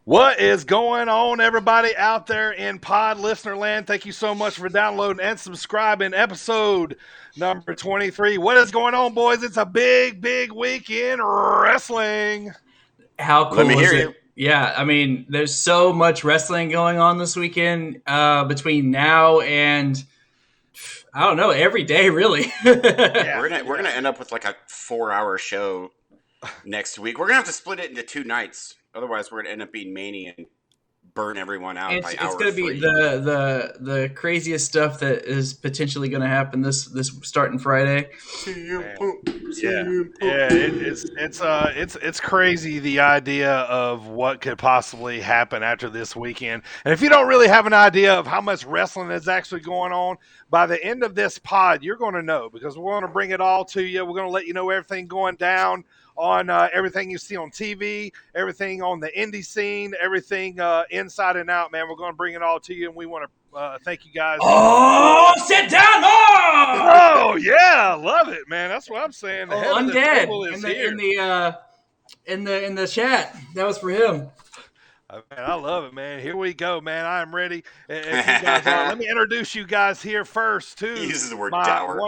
What is going on, everybody out there in pod listener land? Thank you so much for downloading and subscribing. Episode number 23. What is going on, boys? It's a big week in wrestling. How cool Let me is hear it? you. Yeah, I mean, there's so much wrestling going on this weekend between now and I don't know, every day really. We're gonna end up with like a 4-hour show next week. We're gonna have to split it into 2 nights. Otherwise, we're gonna end up being Mania and burn everyone out by It's hour going to be 3. the craziest stuff that is potentially going to happen this starting Friday. It's crazy, the idea of what could possibly happen after this weekend. And if you don't really have an idea of how much wrestling is actually going on, by the end of this pod, you're going to know, because we're going to bring it all to you. We're going to let you know everything going down on everything you see on TV, everything on the indie scene, everything inside and out, man. We're going to bring it all to you, and we want to thank you guys. Oh, sit down, Mark! Oh, yeah, love it, man. That's what I'm saying. The head of the Undead table is here. in the chat. That was for him. Man, I love it, man. Here we go, man. I am ready. If you guys let me introduce you guys here first to He uses the word my dour.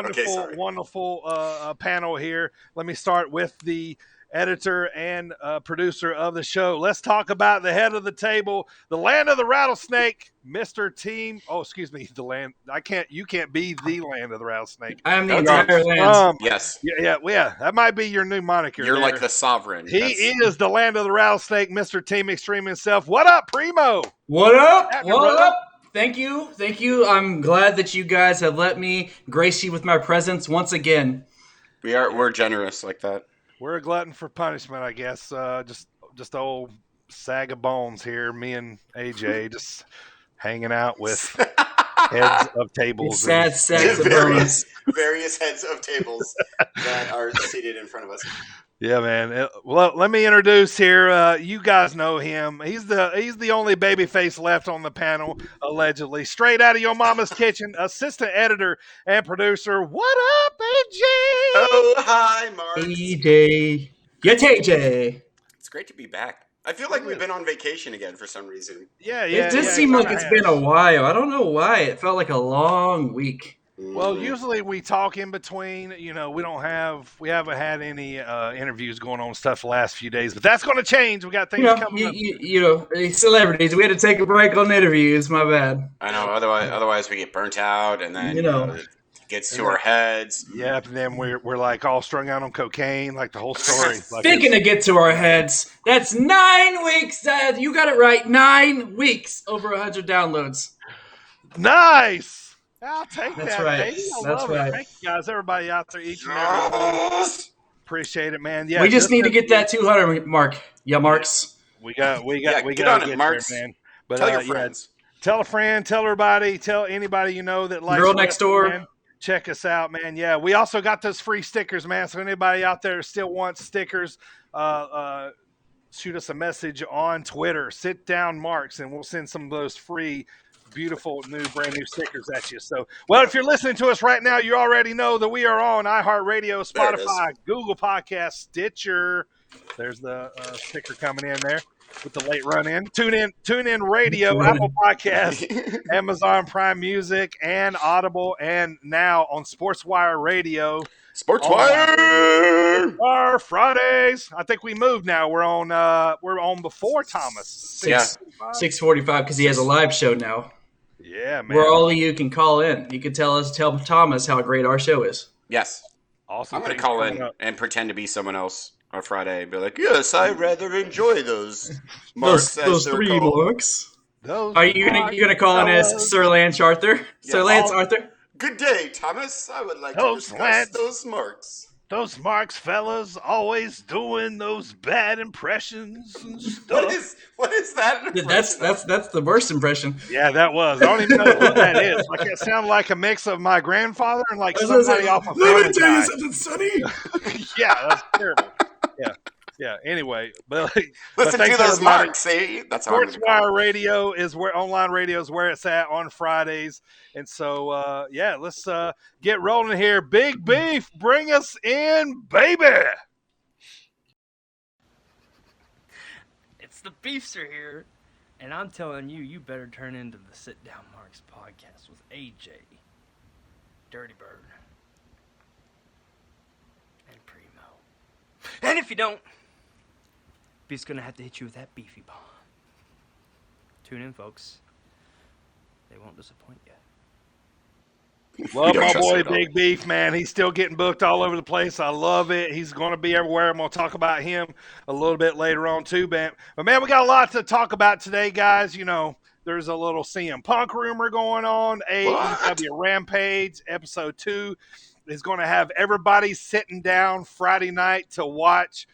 wonderful panel here. Let me start with the editor and producer of the show. Let's talk about the head of the table, the land of the rattlesnake, Mr. Team. Oh, excuse me, the land. You can't be the land of the rattlesnake. I am the entire land. Yes. Yeah. That might be your new moniker. You're there. like the sovereign. He is the land of the rattlesnake, Mr. Team Extreme himself. What up, Primo? What up? What up? Thank you. I'm glad that you guys have let me grace you with my presence once again. We're generous like that. We're a glutton for punishment, I guess. Just old sag of bones here. Me and AJ just hanging out with heads of tables. Sad sags of bones. Various heads of tables that are seated in front of us. Yeah, man. Well, let me introduce here. You guys know him. He's the only babyface left on the panel, allegedly. Straight out of your mama's kitchen, assistant editor and producer. What up, AJ? Oh, hi, Mark. AJ. Yeah, TJ. It's great to be back. I feel like we've been on vacation again for some reason. Yeah. It does seem like it's been a while. I don't know why. It felt like a long week. Well, usually we talk in between. We haven't had any interviews going on stuff the last few days, but that's going to change. We got things coming up. Celebrities. We had to take a break on interviews. My bad. I know. Otherwise we get burnt out, and then it gets to our heads. Yeah, and then we're like all strung out on cocaine, like the whole story. Speaking of get to our heads, that's 9 weeks. You got it right. 9 weeks, over 100 downloads. Nice. I'll take that. That's right. Baby. That's right. Thank you guys, everybody out there, each and every day. Appreciate it, man. Yeah, we just need to get that 200 mark. Yeah, Marks. We got to get on it, Marks. There, man. But tell your friends. Tell a friend. Tell everybody. Tell anybody you know that likes Girl next door. Man. Check us out, man. Yeah, we also got those free stickers, man. So anybody out there still wants stickers, shoot us a message on Twitter. Sit down, Marks, and we'll send some of those free, beautiful, brand new stickers at you. So, well, if you're listening to us right now, you already know that we are on iHeartRadio, Spotify, Google Podcasts, Stitcher. There's the sticker coming in there with the late run in. Tune in radio, Apple Podcasts, Amazon Prime Music, and Audible, and now on SportsWire Radio. SportsWire! Our Fridays. I think we moved now. We're on before Thomas. 6:45 because he has a live show now. Yeah, man. Where all of you can call in. You can tell Thomas how great our show is. Yes. Awesome. I'm going to call in and pretend to be someone else on Friday and be like, yes, I rather enjoy those marks. those 3 marks. Are you gonna call in as Sir Lance Arthur? Yes. Sir Lance Arthur? Good day, Thomas. I would like to discuss those marks. Those marks, fellas, always doing those bad impressions and stuff. What is that? That's the worst impression. Yeah, that was. I don't even know what that is. Like, it sounded like a mix of my grandfather and like somebody off of Family Guy. Let me tell you something, Sonny. Yeah, that's terrible. Yeah. Anyway, but listen to those marks. See, that's how SportsWire Radio is where online radio is where it's at on Fridays, and so let's get rolling here. Big Beef, bring us in, baby. It's It's the Beefs are here. And I'm telling you, you better turn into the Sit Down Marks podcast with AJ, Dirty Bird, and Primo. And if you don't, Beef's gonna have to hit you with that beefy bomb. Tune in, folks. They won't disappoint you. Love my boy Big Beef, man. He's still getting booked all over the place. I love it. He's going to be everywhere. I'm going to talk about him a little bit later on too, man. But man, we got a lot to talk about today, guys. You know, there's a little CM Punk rumor going on. AEW Rampage episode 2 is going to have everybody sitting down Friday night to watch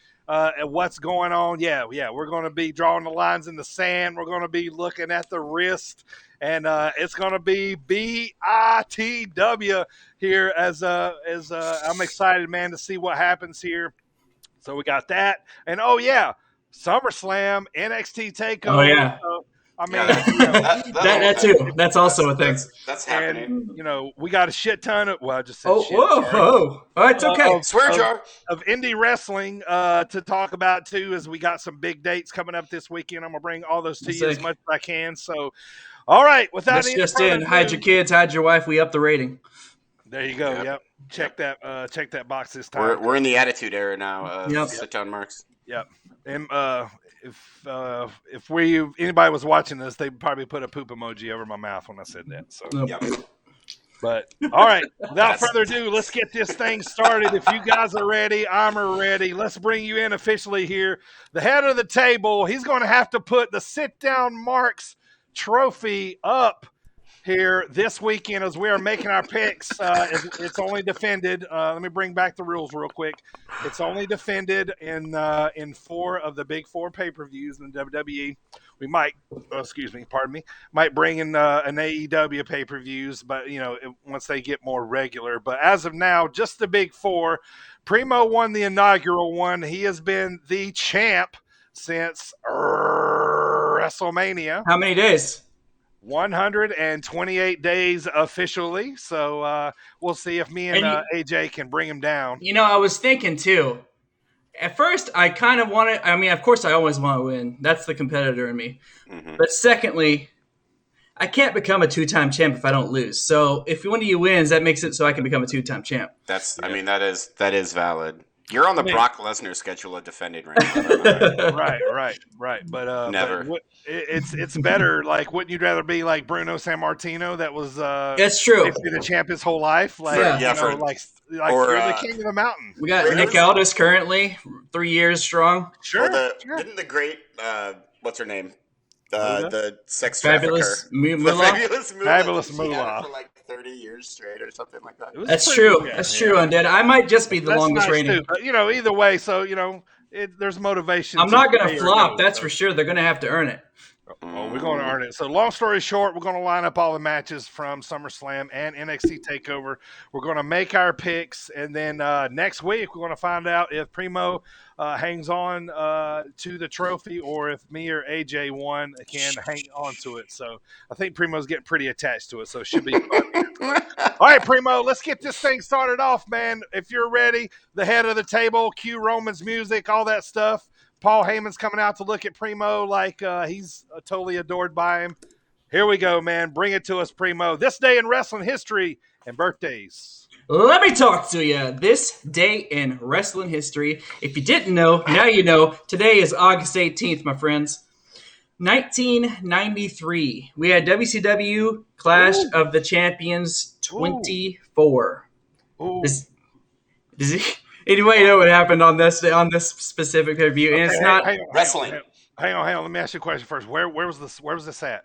what's going on. Yeah, we're going to be drawing the lines in the sand. We're going to be looking at the wrist. And it's going to be BITW here as I'm excited, man, to see what happens here. So we got that. And, SummerSlam, NXT TakeOver. Oh, yeah. So, I mean, that too. That's also a thing. That's happening. And, we got a shit ton of, well, I just said shit. Whoa. Oh, it's okay. Swear jar. Of indie wrestling to talk about, too, as we got some big dates coming up this weekend. I'm going to bring all those to you as much as I can. So, all right, without any just in, hide your kids, hide your wife. We up the rating. There you go. Yep. Check that box this time. We're in the attitude era now. Sit down, Marks. Yep. And if anybody was watching this, they'd probably put a poop emoji over my mouth when I said that. So. Yep. But all right, without further ado, let's get this thing started. If you guys are ready, I'm ready. Let's bring you in officially here. The head of the table, he's going to have to put the Sit Down Marks trophy up here this weekend as we are making our picks. It's only defended. Let me bring back the rules real quick. It's only defended in 4 of the big 4 pay-per-views in the WWE. We might, might bring in an AEW pay-per-views, but once they get more regular. But as of now, just the big 4. Primo won the inaugural one. He has been the champ since WrestleMania. How many days? 128 days officially. So we'll see if me and AJ can bring him down. I was thinking too. At first, I kind of want to. I mean, of course, I always want to win. That's the competitor in me. Mm-hmm. But secondly, I can't become a 2-time champ if I don't lose. So if one of you wins, that makes it so I can become a 2-time champ. I mean, that is valid. You're on the Brock Lesnar schedule of defending right now. Right. But never. But it's better. Like, wouldn't you rather be like Bruno Sammartino? That was that's true. Basically the champ his whole life. Like, or you're the king of the mountain. We got Nick Aldis currently 3 years strong. Sure. Didn't the great what's her name? The sex Fabulous trafficker. Fabulous Moolah. For like 30 years straight or something like that. That's true. That's true, Undead. I might just be the longest reigning. But, either way, so, there's motivation. I'm not going to flop, that's for sure. They're going to have to earn it. Oh, we're going to earn it. So long story short, we're going to line up all the matches from SummerSlam and NXT TakeOver. We're going to make our picks, and then next week we're going to find out if Primo hangs on to the trophy or if me or AJ one can hang on to it. So I think Primo's getting pretty attached to it, so it should be fun. All right, Primo, let's get this thing started off, man. If you're ready, the head of the table, cue Roman's music, all that stuff. Paul Heyman's coming out to look at Primo like he's totally adored by him. Here we go, man. Bring it to us, Primo. This day in wrestling history and birthdays. Let me talk to you. This day in wrestling history. If you didn't know, now you know. Today is August 18th, my friends. 1993. We had WCW Clash of the Champions 24. Ooh. Does anybody know what happened on this specific pay-per-view? And it's not wrestling. Hang on. Let me ask you a question first. Where was this? Where was this at?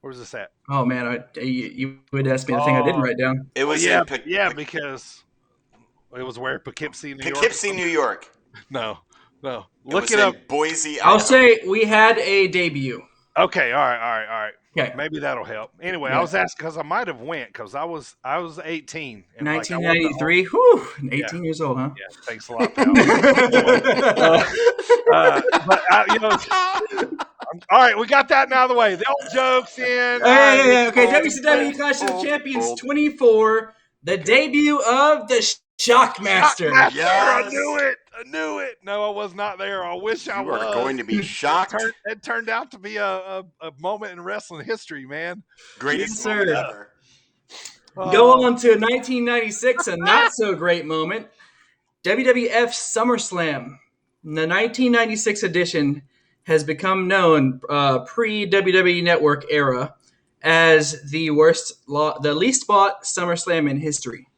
Where was this at? Oh man, you would ask me the thing I didn't write down. It was because it was where Poughkeepsie, New York. Poughkeepsie, New York. No. Look it up. Boise. I'll say we had a debut. Okay, all right. Okay. Maybe that'll help. Anyway, Yeah. I was asking because I might have went because I was 18. And 1993. Whew, 18 years old, huh? Yeah, thanks a lot, pal. All right, we got that out of the way. The old jokes in. Okay, WCW Clash of the Champions 24, the debut of the Shockmaster. Yes. I knew it. I knew it. No, I was not there. I wish I You was. are going to be shocked. It turned out to be a moment in wrestling history, man. Greatest Yes, moment sir. ever. Go on to 1996, a not so great moment. WWF SummerSlam. The 1996 edition has become known pre-WWE Network era as the least bought SummerSlam in history,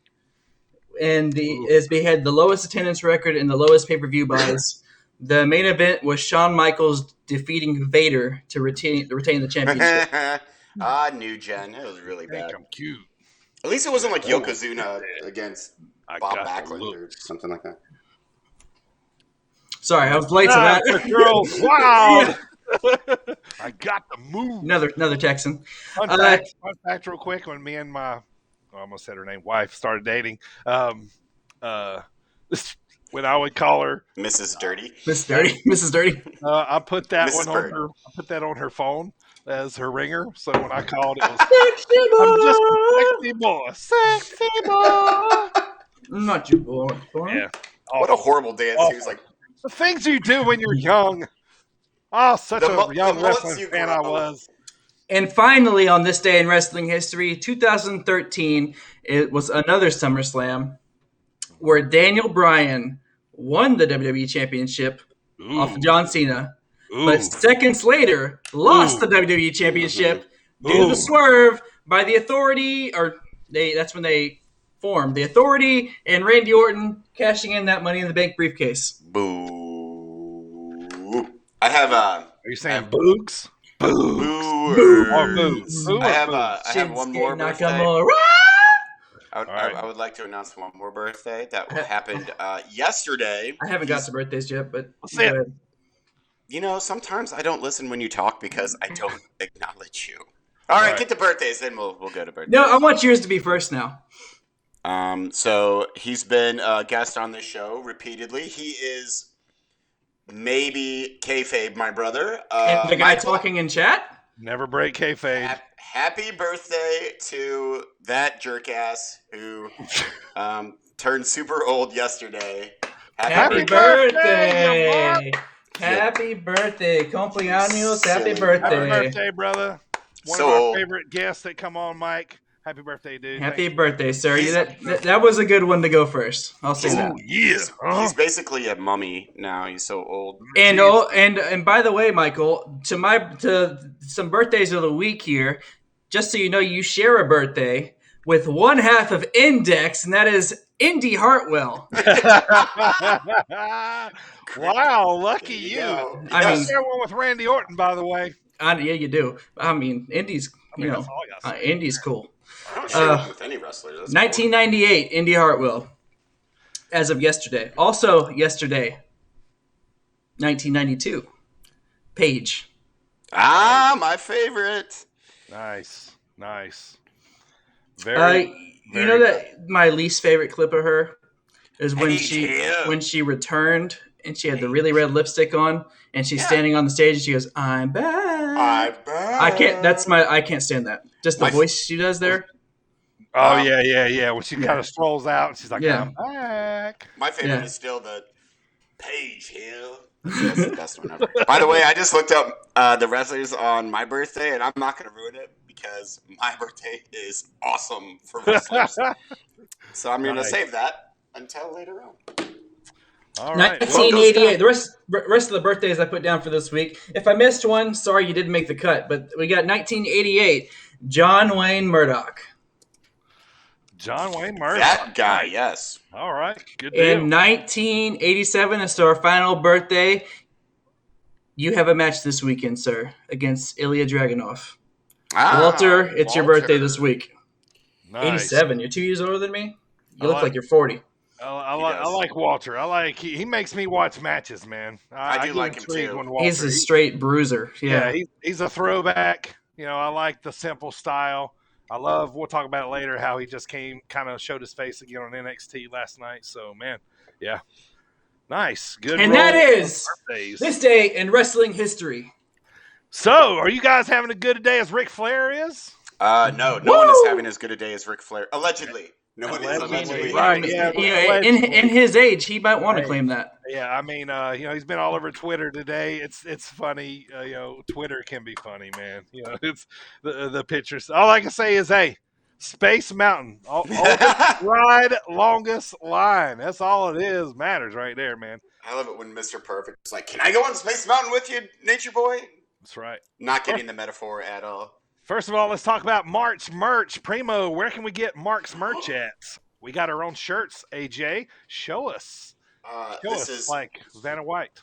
and we had the lowest attendance record and the lowest pay-per-view buys. The main event was Shawn Michaels defeating Vader to retain the championship. New Gen. It was really bad. I'm cute. At least it wasn't like Yokozuna against Bob got the Backlund or something like that. Sorry, I was late to that. Girls, wow. I got the move. Another Texan. Fun fact real quick, when me and my, I almost said her name, wife started dating, when I would call her Mrs. Dirty. Mrs. Dirty. I put that Mrs. one Bird. on her. I put that on her phone as her ringer. So when I called, it was I'm just a sexy boy. Not you, boy. Yeah. What a horrible dance. Awful. He was like, The things you do when you're young. Oh, such a young wrestling fan I was. And finally, on this day in wrestling history, 2013, it was another SummerSlam where Daniel Bryan won the WWE Championship off of John Cena, but seconds later lost the WWE Championship due to the swerve by the Authority, that's when they formed the Authority and Randy Orton cashing in that Money in the Bank briefcase. boo. I have Are you saying Boogs? boo. Or Boogs? I have one more birthday. Nakamura. I would like to announce one more birthday that happened yesterday. I haven't got to birthdays yet, but Let's see it. go ahead. You know, sometimes I don't listen when you talk because I don't acknowledge you. All right, get to birthdays, then we'll go to birthdays. No, I want yours to be first now. So he's been a guest on this show repeatedly. He is maybe kayfabe, my brother. And the guy Michael, talking in chat? Never break kayfabe. Happy birthday to that jerk ass who turned super old yesterday. Happy birthday! Happy birthday! Cumpleaños! Happy Silly. birthday! Happy birthday, brother. One of our favorite guests that come on, Mike. Happy birthday, dude. Happy birthday, sir. That was a good one to go first. I'll say that. Yeah. He's basically a mummy now. He's so old. And by the way, Michael, to some birthdays of the week here, just so you know, you share a birthday with one half of Index, and that is Indy Hartwell. Wow, lucky you. I mean, share one with Randy Orton, by the way. yeah, you do. I mean, Indy's Indy's cool. I don't share with any wrestler. 1998, Indy Hartwell. As of yesterday. Also yesterday, 1992, Paige. My favorite. Nice. You know that my least favorite clip of her is when she returned and she had the really red lipstick on and she's standing on the stage and she goes, "I'm back." I can't stand that. Just the voice she does there. Oh yeah. When she kind of strolls out, and she's like, "I'm back." My favorite is still the Paige Hill. That's the best one ever. By the way, I just looked up the wrestlers on my birthday, and I'm not going to ruin it because my birthday is awesome for wrestlers. So I'm going to save that until later on. All right. 1988. The rest of the birthdays I put down for this week. If I missed one, sorry you didn't make the cut. But we got 1988. John Wayne Murdoch. John Wayne Murdoch. That guy, yes. All right. Good deal. In 1987, it's our final birthday. You have a match this weekend, sir, against Ilya Dragunov. Walter, it's your birthday this week. Nice. 87. You're 2 years older than me? You look like you're 40. I like Walter. He makes me watch matches, man. I do like him too. Walter, he's a straight bruiser. Yeah, he's a throwback. You know, I like the simple style. We'll talk about it later, how he just kind of showed his face again on NXT last night. So, man, yeah. Nice. Good. And that is birthdays. This day in wrestling history. So, are you guys having a good day as Ric Flair is? No one is having as good a day as Ric Flair. Allegedly. No, it is Allegedly, allegedly. right? You Yeah, know, in his age, he might want to claim that. Yeah, I mean, he's been all over Twitter today. It's funny. Twitter can be funny, man. It's the pictures. All I can say is, hey, Space Mountain, oldest ride, longest line. That's all it is. Matters right there, man. I love it when Mr. Perfect is like, "Can I go on Space Mountain with you, Nature Boy?" That's right. Not getting the metaphor at all. First of all, let's talk about Mark's merch. Primo, where can we get Mark's merch at? We got our own shirts. AJ, show us. This is like Vanna White.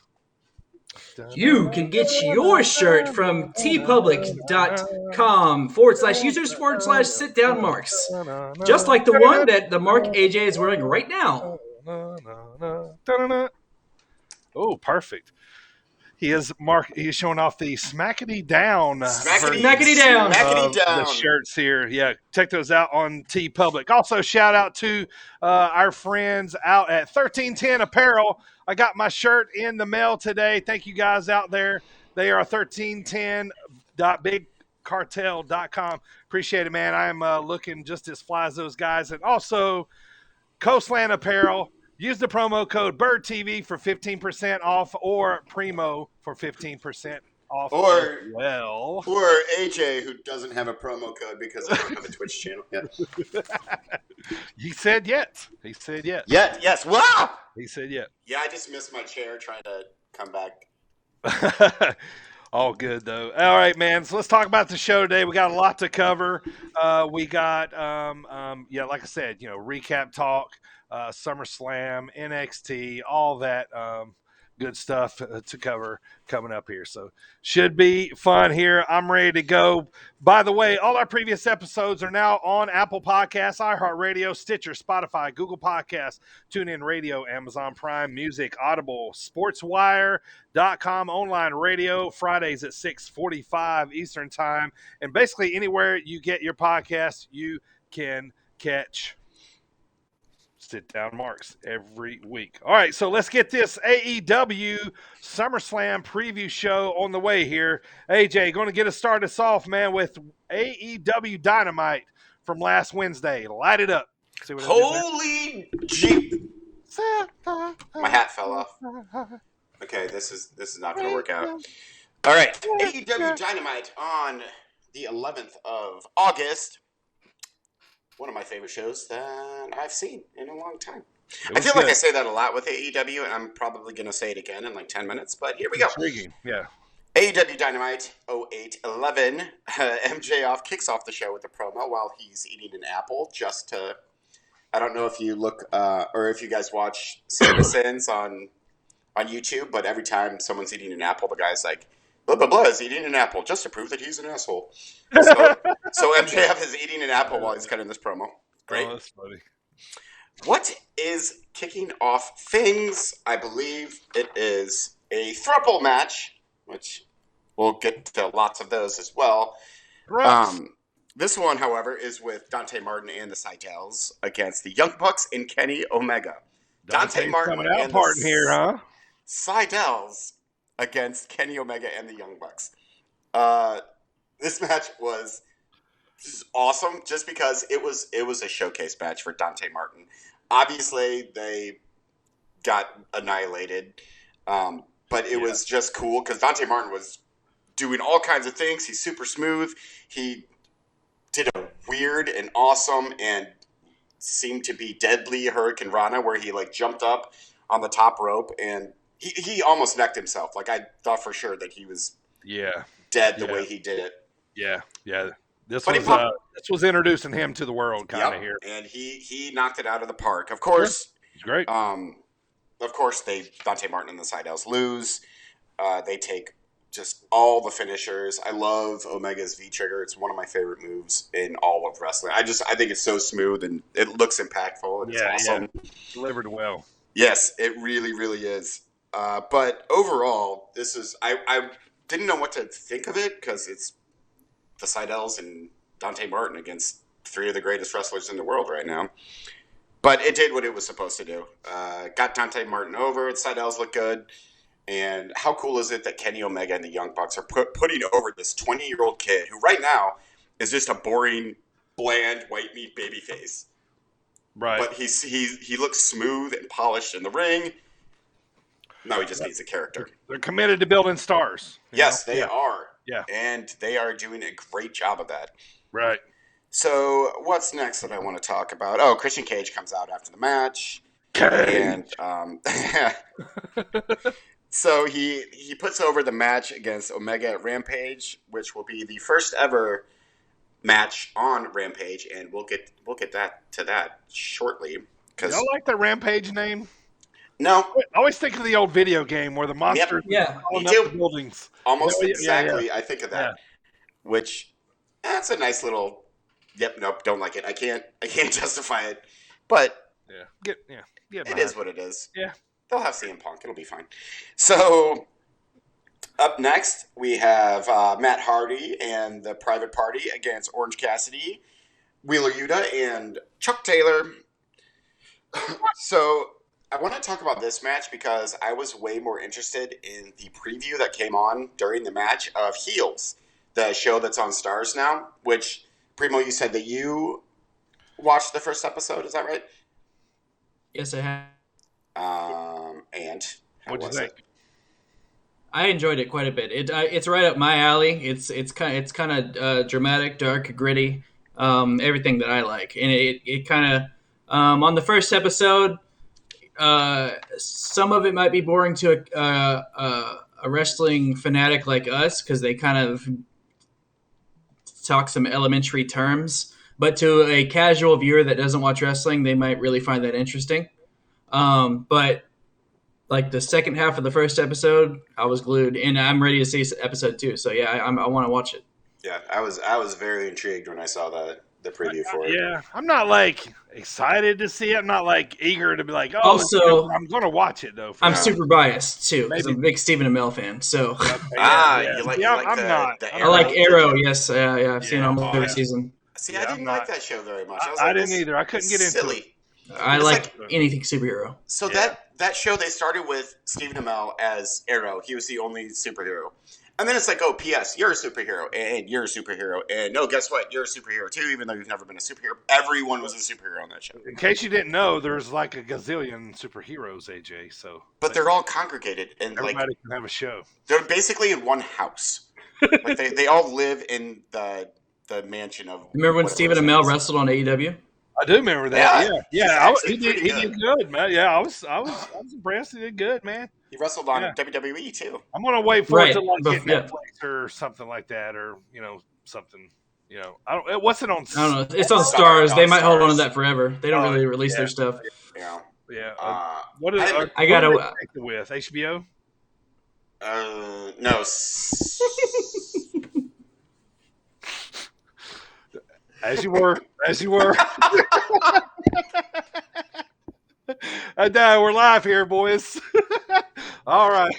You can get your shirt from tpublic.com/users/sit-down-marks. Just like the one that the Mark AJ is wearing right now. Oh, perfect. He is showing off the Smackety Down Smackety down. Smackety the down. shirts here. Yeah, check those out on TeePublic. Also, shout out to our friends out at 1310 Apparel. I got my shirt in the mail today. Thank you guys out there. They are 1310.bigcartel.com. Appreciate it, man. I am looking just as fly as those guys. And also, Coastland Apparel. Use the promo code BirdTV for 15% off, or Primo for 15% off. Or AJ, who doesn't have a promo code because I don't have a Twitch channel yet. He said yet. He said yet. Yes. Wow. He said yet. Yeah, I just missed my chair trying to come back. All good though. All right, man. So let's talk about the show today. We got a lot to cover. We got like I said, recap talk. SummerSlam, NXT, all that good stuff to cover coming up here. So should be fun here. I'm ready to go. By the way, all our previous episodes are now on Apple Podcasts, iHeartRadio, Stitcher, Spotify, Google Podcasts, TuneIn Radio, Amazon Prime Music, Audible, SportsWire.com, online radio, Fridays at 6:45 Eastern Time. And basically anywhere you get your podcasts, you can catch Sit Down Marks every week. All right, so let's get this AEW SummerSlam preview show on the way here. AJ, going to get us started off, man, with AEW Dynamite from last Wednesday. Light it up. See what Holy Jeep! My hat fell off. Okay, this is not going to work out. All right, AEW Dynamite on the 11th of August. One of my favorite shows that I've seen in a long time. I feel like I say that a lot with AEW, and I'm probably going to say it again in like 10 minutes, but here we go. Intriguing, yeah. AEW Dynamite 08-11. MJF kicks off the show with a promo while he's eating an apple just to... I don't know if you look or if you guys watch Citizens on YouTube, but every time someone's eating an apple, the guy's like, blah, blah, blah is eating an apple just to prove that he's an asshole. So MJF is eating an apple while he's cutting this promo. Great. Oh, that's funny. What is kicking off things? I believe it is a throuple match, which we'll get to lots of those as well. This one, however, is with Dante Martin and the Seidels against the Young Bucks and Kenny Omega. Dante Martin and the here, huh? Seidels against Kenny Omega and the Young Bucks. This match was awesome just because it was a showcase match for Dante Martin. Obviously, they got annihilated, but it was just cool because Dante Martin was doing all kinds of things. He's super smooth. He did a weird and awesome and seemed to be deadly Hurricane Rana where he like jumped up on the top rope and he almost necked himself. Like I thought for sure that he was dead the way he did it. Yeah. This was introducing him to the world kind of here. And he knocked it out of the park. Of course. It's great. Of course Dante Martin and the Seidels lose. They take just all the finishers. I love Omega's V-trigger. It's one of my favorite moves in all of wrestling. I think it's so smooth and it looks impactful and it's awesome. Yeah. Delivered well. Yes, it really, really is. But overall, this is I didn't know what to think of it because it's the Seidels and Dante Martin against three of the greatest wrestlers in the world right now. But it did what it was supposed to do. Got Dante Martin over. The Seidels look good. And how cool is it that Kenny Omega and the Young Bucks are putting over this 20-year-old kid who right now is just a boring, bland, white meat babyface. Right. But he looks smooth and polished in the ring. No, he just needs a character. They're committed to building stars. Yes, they are. Yeah. And they are doing a great job of that. Right. So what's next that I want to talk about? Oh, Christian Cage comes out after the match. Cage. And so he puts over the match against Omega at Rampage, which will be the first ever match on Rampage, and we'll get to that shortly. Y'all like the Rampage name? No, I always think of the old video game where the monsters Yeah. falling Me too. up the buildings. almost Yeah, exactly. I think of that, Yeah. which that's a nice little. Yep, nope, don't like it. I can't justify it, but Get it is what it is. Yeah. They'll have CM Punk. It'll be fine. So up next, we have Matt Hardy and the Private Party against Orange Cassidy, Wheeler Yuta, and Chuck Taylor. So I want to talk about this match because I was way more interested in the preview that came on during the match of Heels, the show that's on Stars now, which, Primo, you said that you watched the first episode. Is that right? Yes, I have. And how What'd you was think? it? I enjoyed it quite a bit. It's right up my alley. It's kind of dramatic, dark, gritty, everything that I like. And it kind of on the first episode, some of it might be boring to a wrestling fanatic like us because they kind of talk some elementary terms. But to a casual viewer that doesn't watch wrestling, they might really find that interesting. But like the second half of the first episode, I was glued, and I'm ready to see episode 2. So yeah, I want to watch it. Yeah, I was very intrigued when I saw the preview for it. Yeah, I'm not like excited to see it. I'm not like eager to be like, oh. Also, I'm going to watch it though. I'm now. super biased too because Maybe. I'm a big Stephen Amell fan. So You like I'm the, not. the I like Arrow. Yes, yeah, I've seen Yeah, almost every yeah. season. See, Yeah, I I'm didn't not. like that show very much. I didn't either. I couldn't get into silly. it. I It's like anything superhero. So Yeah. that show, they started with Stephen Amell as Arrow. He was the only superhero. And then it's like, oh, P.S., you're a superhero, and you're a superhero. And no, guess what? You're a superhero, too, even though you've never been a superhero. Everyone was a superhero on that show. In case you didn't know, there's like a gazillion superheroes, AJ. So, But they're all congregated, and like everybody can have a show. they're basically in one house. Like they all live in the mansion of. Remember when whatever Stephen his name Amell is. wrestled on AEW? I do remember that. Yeah. He's He actually did. He pretty did good, man. Yeah, I was impressed. He did good, man. He wrestled on Yeah. WWE too. I'm gonna wait for Right, it to like but- hit yeah. Netflix or something like that, or something. I don't. What's it on? I don't know. It's on Star- Stars. They on might hold on to Stars. that forever. They don't Oh, really release yeah. their stuff. Yeah. Yeah. What is? I gotta- what are they connected with HBO. No. As you were. No, we're live here, boys. All right.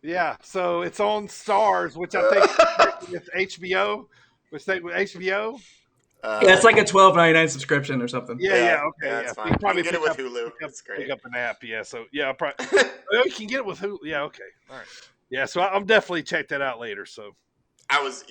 Yeah, so it's on Stars, which I think is HBO. Which they with HBO. Yeah, it's like a $12.99 subscription or something. Yeah. Okay. That's Yeah. fine. You can probably You can pick get it with up, Hulu. It's great. pick up an app. Yeah. So yeah, probably. Oh, you can get it with Hulu. Yeah. Okay. All right. Yeah. So I'll definitely check that out later. So I was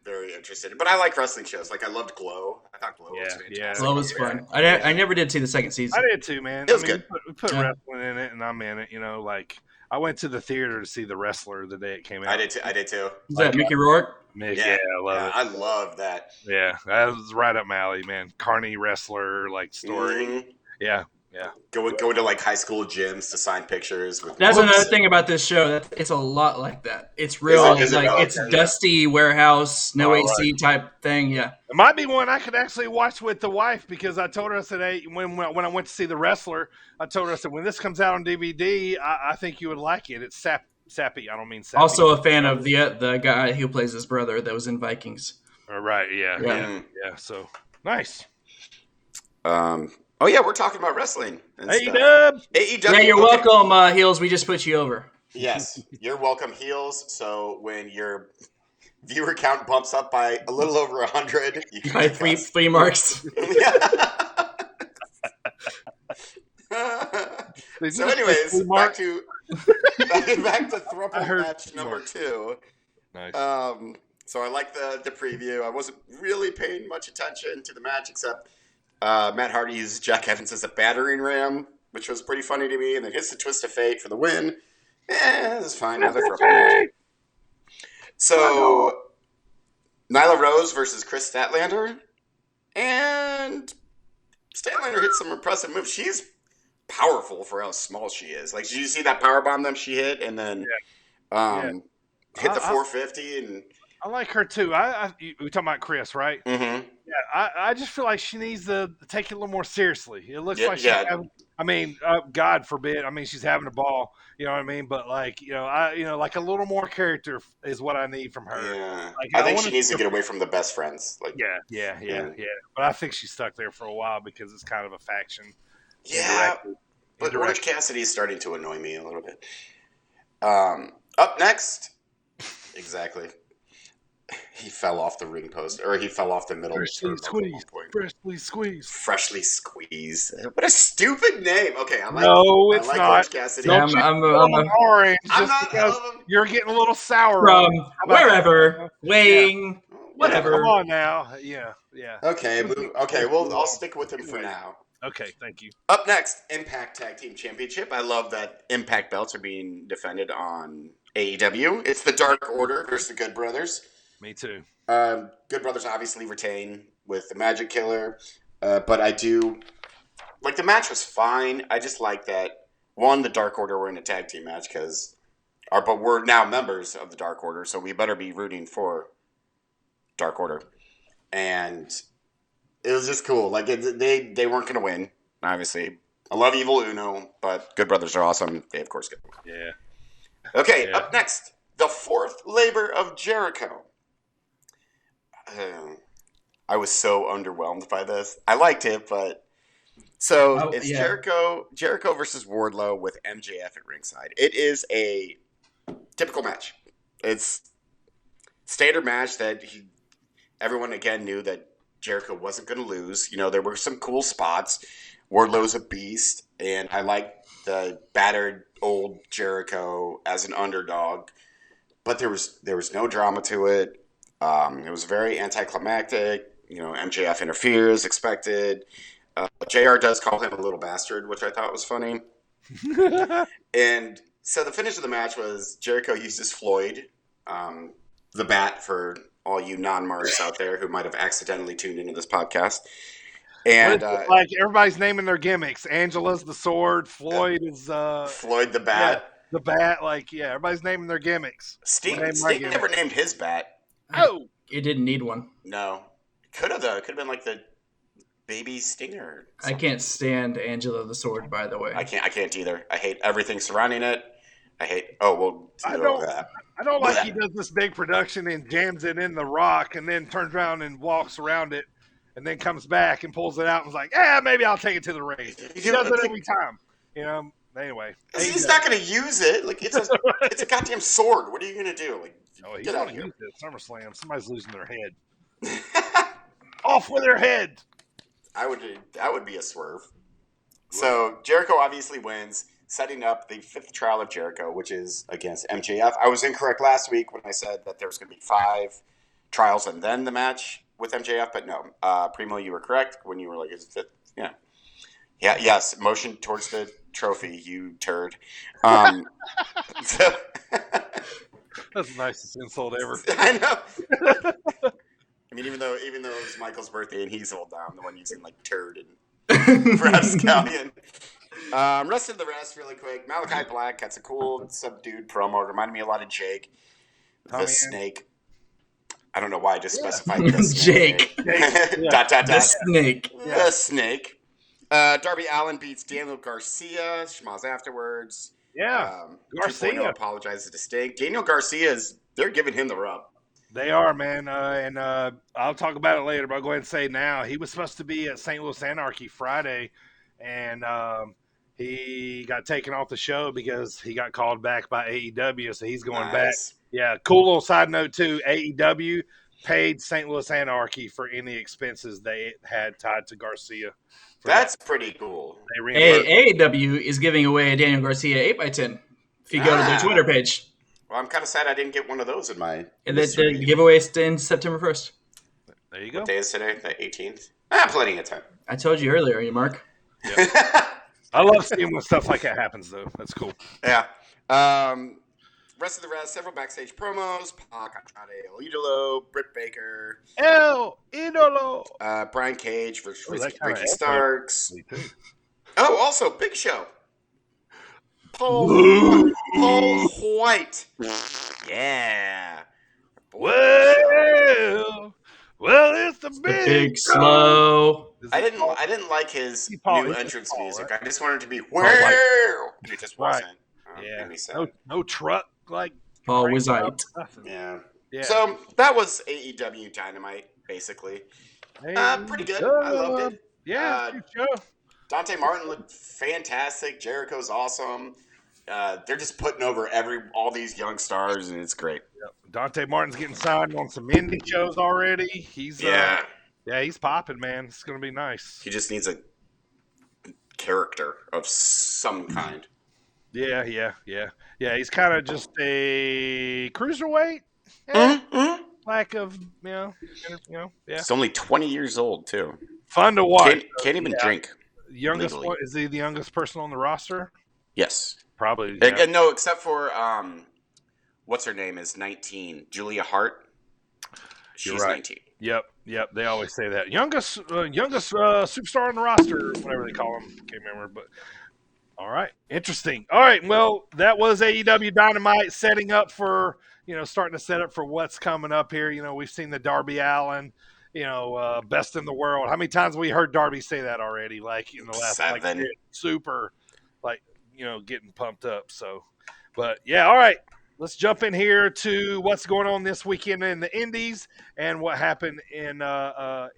very interested, but I like wrestling shows. Like I loved Glow. I thought Glow was Yeah, fantastic. yeah. Well, it was fun. I never did see the second season. I did too, man. It was good. We put Yeah. wrestling in it, and I'm in it. Like I went to the theater to see The Wrestler the day it came out. I did too. Is that Mickey Rourke? Mick, Yeah, I love it. I love that. Yeah, that was right up my alley, man. Carney wrestler like story. Mhm. Yeah. Going to like high school gyms to sign pictures. With That's books. another thing about this show. It's a lot like that. It's real, Is it like really? it's dusty warehouse, no Oh, AC type thing. Yeah. It might be one I could actually watch with the wife because I told her, I said, hey, when I went to see The Wrestler, I told her, I said, when this comes out on DVD, I think you would like it. It's sappy. I don't mean sappy. Also a fan of the guy who plays his brother that was in Vikings. Right. Yeah. Yeah. Yeah. So nice. Oh yeah, we're talking about wrestling. And Hey, stuff. Dub. AEW. Yeah, you're okay. welcome, Heels. We just put you over. Yes, you're welcome, Heels. So when your viewer count bumps up by a little over 100, you can By give us- three marks. So anyways, back to throuple I heard match number 2. Nice. So I like the preview. I wasn't really paying much attention to the match except Matt Hardy uses Jack Evans as a battering ram, which was pretty funny to me, and then hits the twist of fate for the win. It's fine. Another throw match. So, Nyla Rose versus Chris Statlander. And Statlander hit some impressive moves. She's powerful for how small she is. Like, did you see that powerbomb that she hit? And then hit the 450 and... I like her too. We talking about Chris, right? Mm-hmm. Yeah, I just feel like she needs to take it a little more seriously. It looks like she's having, God forbid. I mean, she's having a ball. You know what I mean? But like, like a little more character is what I need from her. Yeah, like, I think she needs to get away from the best friends. Like, yeah. But I think she's stuck there for a while because it's kind of a faction. Yeah, but Orange Cassidy is starting to annoy me a little bit. Up next, exactly. He fell off the ring post, or he fell off the middle. Freshly squeezed. What a stupid name. Okay, I like. No, it's I like not. Orange Cassidy. I'm orange. I'm Just not. because you're getting a little sour from wherever, weighing, whatever. Come on now. Yeah. Okay. Well, I'll stick with him for now. Okay, thank you. Up next, Impact Tag Team Championship. I love that Impact belts are being defended on AEW. It's the Dark Order versus the Good Brothers. Me too. Good Brothers obviously retain with the Magic Killer, but I do like the match was fine. I just like that the Dark Order were in a tag team match but we're now members of the Dark Order, so we better be rooting for Dark Order. And it was just cool. Like they weren't going to win, obviously. I love Evil Uno, but Good Brothers are awesome. They of course get the win. Yeah. Okay, Up next, the fourth labor of Jericho. I was so underwhelmed by this. I liked it, but it's Jericho versus Wardlow with MJF at ringside. It is a typical match. It's standard match that everyone again knew that Jericho wasn't going to lose. There were some cool spots. Wardlow's a beast, and I like the battered old Jericho as an underdog, but there was no drama to it. It was very anticlimactic. MJF interferes, expected. JR does call him a little bastard, which I thought was funny. And so the finish of the match was Jericho uses Floyd, the bat for all you non-marks out there who might have accidentally tuned into this podcast. And like everybody's naming their gimmicks. Angela's the sword. Floyd is Floyd the bat. Yeah, the bat. Everybody's naming their gimmicks. Sting never named his bat. Oh, it didn't need one. No, could have though. It could have been like the baby Stinger. I can't stand Angela the Sword. By the way, I can't either. I hate everything surrounding it. I hate. Oh well. I don't like he does this big production and jams it in the Rock, and then turns around and walks around it, and then comes back and pulls it out and is like, maybe I'll take it to the ring. He does it every time. Anyway, he's not going to use it. Like it's a goddamn sword. What are you going to do? Like, he's going to use it at SummerSlam. Somebody's losing their head. Off with their head. That would be a swerve. So Jericho obviously wins, setting up the fifth trial of Jericho, which is against MJF. I was incorrect last week when I said that there's going to be 5 trials and then the match with MJF, but no. Primo, you were correct when you were like, it's fifth. Yeah. Yeah. Yes. Motion towards the trophy, you turd. That's the nicest insult ever. I know. I mean, even though it was Michael's birthday and he's old, I'm the one using like turd and rapscallion. Rest of the rest really quick. Malachi Black cuts a cool subdued promo. It reminded me a lot of Jake, the Snake. I don't know why I just specified the Jake. The Snake. The Snake. Darby Allin beats Daniel Garcia. Schmaz afterwards. Yeah. Garcia 2.0 apologizes to Sting. Daniel Garcia they're giving him the rub. They are, man. And I'll talk about it later, but I'll go ahead and say now. He was supposed to be at St. Louis Anarchy Friday, and he got taken off the show because he got called back by AEW, so he's going back. Yeah, cool little side note, too. AEW paid St. Louis Anarchy for any expenses they had tied to Garcia. That's pretty cool. AEW is giving away a Daniel Garcia 8x10 if you go to their Twitter page. Well, I'm kind of sad I didn't get one of those in my... And the giveaway is in September 1st. There you go. What day is today? The 18th? Plenty of time. I told you earlier, Mark. Yep. I love seeing when stuff like that happens, though. That's cool. Yeah. Rest of the rest, several backstage promos. Pac, Andrade, El Idolo, Britt Baker. El Idolo. Brian Cage versus that Ricky kinda Starks. Me too. Oh, also, Big Show. Paul White. Yeah. Well, it's the Big slow. I didn't like his new entrance music. right? I just wanted it to be White. and it just Right. wasn't. Yeah. Made me sad. No truck like. Paul crank was up, right. nothing. Yeah. Yeah. So that was AEW Dynamite, basically. Pretty good. I loved it. Yeah. Good show. Dante Martin looked fantastic. Jericho's awesome. They're just putting over all these young stars, and it's great. Yep. Dante Martin's getting signed on some indie shows already. He's he's popping, man. It's gonna be nice. He just needs a character of some kind. Yeah. He's kind of just a cruiserweight. Lack of, yeah. He's only 20 years old too. Fun to watch. Can't even drink. Youngest legally. one, is he the youngest person on the roster? Yes. Probably. Yeah. No, except for what's her name is 19, Julia Hart. She's right. 19. Yep. They always say that youngest superstar on the roster, whatever they call him. Can't remember, but all right, interesting. All right, well, that was AEW Dynamite setting up for starting to set up for what's coming up here. We've seen the Darby Allin, best in the world. How many times have we heard Darby say that already? Like in the last 7. Super, getting pumped up. So, but yeah, all right. Let's jump in here to what's going on this weekend in the Indies and what happened in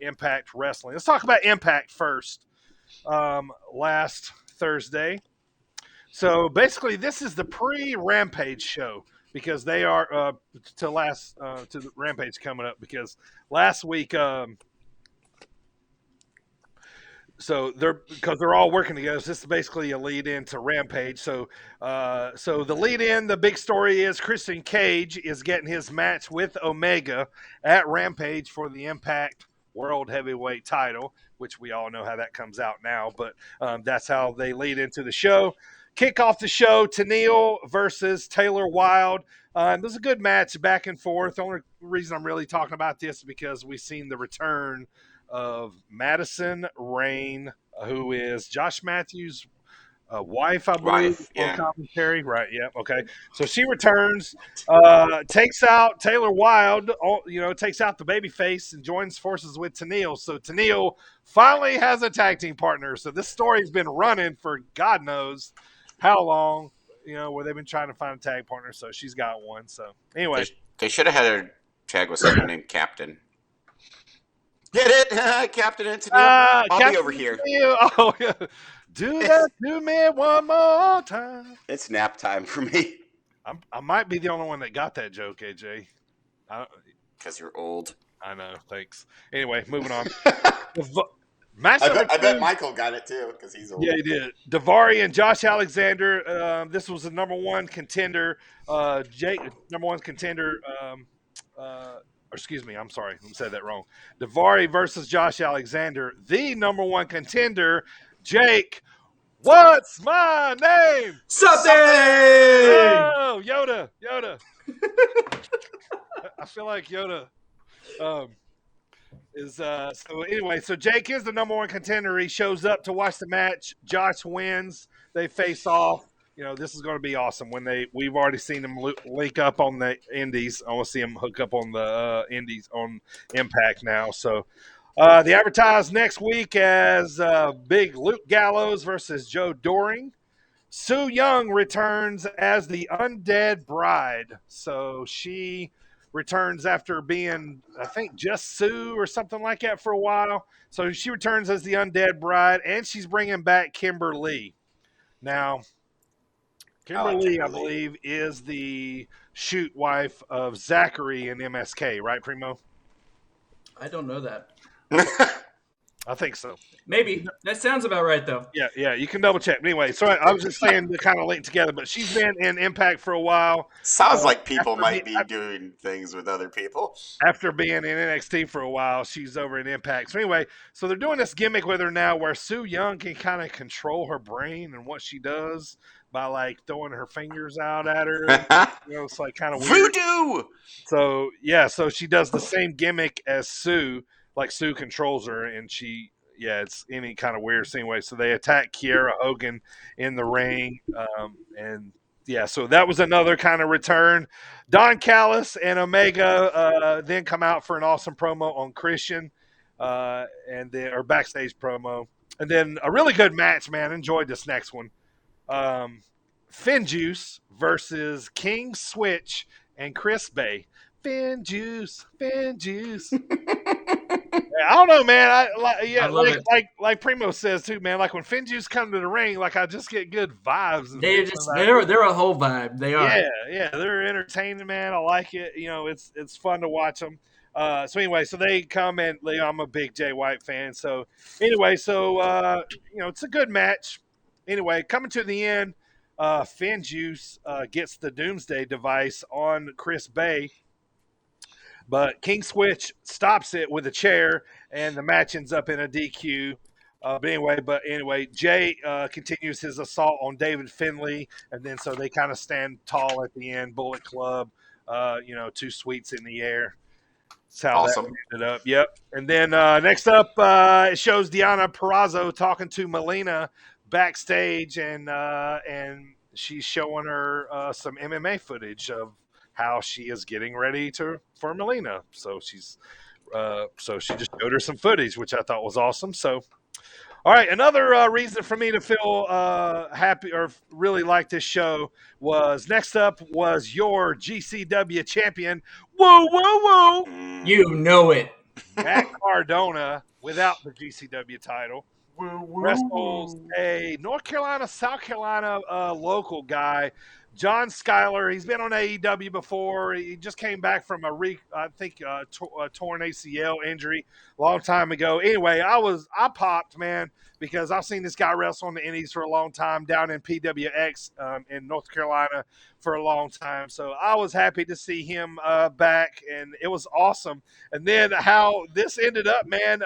Impact Wrestling. Let's talk about Impact first. Last Thursday. So basically, this is the pre-Rampage show because they are to the Rampage coming up because last week. So they're all working together. So this is basically a lead in to Rampage. So the lead in, the big story is Christian Cage is getting his match with Omega at Rampage for the Impact World Heavyweight title, which we all know how that comes out now. But that's how they lead into the show. Kick off the show, Tenille versus Taylor Wilde. It was a good match back and forth. The only reason I'm really talking about this is because we've seen the return of Madison Rayne, who is Josh Matthews' wife, I believe, yeah. Commentary. Right, yeah, okay. So she returns, takes out Taylor Wilde, takes out the babyface and joins forces with Tenille. So Tenille finally has a tag team partner. So this story's been running for God knows how long, where they've been trying to find a tag partner. So she's got one. So anyway. They should have had her tag with someone named Captain. Get it? Captain and Tenille. I'll Captain be over here. Oh, yeah. Do that to me one more time. It's nap time for me. I might be the only one that got that joke, AJ. Because you're old. I know. Thanks. Anyway, moving on. I bet Michael got it too because he's old. Yeah, he did. Daivari and Josh Alexander. This was the number one contender. Number one contender. Excuse me, I'm sorry. I said that wrong. Daivari versus Josh Alexander. The number one contender, Jake. What's my name? Something! Oh, Yoda. I feel like Yoda is so anyway, so Jake is the number one contender. He shows up to watch the match. Josh wins. They face off. This is going to be awesome when we've already seen them link up on the Indies. I want to see them hook up on the Indies on Impact now. So they advertise next week as big Luke Gallows versus Joe Doring. Sue Young returns as the Undead Bride. So she returns after being, I think, just Sue or something like that for a while. So she returns as the Undead Bride, and she's bringing back Kimber Lee. Now, Kimber Lee, I believe, is the shoot wife of Zachary in MSK, right, Primo? I don't know that. I think so. Maybe. That sounds about right, though. Yeah, you can double check. But anyway, so I was just saying to kind of link together, but she's been in Impact for a while. Sounds like people might be doing things with other people. After being in NXT for a while, she's over in Impact. So anyway, so they're doing this gimmick with her now where Su Yung can kind of control her brain and what she does by like throwing her fingers out at her. It's like kind of weird. Voodoo! So yeah, so she does the same gimmick as Sue, like Sue controls her, and it's any kind of weird scene way. So they attack Kiera Hogan in the ring, and yeah, so that was another kind of return. Don Callis and Omega then come out for an awesome promo on Christian, and then or backstage promo, and then a really good match. Man, enjoyed this next one. Finjuice versus King Switch and Chris Bay. Finjuice. I don't know, man. I love it. Like Primo says too, man. Like when Finjuice come to the ring, like I just get good vibes. They're a whole vibe. They are. Yeah, they're entertaining, man. I like it. It's fun to watch them. So anyway, so they come and I'm a big Jay White fan. So anyway, it's a good match. Anyway, coming to the end, Finjuice gets the Doomsday device on Chris Bay. But King Switch stops it with a chair, and the match ends up in a DQ. But anyway, Jay continues his assault on David Finlay, and then so they kind of stand tall at the end. Bullet Club, 2 sweets in the air. That's how that ended up. Yep. And then next up, it shows Deonna Purrazzo talking to Melina backstage, and she's showing her some MMA footage of how she is getting ready for Melina. So she just showed her some footage, which I thought was awesome. So, all right, another reason for me to feel happy or really like this show was next up was your GCW champion. Whoa, whoa, whoa! You know it, Matt Cardona without the GCW title. Wrestles a North Carolina, South Carolina local guy, John Schuyler. He's been on AEW before. He just came back from a torn ACL injury a long time ago. Anyway, I popped, man, because I've seen this guy wrestle on the Indies for a long time down in PWX in North Carolina for a long time. So I was happy to see him back, and it was awesome. And then how this ended up, man,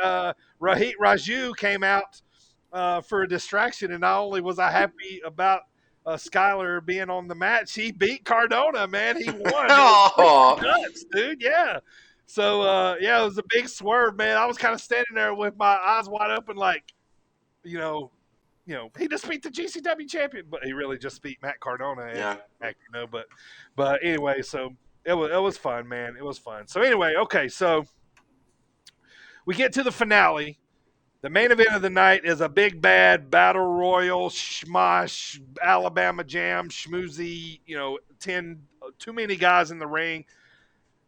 Rohit Raju came out for a distraction, and not only was I happy about Schuyler being on the match, he beat Cardona, man. He won. Nuts, dude. Yeah. So, it was a big swerve, man. I was kind of standing there with my eyes wide open, like, he just beat the GCW champion, but he really just beat Matt Cardona. Yeah. But anyway, so it was fun, man. It was fun. So anyway, okay, so we get to the finale. The main event of the night is a big bad battle royal schmosh Alabama jam schmoozy, too many guys in the ring.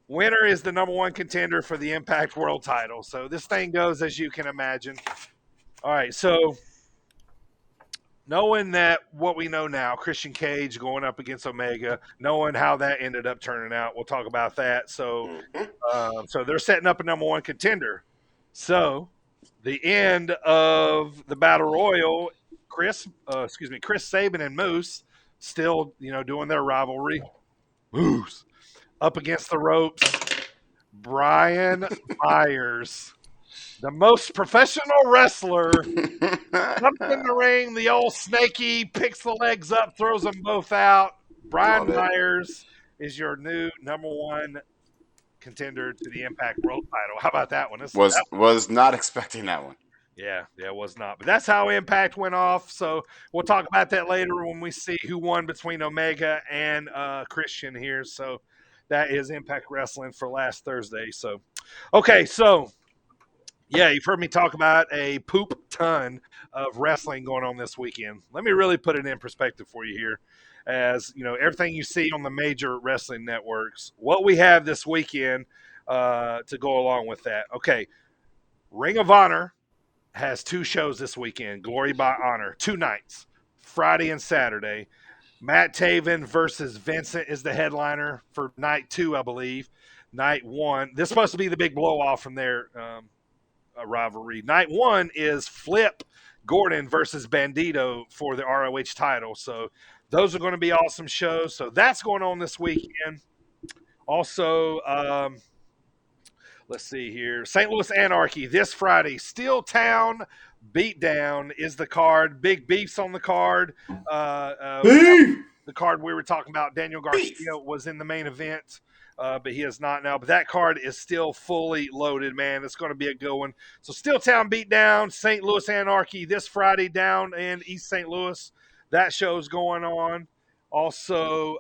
Winner is the number 1 contender for the Impact World title. So this thing goes as you can imagine. All right, so knowing that what we know now, Christian Cage going up against Omega, knowing how that ended up turning out, we'll talk about that. So, so they're setting up a number 1 contender. So the end of the Battle Royal, Chris Sabin and Moose still, doing their rivalry. Moose up against the ropes. Brian Myers, the most professional wrestler, comes in the ring. The old snaky picks the legs up, throws them both out. Brian Myers is your new number 1 contender to the Impact World title. How about that one? Was not expecting that one. Yeah, it was not. But that's how Impact went off. So we'll talk about that later when we see who won between Omega and Christian here. So that is Impact Wrestling for last Thursday. So, okay, so yeah, you've heard me talk about a poop ton of wrestling going on this weekend. Let me really put it in perspective for you here. As everything you see on the major wrestling networks, what we have this weekend to go along with that. Okay, Ring of Honor has 2 shows this weekend. Glory by Honor, 2 nights, Friday and Saturday. Matt Taven versus Vincent is the headliner for night 2, I believe. Night 1, this is supposed to be the big blow off from their rivalry. Night 1 is Flip Gordon versus Bandito for the ROH title. So those are going to be awesome shows. So that's going on this weekend. Also, let's see here. St. Louis Anarchy this Friday. Steel Town Beatdown is the card. Big Beef's on the card. The card we were talking about, Daniel Garcia was in the main event, but he is not now. But that card is still fully loaded, man. It's going to be a good one. So Steel Town Beatdown, St. Louis Anarchy this Friday down in East St. Louis. That show's going on. Also,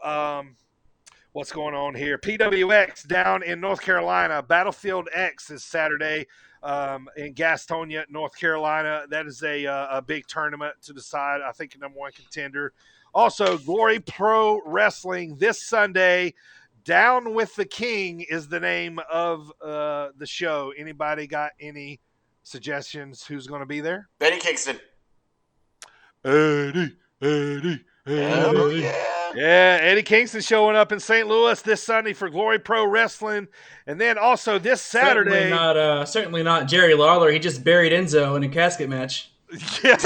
what's going on here? PWX down in North Carolina. Battlefield X is Saturday in Gastonia, North Carolina. That is a big tournament to decide, I think, a number 1 contender. Also, Glory Pro Wrestling this Sunday. Down with the King is the name of the show. Anybody got any suggestions who's going to be there? Eddie Kingston. Eddie. Oh, yeah. Yeah, Eddie Kingston showing up in St. Louis this Sunday for Glory Pro Wrestling. And then also this Saturday. Certainly not Jerry Lawler. He just buried Enzo in a casket match. Yeah.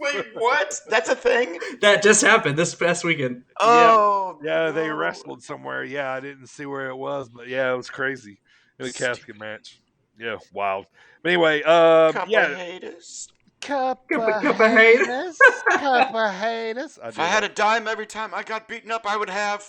Wait, what? That's a thing? That just happened this past weekend. Oh. Yeah, they no. wrestled somewhere. Yeah, I didn't see where it was, but yeah, it was crazy. In a casket match. Yeah, wild. But anyway, Haters. Cup of haters. Cup of haters. If I had a dime every time I got beaten up, I would have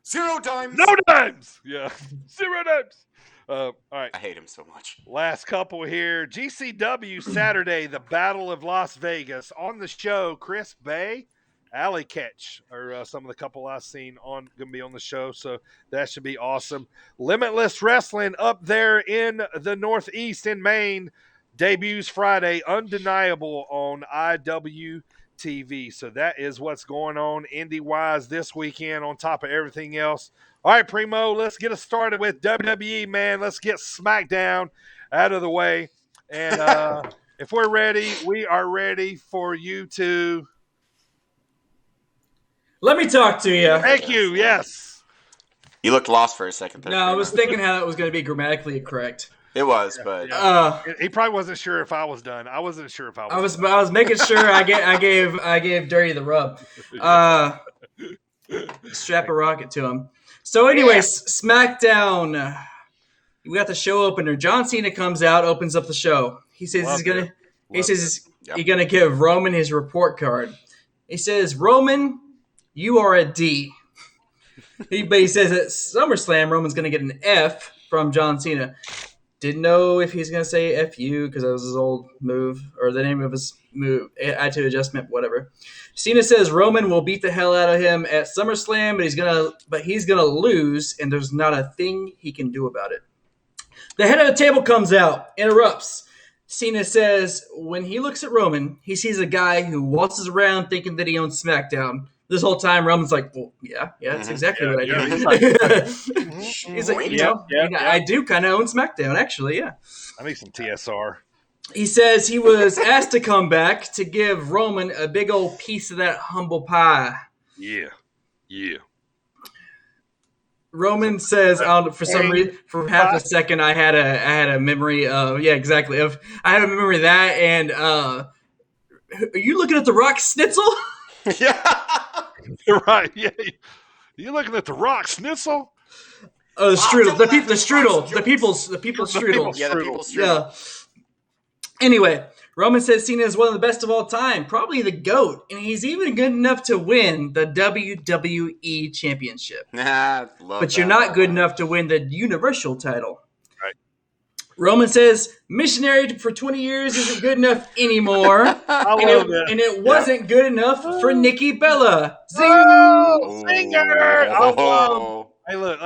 0 dimes. No dimes. Yeah, 0 dimes. All right. I hate him so much. Last couple here. GCW Saturday, the Battle of Las Vegas. On the show, Chris Bay, Alley Catch are some of the couple I've seen going to be on the show. So that should be awesome. Limitless Wrestling up there in the Northeast in Maine. Debuts Friday, Undeniable on IWTV. So that is what's going on indie-wise this weekend on top of everything else. All right, Primo, let's get us started with WWE, man. Let's get SmackDown out of the way. And if we're ready, we are ready for you to... Let me talk to you. Thank you, yes. You looked lost for a second there. No, I was thinking how that was going to be grammatically correct. It was, but... He probably wasn't sure if I was done. I wasn't sure if I was done. I was making sure I gave Dirty the rub. Strap a rocket to him. So anyways, SmackDown. We got the show opener. John Cena comes out, opens up the show. He says he's gonna give Roman his report card. He says, Roman, you are a D. But he says at SummerSlam, Roman's gonna get an F from John Cena. Didn't know if he's gonna say FU because that was his old move or the name of his move, attitude adjustment, whatever. Cena says Roman will beat the hell out of him at SummerSlam, but he's gonna lose, and there's not a thing he can do about it. The head of the table comes out, interrupts. Cena says when he looks at Roman, he sees a guy who waltzes around thinking that he owns SmackDown. This whole time, Roman's like, well, yeah, that's exactly what I do. He's like, I do kind of own SmackDown, actually, yeah. I need some TSR. He says he was asked to come back to give Roman a big old piece of that humble pie. Yeah. Roman says, for some reason, for half a second, I had a memory of, I had a memory of that, and are you looking at the Rock Schnitzel? Yeah. You're right. Yeah. You looking at the Rock Schnitzel? Oh, the strudel. The strudel. The people's strudel. Yeah, the people's strudel. Yeah. Anyway, Roman says Cena is one of the best of all time, probably the GOAT, and he's even good enough to win the WWE Championship. But you're not good enough to win the Universal title. Right. Roman says missionary for 20 years isn't good enough anymore. And it wasn't good enough for Nikki Bella. Zing! Oh, zinger! Hey, look.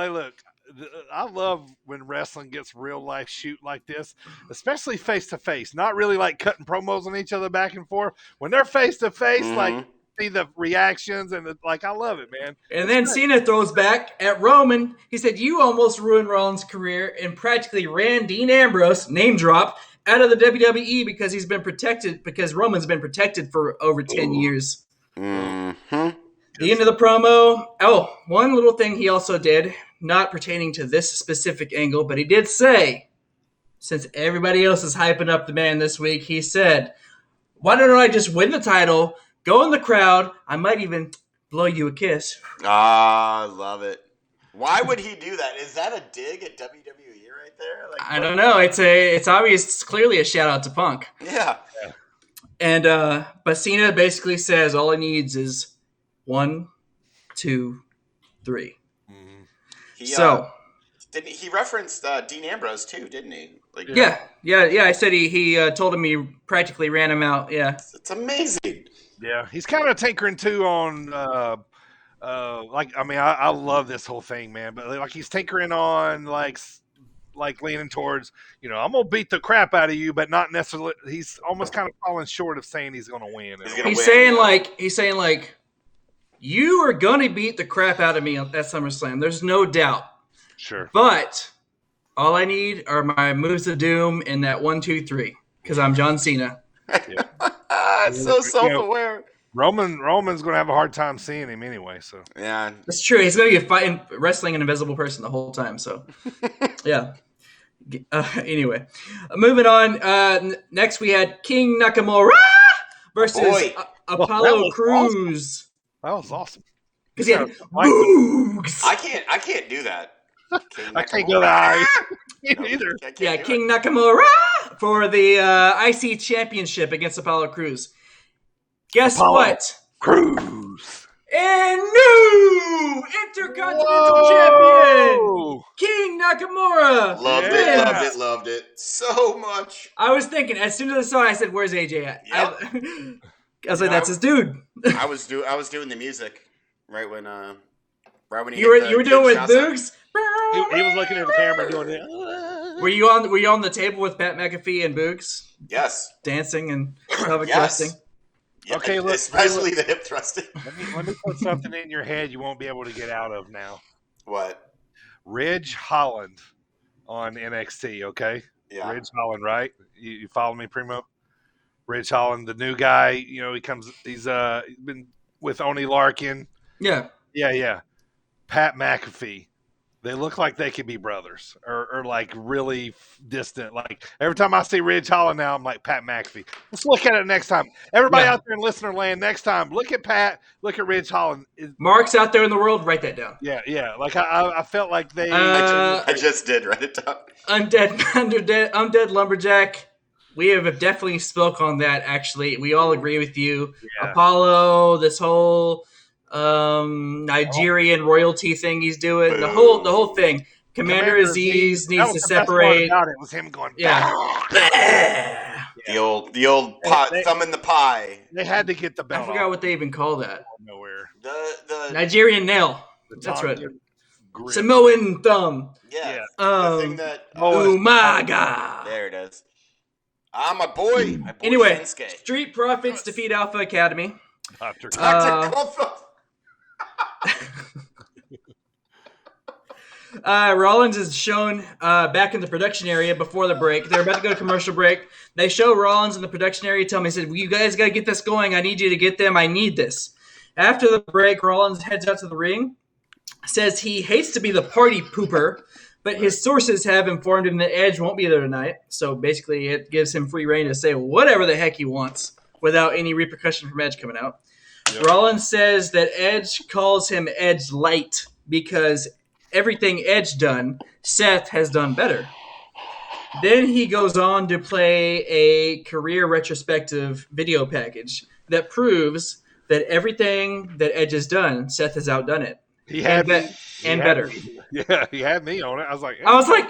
I love when wrestling gets real life shoot like this, especially face to face. Not really like cutting promos on each other back and forth. When they're face to face, like see the reactions and I love it, man. And then Cena throws back at Roman. He said, "You almost ruined Rollins' career and practically ran Dean Ambrose, name drop, out of the WWE because he's been protected. Because Roman's been protected for over 10 years." Mm-hmm. The end of the promo. Oh, one little thing he also did, not pertaining to this specific angle, but he did say, since everybody else is hyping up the man this week, he said, why don't I just win the title, go in the crowd, I might even blow you a kiss. Ah, I love it. Why would he do that? Is that a dig at WWE right there? Like, I don't know. It's obvious. It's clearly a shout out to Punk. Yeah. And but Cena basically says all he needs is 1, 2, 3. He referenced Dean Ambrose too, didn't he? Like, yeah. I said he told him he practically ran him out. Yeah, it's amazing. Yeah, he's kind of tinkering too on. I love this whole thing, man. But like he's tinkering on like leaning towards, I'm gonna beat the crap out of you, but not necessarily. He's almost kind of falling short of saying he's gonna win. He's saying like, you are gonna beat the crap out of me at SummerSlam. There's no doubt. Sure. But all I need are my moves of doom in that 1, 2, 3 because I'm John Cena. Yeah. So self-aware. Roman's going to have a hard time seeing him anyway. So yeah, that's true. He's going to be wrestling an invisible person the whole time. So yeah. Anyway, moving on. Next we had King Nakamura versus Apollo Crews. That was awesome. Because he had boogs. I can't do that. I can't go that high either. Yeah, King Nakamura for the IC Championship against Apollo Crews. Guess what? Crews. And new Intercontinental Champion, King Nakamura. Loved it so much. I was thinking, as soon as I saw it, I said, where's AJ at? Yep. I was like, that's his dude. I was doing the music right when he you were doing with Boogs? He was looking at the camera doing it. Were you on the table with Pat McAfee and Boogs? Yes. Dancing and pelvic thrusting? Yeah, okay, especially the hip thrusting. Let me put something in your head you won't be able to get out of now. What? Ridge Holland on NXT, okay? Yeah. Ridge Holland, right? You follow me, Primo? Ridge Holland, the new guy, he's been with Oney Larkin. Yeah. Yeah. Pat McAfee. They look like they could be brothers or like really distant. Like every time I see Ridge Holland now, I'm like, Pat McAfee. Let's look at it next time. Everybody out there in listener land, next time, look at Pat, look at Ridge Holland. Mark's out there in the world, write that down. Yeah. Like I felt like they. I just did write it down. Undead Lumberjack. We have definitely spoke on that. Actually, we all agree with you. Yeah. Apollo, this whole Nigerian royalty thing he's doing, the whole thing. Commander Aziz needs to separate. It was him going. Yeah. The old pot, thumb in the pie. They had to get the belt. I forgot what they even call that. Nowhere. The Nigerian nail. That's right. Samoan thumb. Yeah. The thing that. Umaga. There it is. My boy. Anyway, Shinsuke. Street Profits defeat Alpha Academy. Dr. Coulthard. Rollins is shown back in the production area before the break. They're about to go to commercial break. They show Rollins in the production area. Tell me, he said, "You guys got to get this going. I need you to get them. I need this." After the break, Rollins heads out to the ring. Says he hates to be the party pooper, but his sources have informed him that Edge won't be there tonight. So basically, it gives him free reign to say whatever the heck he wants without any repercussion from Edge coming out. Yep. Rollins says that Edge calls him Edge Light because everything Edge done, Seth has done better. Then he goes on to play a career retrospective video package that proves that everything that Edge has done, Seth has outdone it. He had better. Yeah, he had me on it. I was like,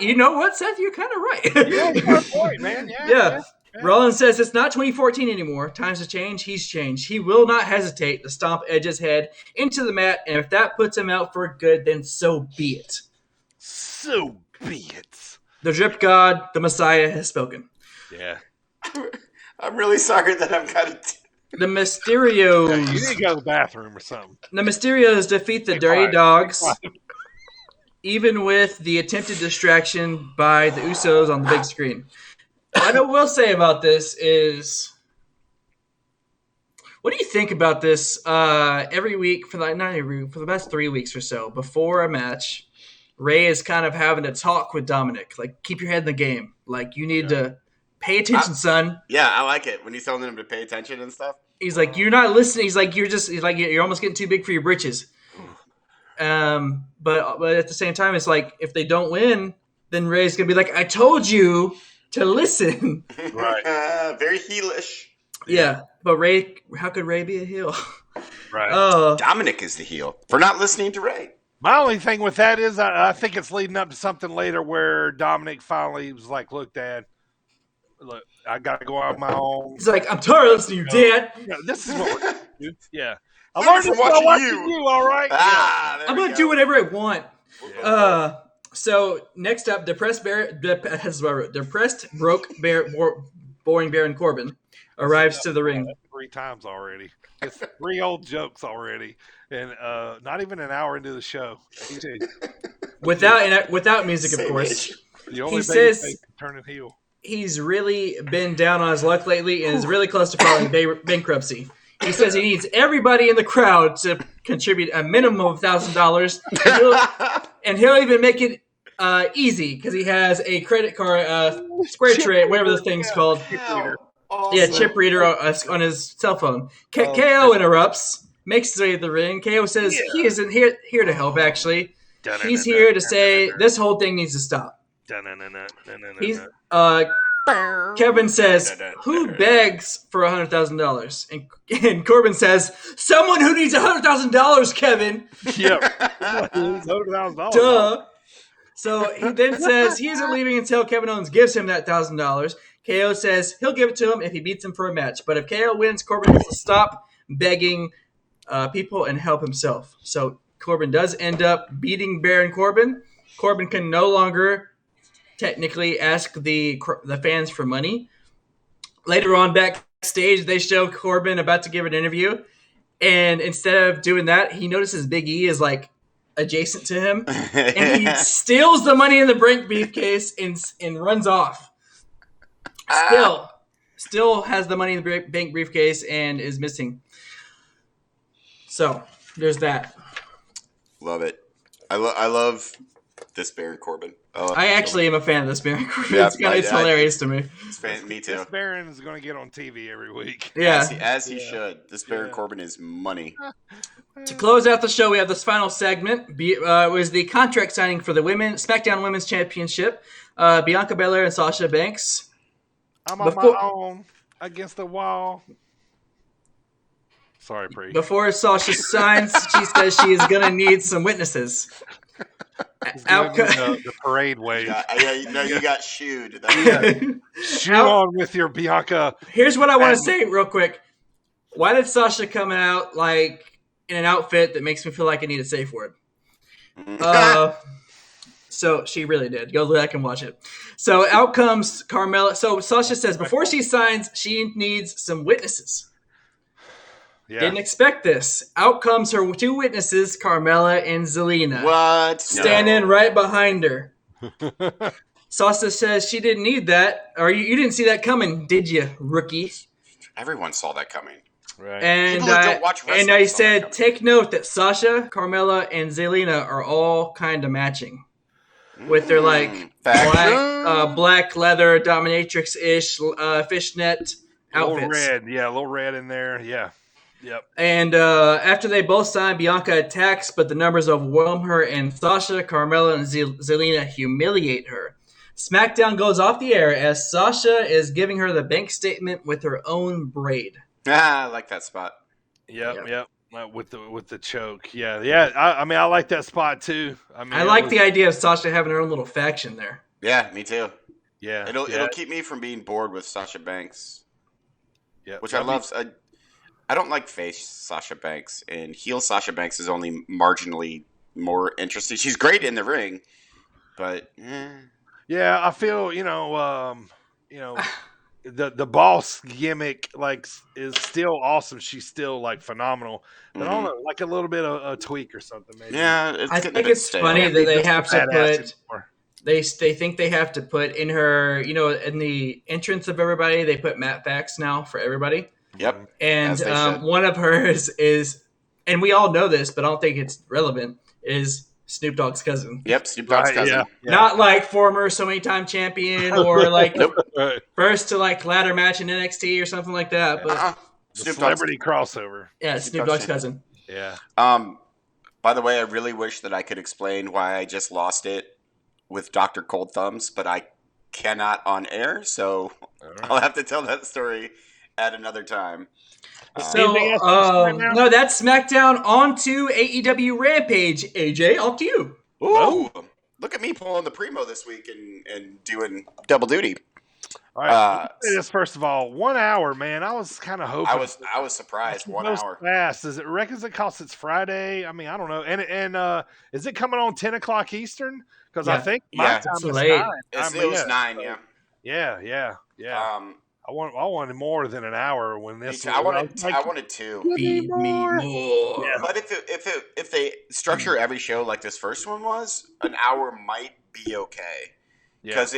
you know what, Seth? You're kind of right. Yeah, you got a point, man. Yeah. Rollins says it's not 2014 anymore. Times have changed. He's changed. He will not hesitate to stomp Edge's head into the mat, and if that puts him out for good, then so be it. So be it. The Drip God, the Messiah, has spoken. Yeah. I'm really sorry that I'm kind of... The Mysterios... You need to go to the bathroom or something. The Mysterios defeat the Dirty Dogs, even with the attempted distraction by the Usos on the big screen. What I will say about this is, what do you think about this? Every week for the past 3 weeks or so, before a match, Ray is kind of having a talk with Dominic. Like, keep your head in the game. Like, you need to pay attention, son. Yeah, I like it when he's telling him to pay attention and stuff. He's like, you're not listening. He's like, you're almost getting too big for your britches. But at the same time, it's like, if they don't win, then Ray's gonna be like, I told you to listen. Right. Very heelish. Yeah, but Ray, how could Ray be a heel? Right. Dominic is the heel for not listening to Ray. My only thing with that is I think it's leading up to something later where Dominic finally was like, look, Dad, look, I got to go out on my own. He's like, I'm tired of listening to you, Dad. This is what we're going to do. Yeah. I learned this by watching you, all right? I'm going to do whatever I want. So next up, depressed broke boring Baron Corbin arrives to the ring. 3 times already. It's 3 old jokes already, and not even an hour into the show. Without music, of course. He says turn it heel. He's really been down on his luck lately and is really close to filing bankruptcy. He says he needs everybody in the crowd to contribute a minimum of $1,000, and he'll even make it easy because he has a credit card, Square Trade, whatever the thing's called. Awesome. Yeah, chip reader on his cell phone. KO interrupts, makes his way to the ring. KO says he isn't here to help, actually. He's here to say this whole thing needs to stop. Kevin says, who begs for $100,000? And Corbin says, someone who needs $100,000, Kevin. Yep. $100,000. Duh. So he then says he isn't leaving until Kevin Owens gives him that $1,000. KO says he'll give it to him if he beats him for a match. But if KO wins, Corbin has to stop begging people and help himself. So Corbin does end up beating Baron Corbin. Corbin can no longer technically ask the fans for money. Later on backstage, they show Corbin about to give an interview. And instead of doing that, he notices Big E is like adjacent to him. And he steals the money in the bank briefcase and runs off. Still has the money in the bank briefcase and is missing. So there's that. Love it. I love this Baron Corbin. I actually am a fan of this Baron Corbin. Yeah, it's hilarious to me. Me too. This Baron is going to get on TV every week. Yeah, as he should. This Baron Corbin is money. To close out the show, we have this final segment. Was the contract signing for the SmackDown Women's Championship. Bianca Belair and Sasha Banks. I'm on my own against the wall. Sorry, Pre. Before Sasha signs, she says she is going to need some witnesses. The parade wave. You got shooed. Shoe on with your Bianca. Here's what I want to say real quick. Why did Sasha come out like in an outfit that makes me feel like I need a safe word? So she really did. Go back and watch it. So out comes Carmella. So Sasha says before she signs, she needs some witnesses. Yeah. Didn't expect this. Out comes her 2 witnesses, Carmella and Zelina. What? Standing right behind her. Sasha says she didn't need that. Or you didn't see that coming, did you, rookie? Everyone saw that coming. Right. And I said, take note that Sasha, Carmella, and Zelina are all kind of matching. With their black leather dominatrix-ish fishnet outfits. A little red in there. Yeah. Yep. And after they both sign, Bianca attacks, but the numbers overwhelm her, and Sasha, Carmella, and Zelina humiliate her. SmackDown goes off the air as Sasha is giving her the bank statement with her own braid. I like that spot. Yep. With the choke. Yeah. I like that spot too. I like the idea of Sasha having her own little faction there. Yeah, me too. Yeah. It'll keep me from being bored with Sasha Banks. Yeah. Which I love. I don't like face Sasha Banks, and heel Sasha Banks is only marginally more interesting. She's great in the ring, but yeah, I feel the boss gimmick is still awesome. She's still phenomenal, but I don't know, a little bit of a tweak or something. Maybe. Yeah, I think it's funny that they have to put. They think they have to put in her, in the entrance of everybody. They put matte facts now for everybody. Yep. And one of hers is, and we all know this, but I don't think it's relevant, is Snoop Dogg's cousin. Yep, Snoop Dogg's cousin. Yeah. Not like former so many time champion or like Right. first to like ladder match in NXT or something like that. But The Snoop celebrity crossover. yeah, Snoop Dogg's cousin. Yeah. By the way, I really wish that I could explain why I just lost it with Dr. Cold Thumbs, but I cannot on air, so I'll have to tell that story at another time. So, no, that's SmackDown. On to AEW Rampage. AJ, up to you. Ooh, look at me pulling the primo this week and doing double duty. All right. Say this first of all, 1 hour, man. I was kind of hoping. I was surprised. 1 hour. Fast. Is it reckons it costs? It's Friday. I mean, I don't know. And is it coming on 10 o'clock Eastern? Because I think my time is late. 9. It was 9. Yeah. I wanted more than an hour when this. I wanted 2. Feed me more. Yeah. But if they structure every show like this first one was, an hour might be okay. Because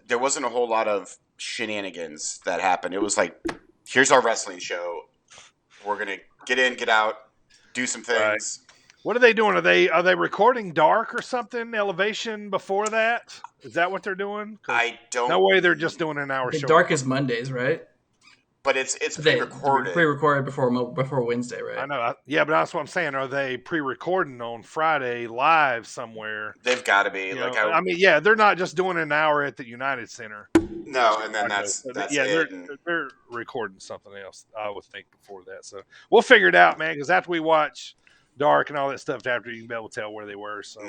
there wasn't a whole lot of shenanigans that happened. It was like, here's our wrestling show. We're gonna get in, get out, do some things. Right. What are they doing? Are they recording Dark or something? Elevation before that? Is that what they're doing? I don't. No way. They're just doing an hour show. Dark is Mondays, right? But it's pre-recorded. Pre-recorded before Wednesday, right? I know. Yeah, but that's what I'm saying. Are they pre-recording on Friday live somewhere? They've got to be. I mean, yeah, they're not just doing an hour at the United Center. No, and then that's yeah, they're recording something else. I would think before that. So we'll figure it out, man. Because after we watch Dark and all that stuff, after you can be able to tell where they were. So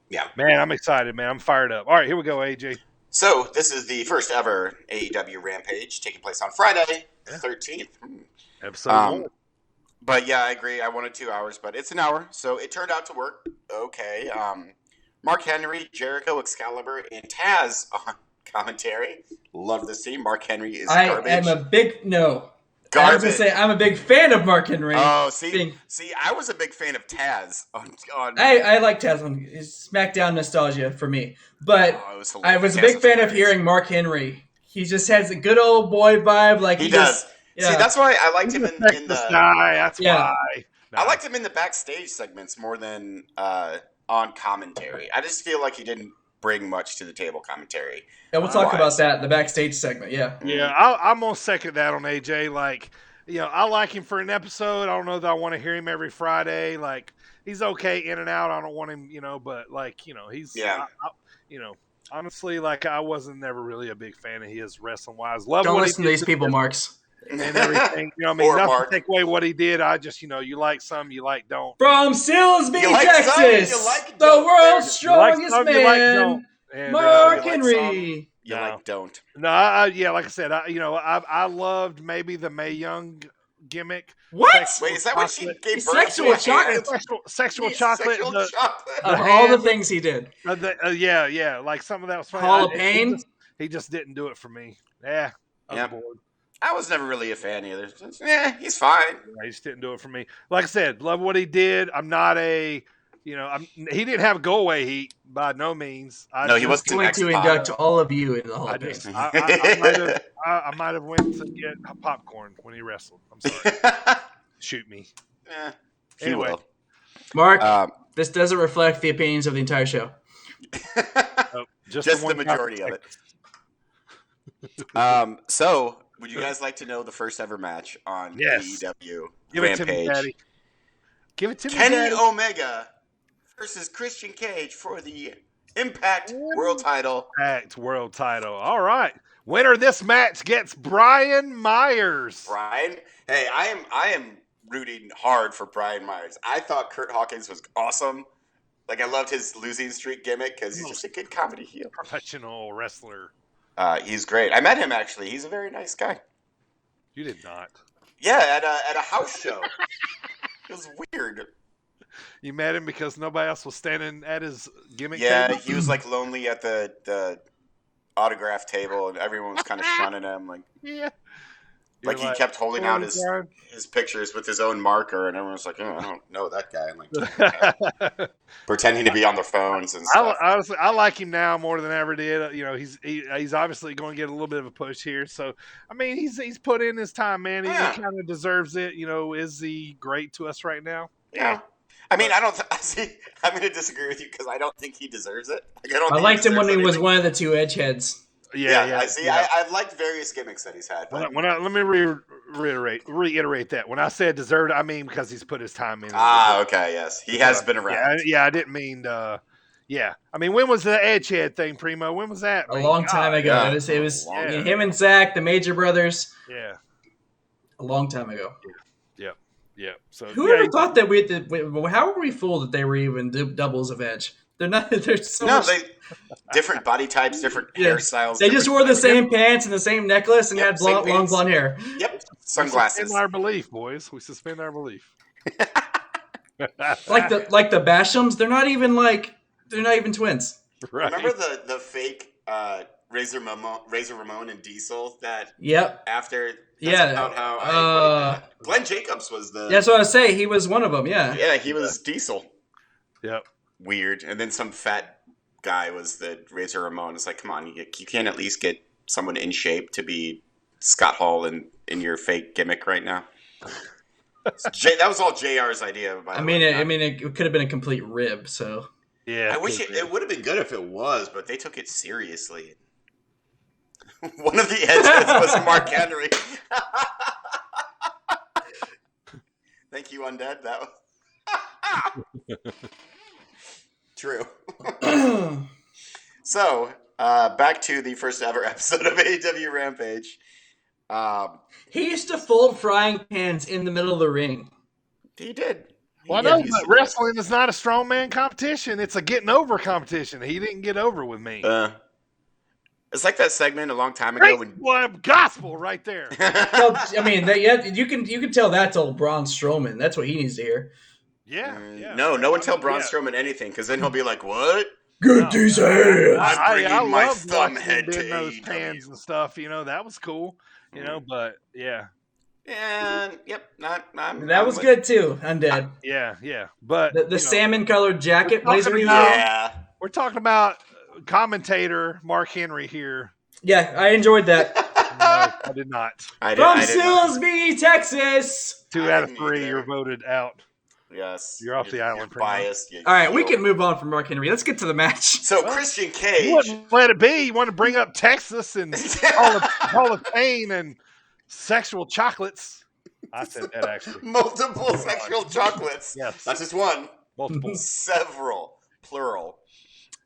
yeah, man, I'm excited, man. I'm fired up. All right, here we go, AJ. So this is the first ever AEW Rampage taking place on Friday, the 13th. Episode 1. But yeah, I agree. I wanted 2 hours, but it's an hour, so it turned out to work okay. Mark Henry, Jericho, Excalibur, and Taz on commentary. Love this team. Mark Henry is garbage. I am a big no. Garbage. I was gonna say I'm a big fan of Mark Henry. Oh, see, I was a big fan of Taz on I like Taz on SmackDown nostalgia for me, but I was a big fan of hearing Mark Henry. He just has a good old boy vibe. Like he does. See, that's why I liked him in the guy. That's why. I liked him in the backstage segments more than on commentary. I just feel like he didn't bring much to the table commentary. Yeah, we'll talk about that in the backstage segment. Yeah. I'm gonna second that on AJ. Like, I like him for an episode. I don't know that I want to hear him every Friday. Like, he's okay in and out. I don't want him, but like, he's honestly, like, I wasn't never really a big fan of his wrestling wise. Don't listen to these people, Marks. And everything, nothing to take away what he did. I just, you like some, you like don't. From Silsbee, Texas, the world's strongest man, Mark Henry. You like don't. No, like I said, I loved maybe the Mae Young gimmick. What? Wait, is that what she gave birth sexual to? Chocolate. Sexual chocolate. Of all the things he did. Yeah. Like some of that was funny. Hall of Pain. He just didn't do it for me. Yeah. I'm bored. I was never really a fan either. He's fine. Yeah, he just didn't do it for me. Like I said, love what he did. I'm not he didn't have go away heat by no means. He wasn't going to induct all of you into the Hall of Fame. I might have went to get popcorn when he wrestled. I'm sorry. Shoot me. Anyway, Mark, this doesn't reflect the opinions of the entire show. Just the majority of it. So, would you guys like to know the first ever match on AEW Give Rampage? It to me, Daddy. Give it to me, Kenny Daddy. Omega versus Christian Cage for the Impact World Title. Impact World Title. All right. Winner of this match gets Brian Myers. Brian? Hey, I am rooting hard for Brian Myers. I thought Kurt Hawkins was awesome. Like, I loved his losing streak gimmick because he's just a good comedy heel. Professional wrestler. He's great. I met him, actually. He's a very nice guy. You did not. Yeah, at a house show. It was weird. You met him because nobody else was standing at his gimmick table? Yeah, he was, like, lonely at the autograph table, and everyone was kind of shunning him. Like, yeah. Like, he kept holding out his pictures with his own marker, and everyone was like, I don't know that guy. And, like, pretending to be on their phones and stuff. Honestly, I like him now more than I ever did. He's obviously going to get a little bit of a push here. So, I mean, he's put in his time, man. He kind of deserves it. Is he great to us right now? Yeah. I mean, I don't see. I'm going to disagree with you because I don't think he deserves it. Like, I don't. I think liked him when he deserves was anything. one of the two edgeheads. I see. I've liked various gimmicks that he's had. But... Let me reiterate that. When I said deserved, I mean because he's put his time in. Okay, yes, he has been around. Yeah, I didn't mean. Yeah, I mean, when was the Edgehead thing, Primo? When was that? A long time ago. Yeah. It was him and Zach, the Major Brothers. Yeah, a long time ago. Yeah. So whoever thought that how were we fooled that they were even doubles of Edge? They're not. They're so they different body types, different hairstyles. They just wore the same pants and the same necklace and had long blonde hair. Yep, sunglasses. We suspend our belief, boys. We suspend our belief. like the Bashams, they're not even twins. Right. Remember the fake Razor Ramon and Diesel that? Yep. After. About how Glenn Jacobs was the. That's what I say. He was one of them. Yeah. Yeah, he was Diesel. Yep. Weird, and then some fat guy was the Razor Ramon. It's like, come on, you can't at least get someone in shape to be Scott Hall in your fake gimmick right now. That was all JR's idea. I mean, it could have been a complete rib. So yeah, I wish it would have been good if it was, but they took it seriously. One of the edges was Mark Henry. Thank you, Undead. That was true. So, back to the first ever episode of AEW Rampage. He used to fold frying pans in the middle of the ring. He did. Well, no, but wrestling is not a strongman competition. It's a getting over competition. He didn't get over with me. It's like that segment a long time ago. Gospel right there. Well, I mean, you can tell that's old Braun Strowman. That's what he needs to hear. Yeah. No one tell Braun Strowman anything because then he'll be like, "What? Good these hands." I'm bringing my loved thumb watching head him to bend those AEW. pans and stuff. That was cool. But yeah. And yep, that was good too. Undead. Yeah. But the salmon colored jacket blazer. We're talking about commentator Mark Henry here. Yeah, I enjoyed that. No, I did not. From Silsbee, Texas. 2 out of 3, you're voted out. Yes. You're off the island. You're biased. All right, we can move on from Mark Henry. Let's get to the match. So Christian Cage. You wouldn't let it be. You want to bring up Texas and Hall of Pain and sexual chocolates. I said that actually. Multiple sexual chocolates. Yes. Not just one. Multiple. Several. Plural.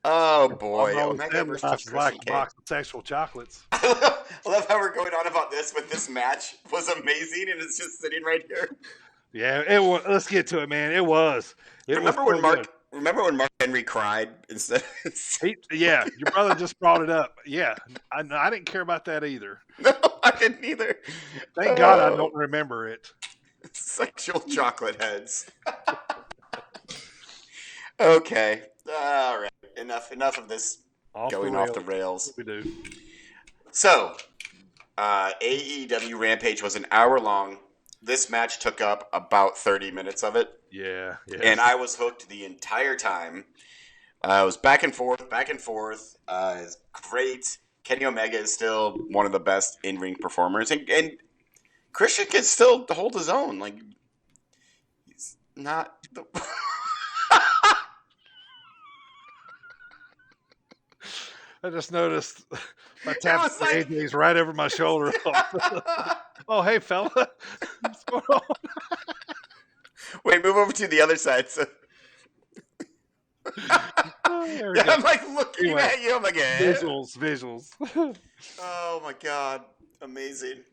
Oh boy. Omega versus Christian Cage. Box of sexual chocolates. I love how we're going on about this, but this match was amazing and it's just sitting right here. Yeah, it was. Let's get to it, man. It was. Remember when Mark Henry cried instead? Yeah, your brother just brought it up. Yeah, I didn't care about that either. No, I didn't either. Thank God I don't remember it. Sexual chocolate heads. Okay. All right. Enough of this going off the rails. We do. So, AEW Rampage was an hour long. This match took up about 30 minutes of it. Yeah. And I was hooked the entire time. It was back and forth. It's great. Kenny Omega is still one of the best in-ring performers. And Christian can still hold his own. Like, he's not... I just noticed my tap for AJ's right over my shoulder. Oh, hey, fella. What's going on? Wait, move over to the other side. So... I'm like looking at you. I'm like, Visuals. Oh, my God. Amazing.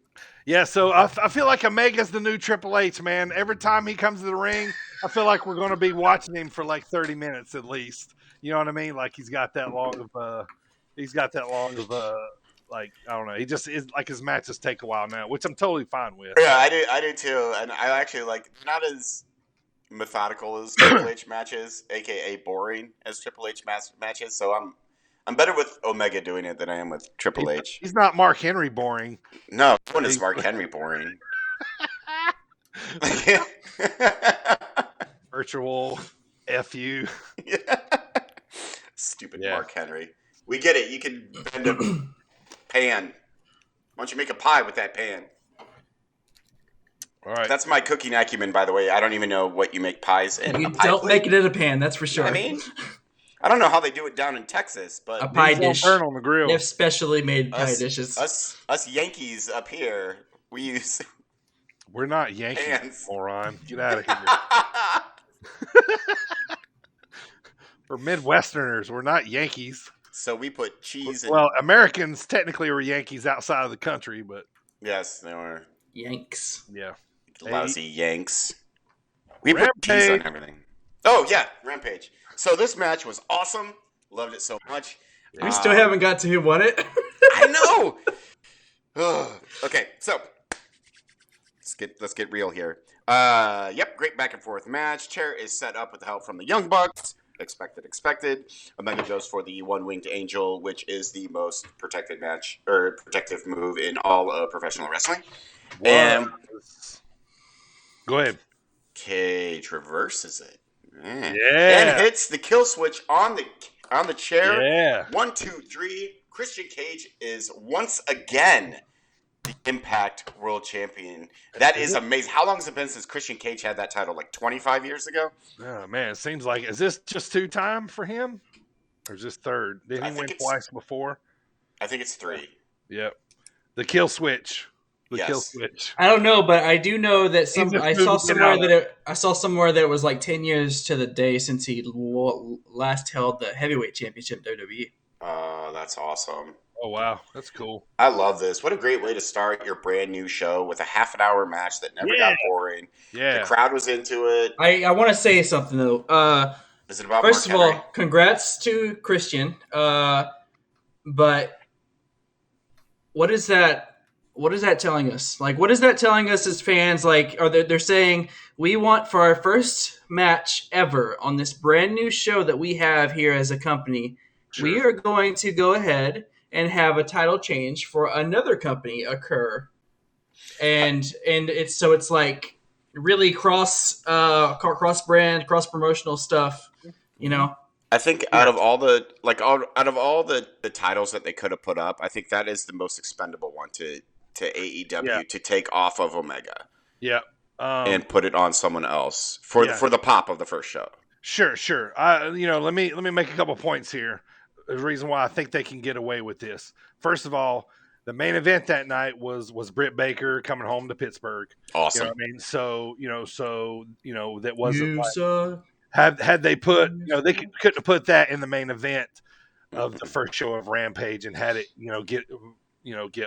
Yeah, so I feel like Omega's the new Triple H, man. Every time he comes to the ring, I feel like we're going to be watching him for like 30 minutes at least. You know what I mean? Like he's got that long of like, I don't know. He just is like his matches take a while now, which I'm totally fine with. Yeah, I do too. And I actually like not as methodical as Triple H matches, aka boring as Triple H matches. So I'm better with Omega doing it than I am with Triple H. He's not Mark Henry boring. No, when is Mark Henry boring? Virtual FU. Yeah. Stupid Mark Henry. We get it. You can bend a pan. Why don't you make a pie with that pan? All right. That's my cooking acumen, by the way. I don't even know what you make pies in. You A pie don't plate? make it in a pan, that's for sure. I mean, I don't know how they do it down in Texas, but a pie These don't dish. burn on the grill. They have specially made pie dishes. Us Yankees up here, we use We're not Yankees, pans. moron. Get out of here. We're Midwesterners. We're not Yankees. So we put cheese and Well, Americans technically are Yankees outside of the country, but yes, they were Yanks. yeah. lousy Yanks. We put cheese on Rampage. everything. Oh yeah, Rampage. So this match was awesome. Loved it so much. We still haven't got to who won it. I know. Okay, so let's get real here. Yep, great back and forth match. Chair is set up with the help from the Young Bucks. Expected. Omega Joe's for the one-winged angel, which is the most protected match or protective move in all of professional wrestling. And Go ahead. Cage reverses it. Man. Yeah. And hits the kill switch on the chair. Yeah. 1, 2, 3. Christian Cage is once again the Impact World Champion. That is amazing. How long has it been since Christian Cage had that title? Like 25 years ago? Oh, man. It seems like, is this just 2-time for him? Or is this third? Did he win twice before? I think it's 3. Yep. The kill switch. Yes. Kill switch. I don't know, but I do know that I saw somewhere that it was like 10 years to the day since he last held the heavyweight championship in WWE. That's awesome. Oh, wow. That's cool. I love this. What a great way to start your brand new show with a half-an-hour match that never got boring. Yeah. The crowd was into it. I want to say something, though. Is it about First Mark of all, Henry? congrats to Christian. But what is that? What is that telling us? Like, what is that telling us as fans? Like, they're saying we want for our first match ever on this brand new show that we have here as a company, we are going to go ahead and have a title change for another company occur, and it's like really cross brand, cross promotional stuff, you know. I think out of all the titles that they could have put up, I think that is the most expendable one to AEW to take off of Omega. Yeah. And put it on someone else for the pop of the first show. Sure. Let me make a couple points here. The reason why I think they can get away with this. First of all, the main event that night was Britt Baker coming home to Pittsburgh. Awesome. You know what I mean? So that wasn't You had they put they couldn't have put that in the main event of the first show of Rampage and had it get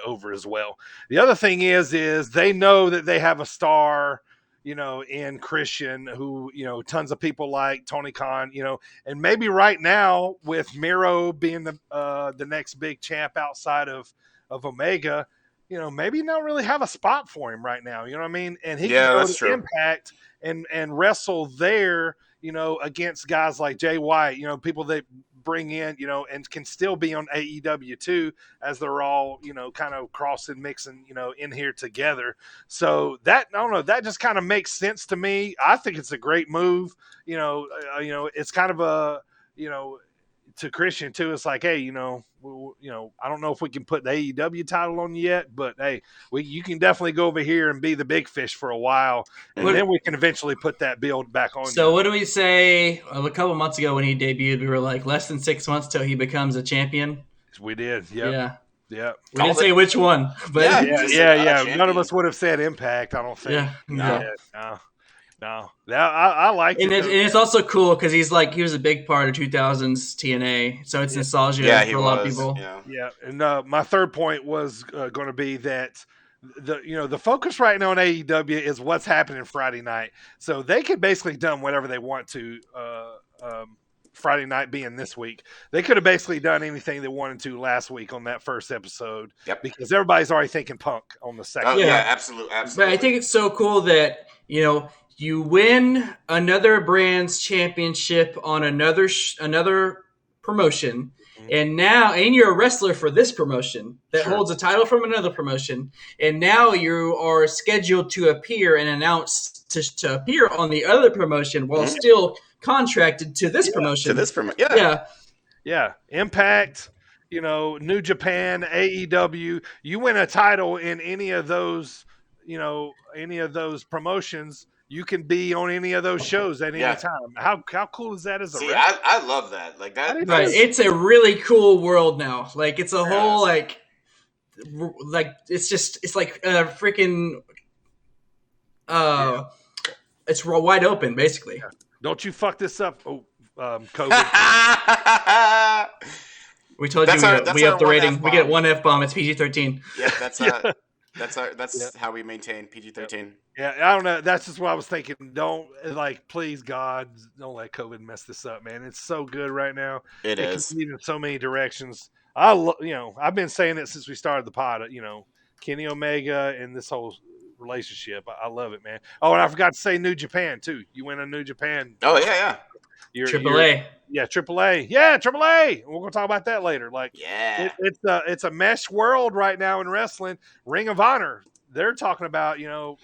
over as well. The other thing is they know that they have a star, in Christian who, tons of people like Tony Khan, and maybe right now with Miro being the next big champ outside of Omega, maybe not really have a spot for him right now. You know what I mean? And he can go to Impact and wrestle there, against guys like Jay White, people they bring in, and can still be on AEW too, as they're all, kind of crossing, mixing, in here together. So that, I don't know, that just kind of makes sense to me. I think it's a great move. It's kind of a, to Christian too. It's like, hey, I don't know if we can put the AEW title on you yet, but hey, you can definitely go over here and be the big fish for a while, and then we can eventually put that build back on. So what do we say? A couple months ago when he debuted, we were like less than 6 months till he becomes a champion. We did, yeah. We didn't say which one, but yeah. None of us would have said Impact. I don't think. No. I like it. And it's also cool because he was a big part of 2000s TNA, so it's nostalgia for a lot of people. Yeah. And my third point was going to be that the focus right now on AEW is what's happening Friday night. So they could basically done whatever they want to. Friday night being this week, they could have basically done anything they wanted to last week on that first episode. Yep. Because everybody's already thinking Punk on the second. Oh, yeah, absolutely. But I think it's so cool that you win another brand's championship on another promotion, and you're a wrestler for this promotion that holds a title from another promotion, and now you are scheduled to appear and announced to appear on the other promotion while still contracted to this promotion. Yeah. Impact, New Japan, AEW. You win a title in any of those any of those promotions, you can be on any of those shows at any time. How cool is that as a See, wrestler? I love that. Like that. Right, it's a really cool world now. Like it's a whole like it's like a freaking it's wide open basically. Yeah. Don't you fuck this up, COVID. We told you we up the rating. We get one F-bomb. It's PG-13. Yeah, that's how we maintain PG-13. Yeah, I don't know. That's just what I was thinking. Don't please God, don't let COVID mess this up, man. It's so good right now. It is. Can lead in so many directions. I've been saying it since we started the pod. Kenny Omega and this whole relationship. I love it, man. Oh, and I forgot to say New Japan too. You went to New Japan. Oh yeah. Triple A. Yeah, AAA. Yeah, AAA. We're gonna talk about that later. It's a mesh world right now in wrestling. Ring of Honor. They're talking about,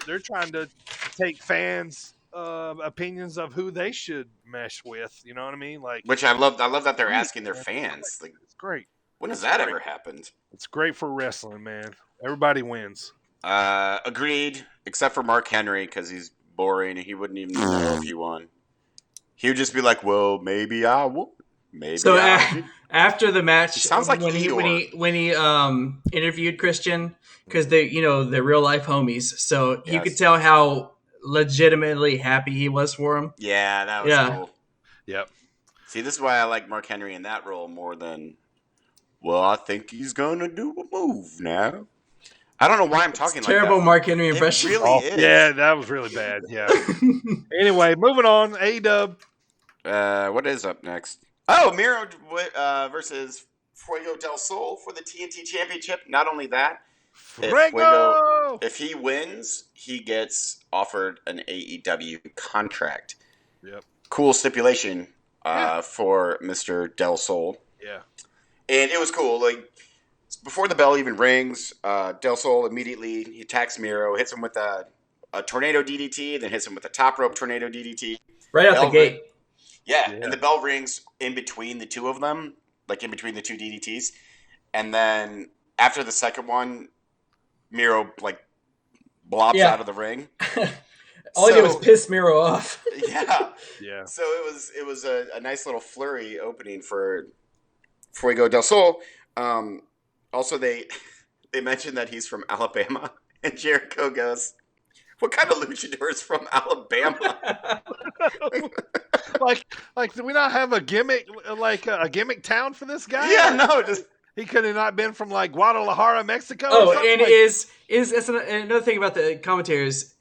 they're trying to take fans' opinions of who they should mesh with. You know what I mean? Which I love that they're asking their fans. It's great. When has that ever happened? It's great for wrestling, man. Everybody wins. Agreed, except for Mark Henry because he's boring and he wouldn't even know if he won. He would just be like, "Well, maybe I won't. Maybe." So after the match, he sounds like when he interviewed Christian, because they're real life homies, so you could tell how legitimately happy he was for him. Yeah, that was cool. Yep. See, this is why I like Mark Henry in that role more than. Well, I think he's gonna do a move now. I don't know why I'm talking like that. Terrible Mark Henry impression. It really is. Yeah, that was really bad. Yeah. Anyway, moving on. AEW. What is up next? Oh, Miro versus Fuego del Sol for the TNT Championship. Not only that, if he wins, he gets offered an AEW contract. Yep. Cool stipulation for Mr. Del Sol. Yeah. And it was cool. Like, before the bell even rings, Del Sol immediately he attacks Miro, hits him with a tornado DDT, then hits him with a top rope tornado DDT. Right out the gate. Yeah, and the bell rings in between the two of them, like in between the two DDTs. And then after the second one, Miro blobs out of the ring. All he did was piss Miro off. Yeah. Yeah. So it was a nice little flurry opening for Fuego del Sol. Also, they mentioned that he's from Alabama, and Jericho goes, "What kind of luchador is from Alabama?" Do we not have a gimmick, a gimmick town for this guy? Yeah, no, he could have not been from Guadalajara, Mexico. Oh, and is that's another thing about the commentators?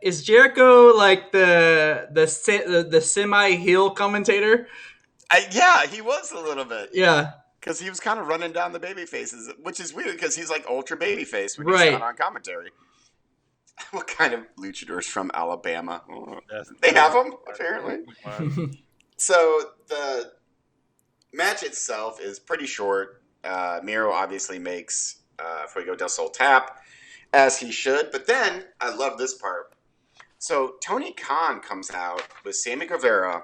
Is Jericho the semi heel commentator? Yeah, he was a little bit. Yeah. Because he was kind of running down the baby faces, which is weird because he's ultra baby face when he's not on commentary. What kind of luchadors from Alabama? They have them, apparently. So the match itself is pretty short. Miro obviously makes Fuego del Sol tap, as he should. But then, I love this part. So Tony Khan comes out with Sammy Guevara.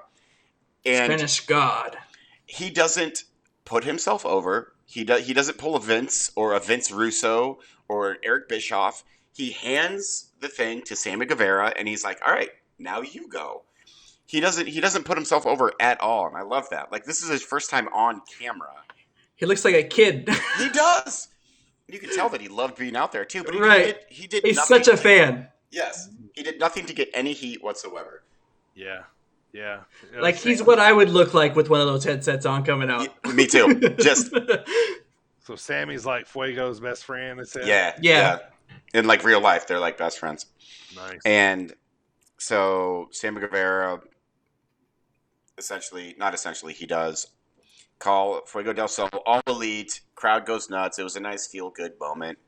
And Spanish God. He doesn't put himself over. He doesn't pull a Vince Russo or an Eric Bischoff. He hands the thing to Sammy Guevara, and he's like, "All right, now you go." He doesn't put himself over at all, and I love that. This is his first time on camera. He looks like a kid. He does. You can tell that he loved being out there too. But he did. He's such a fan. Yes, he did nothing to get any heat whatsoever. Yeah. Yeah. He's what I would look like with one of those headsets on coming out. Yeah, me too. Just so Sammy's Fuego's best friend. Yeah. In real life, they're best friends. Nice. And so Sammy Guevara, he does call Fuego del Sol all elite. Crowd goes nuts. It was a nice feel good moment.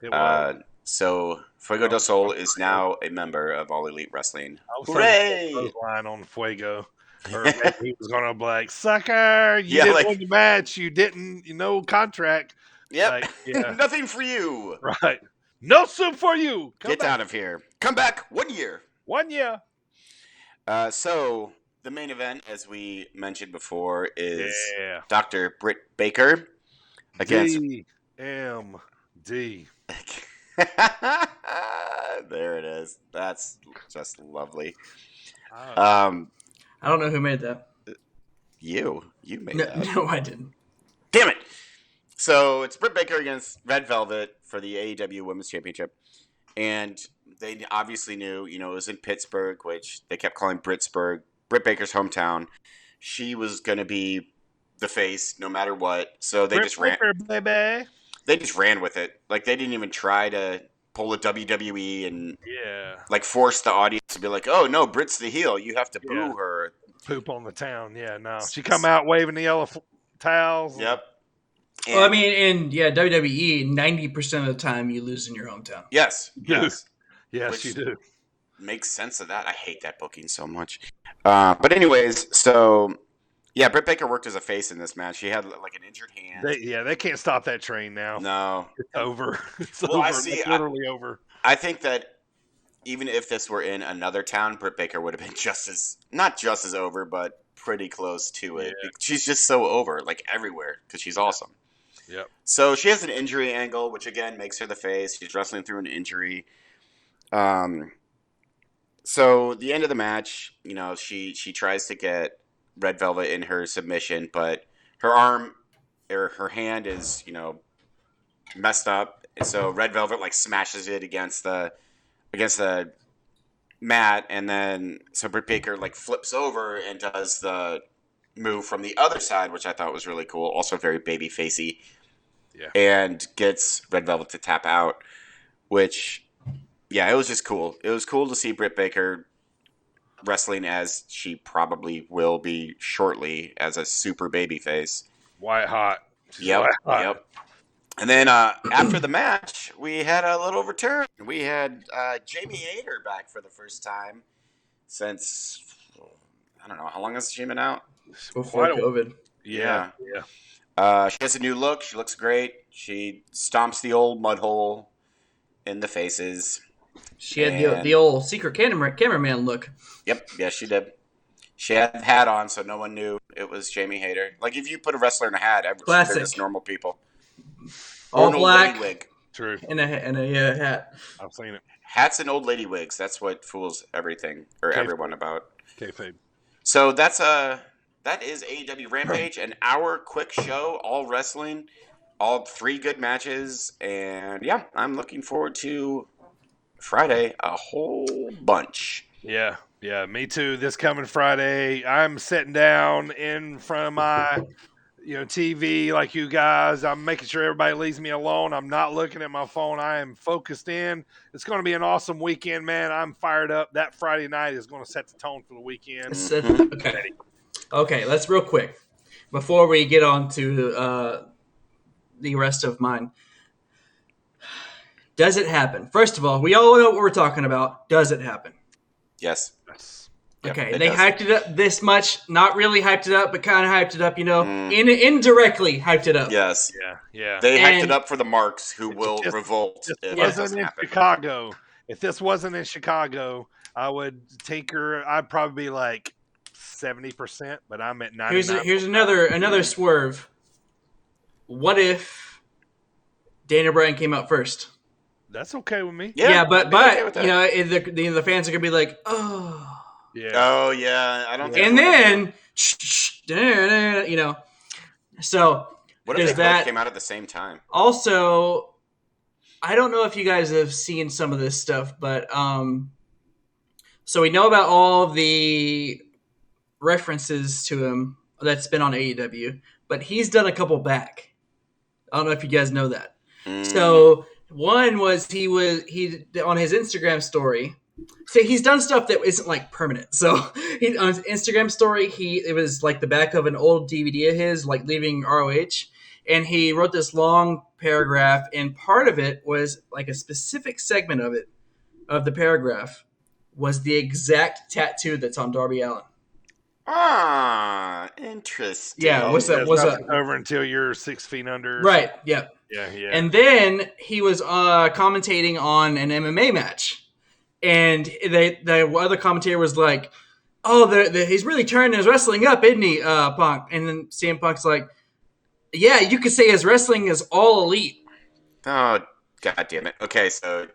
It was. So Fuego del Sol is now a member of All Elite Wrestling. Hooray! Line on Fuego. Or maybe he was going to be like, "Sucker, you didn't win the match. You didn't, contract." Yep. Nothing for you. Right. No soup for you. Get out of here. Come back 1 year. 1 year. So the main event, as we mentioned before, is Dr. Britt Baker against DMD. There it is. That's just lovely. I don't know who made that. You made No, that. no, I didn't. Damn it. So it's Britt Baker against Red Velvet for the AEW Women's Championship. And they obviously knew, it was in Pittsburgh, which they kept calling Britsburg, Britt Baker's hometown. She was going to be the face no matter what. So they just ran. Baby. They just ran with it. Like, they didn't even try to pull a WWE and force the audience to be like, oh, no, Britt's the heel. You have to boo her. Poop on the town. Yeah, no. She come out waving the yellow towels. Yep. And, well, I mean, in WWE, 90% of the time you lose in your hometown. Yes. Yes, Which you do. Makes sense of that. I hate that booking so much. But anyways, so Britt Baker worked as a face in this match. She had like an injured hand. They can't stop that train now. No, it's over. It's over. It's literally over. I think that even if this were in another town, Britt Baker would have been not just as over, but pretty close to it. Yeah. She's just so over, like everywhere, because she's awesome. Yep. So she has an injury angle, which again makes her the face. She's wrestling through an injury. So the end of the match, she tries to get Red Velvet in her submission, but her arm or her hand is, messed up. And so Red Velvet smashes it against the mat, and then so Britt Baker flips over and does the move from the other side, which I thought was really cool. Also very baby facey. Yeah. And gets Red Velvet to tap out, which, it was just cool. It was cool to see Britt Baker wrestling as she probably will be shortly as a super baby face. White hot. Yep. And then after the match, we had a little return. We had Jamie Hayter back for the first time since, I don't know, how long has she been out? Before COVID. Yeah. She has a new look. She looks great. She stomps the old mud hole in the faces. She had the old secret cameraman look. Yep. Yeah, she did. She had the hat on, so no one knew it was Jamie Hayter. Like, if you put a wrestler in a hat, they're just normal people. All black. Old lady wig. True. And a hat. I've seen it. Hats and old lady wigs. That's what fools everything or everyone about. Kayfabe. So that is AEW Rampage, an hour quick show, all wrestling, all 3 good matches, and I'm looking forward to Friday a whole bunch. Yeah, me too. This coming Friday, I'm sitting down in front of my TV like you guys. I'm making sure everybody leaves me alone. I'm not looking at my phone. I am focused in. It's going to be an awesome weekend, man. I'm fired up. That Friday night is going to set the tone for the weekend. Okay, let's real quick before we get on to the rest of mine. Does it happen? First of all, we all know what we're talking about. Does it happen? Yes. Okay, they hyped it up this much. Not really hyped it up, but kind of hyped it up, indirectly hyped it up. Yes. Yeah. They hyped it up for the marks who will revolt if this wasn't in Chicago. If this wasn't in Chicago, I would tinker. I'd probably be like 70%, but I'm at 99%. Here's another swerve. What if Daniel Bryan came out first? That's okay with me. Yeah, but the fans are gonna be like, oh. Yeah. Oh yeah, I don't. think And then, so what if they both came out at the same time? Also, I don't know if you guys have seen some of this stuff, but so we know about all the references to him that's been on AEW, but he's done a couple back. I don't know if you guys know that. So one was he on his Instagram story. So he's done stuff that isn't permanent. So on his Instagram story, it was the back of an old DVD of his, leaving ROH, and he wrote this long paragraph, and part of it was a specific segment of the paragraph was the exact tattoo that's on Darby Allin. Ah, interesting. Yeah, what's that? Over until you're 6 feet under. Right. Yeah. Yeah. And then he was commentating on an MMA match. And the other commentator was like, "Oh, he's really turning his wrestling up, isn't he, Punk?" And then CM Punk's like, "Yeah, you could say his wrestling is all elite." Oh, God damn it. Okay, so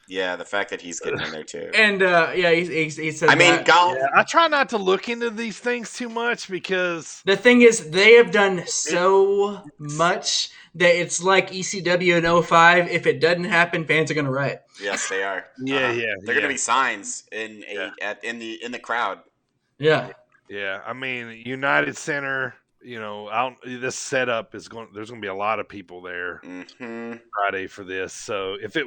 Yeah, the fact that he's getting in there too. And he said. I mean, golf. Yeah, I try not to look into these things too much because The thing is, they have done so much that it's like ECW in 05. If it doesn't happen, fans are gonna riot. Yes, they are. Yeah. They're gonna be signs in the crowd. Yeah. Yeah, I mean, United Center, this setup there's going to be a lot of people there Friday for this. So if it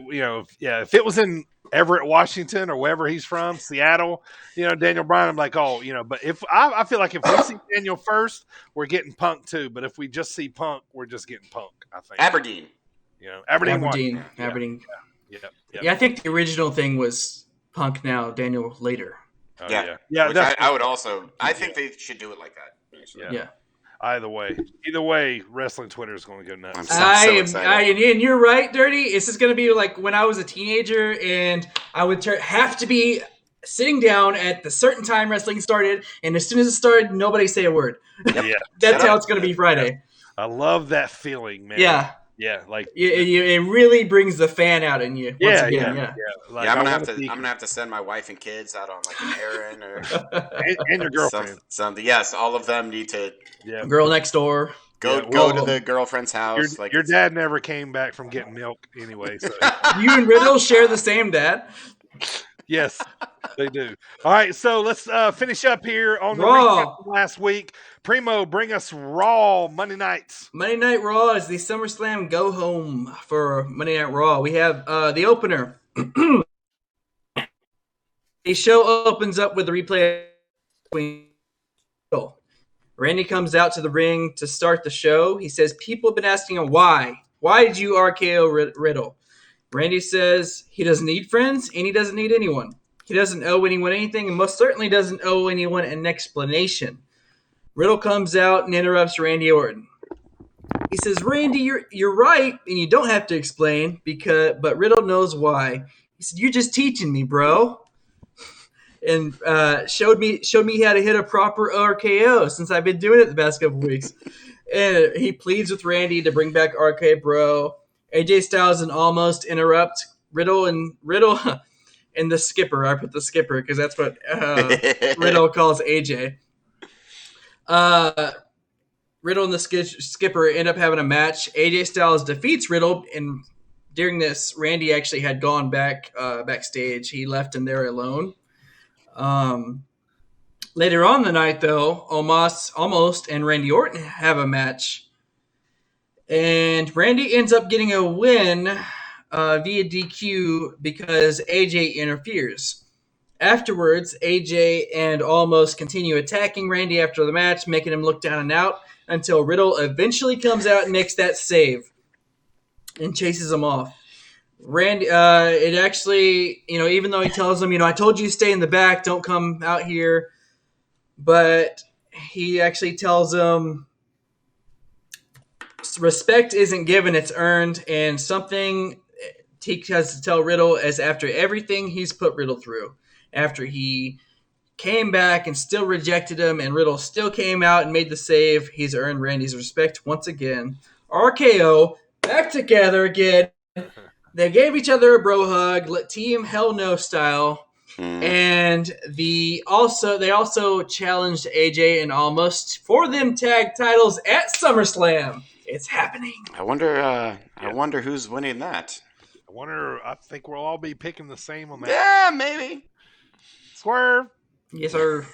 was in Everett, Washington, or wherever he's from, Seattle, Daniel Bryan, I'm like, but if I feel like if we see Daniel first, we're getting Punk too. But if we just see Punk, we're just getting Punk, I think. Aberdeen. Aberdeen. Yeah, I think the original thing was Punk now, Daniel later. Oh, yeah. Yeah, I would also. I think they should do it like that. Yeah. Either way, wrestling Twitter is going to go nuts. I'm so excited. And you're right, Dirty. This is going to be like when I was a teenager, and I would have to be sitting down at the certain time wrestling started, and as soon as it started, nobody say a word. Yeah, That's how it's going to be Friday. I love that feeling, man. Yeah, like it really brings the fan out in you. Once again. Like, I'm gonna have to send my wife and kids out on like an errand or and your girlfriend. Something. Yes, all of them need to. Yeah. Girl next door. Go to the girlfriend's house. Your dad never came back from getting milk anyway. So. You and Riddle share the same dad. Yes, they do. All right, so let's finish up here on the Raw. recap from last week. Primo, bring us Raw Monday nights. Monday Night Raw is the SummerSlam go home for Monday Night Raw. We have the opener. The show opens up with a replay between Randy comes out to the ring to start the show. He says, people have been asking him why. Why did you RKO Riddle? Randy says he doesn't need friends and he doesn't need anyone. He doesn't owe anyone anything and most certainly doesn't owe anyone an explanation. Riddle comes out and interrupts Randy Orton. He says, Randy, you're right and you don't have to explain but Riddle knows why. He said, you're just teaching me, bro. And showed me how to hit a proper RKO since I've been doing it the past couple weeks. And he pleads with Randy to bring back RK Bro. AJ Styles and Almost interrupt Riddle and the skipper. I put the skipper because that's what Riddle calls AJ. Riddle and the skipper end up having a match. AJ Styles defeats Riddle, and during this, Randy actually had gone backstage. He left him there alone. Later on the night, though, Almost and Randy Orton have a match. And Randy ends up getting a win via DQ because AJ interferes. Afterwards, AJ and Almost continue attacking Randy after the match, making him look down and out until Riddle eventually comes out and makes that save and chases him off. Randy, it actually, even though he tells him, I told you to stay in the back, don't come out here. But he actually tells him, respect isn't given, it's earned, and something he has to tell Riddle is after everything he's put Riddle through, after he came back and still rejected him, and Riddle still came out and made the save, he's earned Randy's respect once again. RKO, back together again. They gave each other a bro hug, Team Hell No style. And they also challenged AJ and Almost for them tag titles at SummerSlam. It's happening. I wonder who's winning that. I think we'll all be picking the same on that. Yeah, maybe. Swerve. Yes, sir.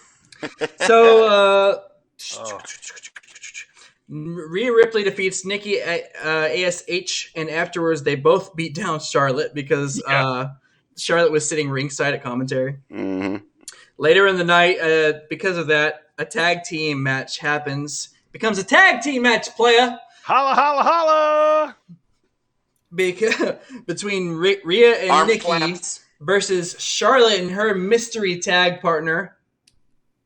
So, Rhea Ripley defeats Nikki ASH, and afterwards they both beat down Charlotte because Charlotte was sitting ringside at commentary. Mm-hmm. Later in the night, because of that, a tag team match happens. Becomes a tag team match, playa. Holla, holla, holla! Between Rhea and Arm Nikki flaps. versus Charlotte and her mystery tag partner.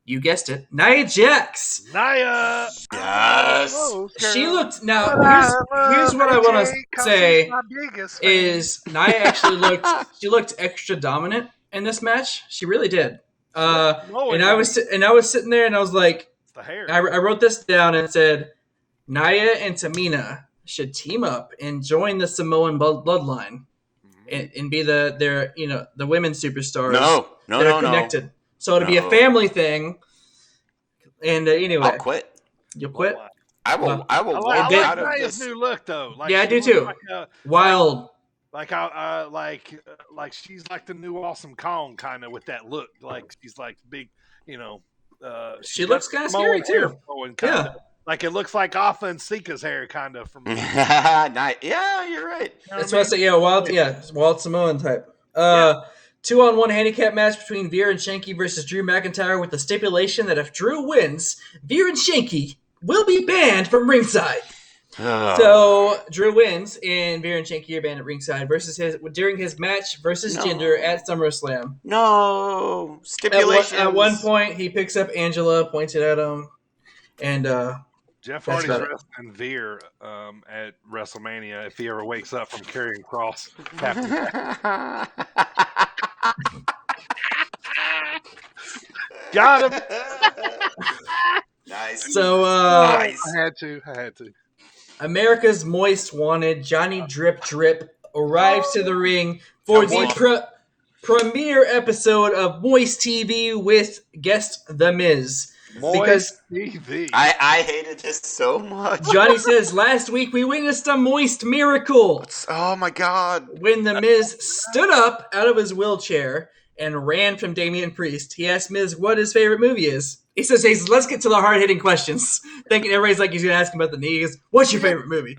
You guessed it, Nia Jax. Nia! Yes! Oh, She looked... Now, here's what I want to say is Nia actually looked extra dominant in this match. She really did. And I was sitting there and I was like... It's the hair. I wrote this down and said, Nia and Tamina should team up and join the Samoan bloodline. and be their the women superstars. No. that are connected. So it'll be a family thing. And anyway, I'll quit. You'll quit. I will. I walk like out of Naya's this. new look though. Like, Yeah, I do too. Wild. Like she's like the new Awesome Kong kind of with that look. Like she's like big, she looks kind of scary too. Yeah. Like it looks like Alpha and Sika's hair, kind of from. Nice. Yeah, you're right. That's what I say. Yeah, Wild Samoan type. 2-on-1 handicap match between Veer and Shanky versus Drew McIntyre with the stipulation that if Drew wins, Veer and Shanky will be banned from ringside. So Drew wins, and Veer and Shanky are banned at ringside during his match versus Jinder at SummerSlam. No stipulations. At one point, he picks up Angela, points it at him, and Jeff Hardy's wrestling Veer at WrestleMania if he ever wakes up from carrying cross. Got him. Nice. So nice. I had to. America's Most Wanted, Johnny Drip arrives to the ring for the premiere episode of Moist TV with guest The Miz. Moist TV. I hated this so much. Johnny says, last week we witnessed a moist miracle. Oh my God. When The Miz stood up out of his wheelchair and ran from Damian Priest, he asked Miz what his favorite movie is. He says, hey, let's get to the hard-hitting questions. Thinking everybody's like he's going to ask him about the knee. He goes, what's your favorite movie?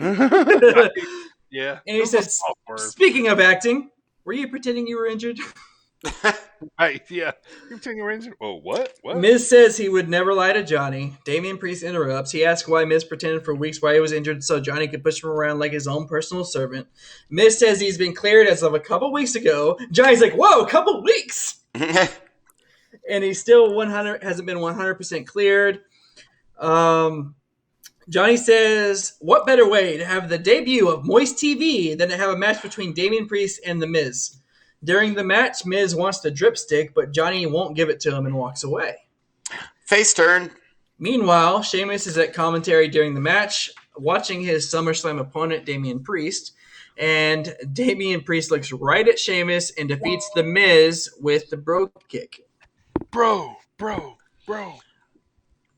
Yeah. And he says, speaking of acting, were you pretending you were injured? Right, yeah. You pretending you were injured? Oh, what? Miz says he would never lie to Johnny. Damian Priest interrupts. He asks why Miz pretended for weeks why he was injured so Johnny could push him around like his own personal servant. Miz says he's been cleared as of a couple weeks ago. Johnny's like, whoa, a couple weeks? And he still hasn't been 100% cleared. Johnny says, what better way to have the debut of Moist TV than to have a match between Damian Priest and The Miz? During the match, Miz wants the dripstick, but Johnny won't give it to him and walks away. Face turn. Meanwhile, Sheamus is at commentary during the match, watching his SummerSlam opponent, Damian Priest. And Damian Priest looks right at Sheamus and defeats The Miz with the bro kick. Bro. I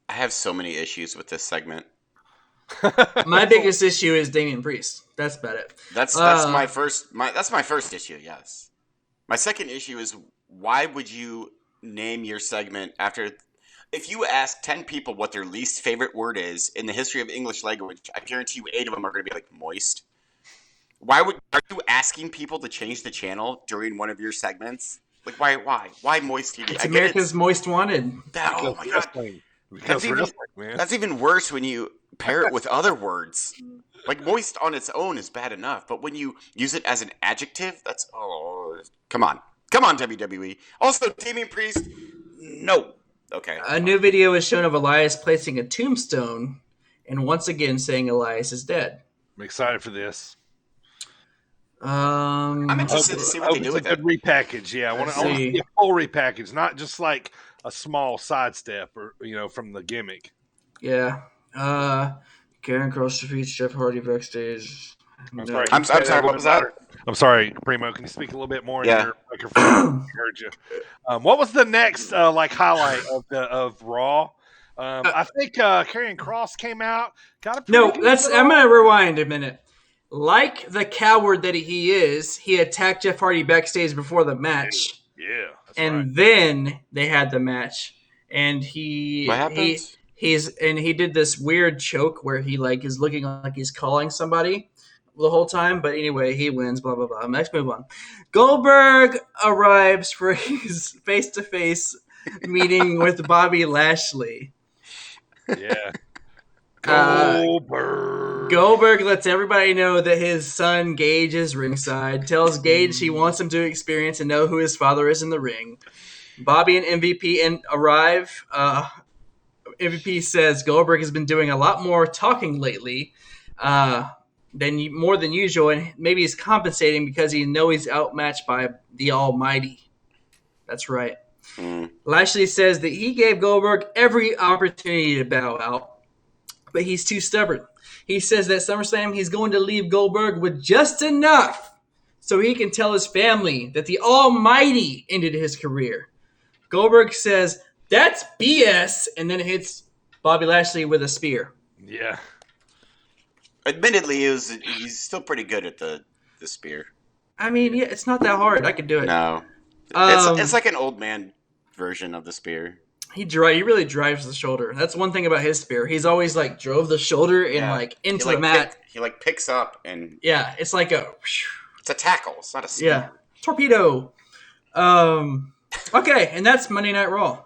have so many issues with this segment. My biggest issue is Damian Priest. That's about it. That's my first issue. Yes. My second issue is why would you name your segment after? If you ask 10 people what their least favorite word is in the history of English language, I guarantee you 8 of them are going to be like moist. Are you asking people to change the channel during one of your segments? Like why Moist TV? It's America's Most Wanted. Oh my God. That's even worse when you pair it with other words. Like moist on its own is bad enough, but when you use it as an adjective, that's come on WWE. Also, Damian Priest, no. Okay. A new video is shown of Elias placing a tombstone, and once again saying Elias is dead. I'm excited for this. I'm interested to see what they do with it. A good repackage, yeah. I want to see a full repackage, not just like a small sidestep or from the gimmick. Yeah. Karen Cross defeats Jeff Hardy backstage. I'm sorry. What was that? I'm sorry, Primo. Can you speak a little bit more in your microphone? I heard you. What was the next highlight of Raw? I think Karrion Kross came out. I'm gonna rewind a minute. Like the coward that he is, he attacked Jeff Hardy backstage before the match. Yeah, and then they had the match, and what happens? He did this weird choke where he is looking like he's calling somebody the whole time. But anyway, he wins. Blah blah blah. Next, move on. Goldberg arrives for his face-to-face meeting with Bobby Lashley. Yeah. Goldberg lets everybody know that his son Gage is ringside. Tells Gage he wants him to experience and know who his father is in the ring. Bobby and MVP arrive. MVP says Goldberg has been doing a lot more talking lately, more than usual, and maybe he's compensating because he knows he's outmatched by the Almighty. That's right. Lashley says that he gave Goldberg every opportunity to bow out, but he's too stubborn. He says that SummerSlam he's going to leave Goldberg with just enough so he can tell his family that the Almighty ended his career. Goldberg says, "That's BS," and then hits Bobby Lashley with a spear. Yeah. Admittedly, he's still pretty good at the spear. I mean, yeah, it's not that hard. I could do it. No. It's like an old man version of the spear. He really drives the shoulder. That's one thing about his spear. He's always like drove the shoulder and like into the mat. He like picks up and it's like it's a tackle. It's not a spear. Torpedo. Okay, and that's Monday Night Raw.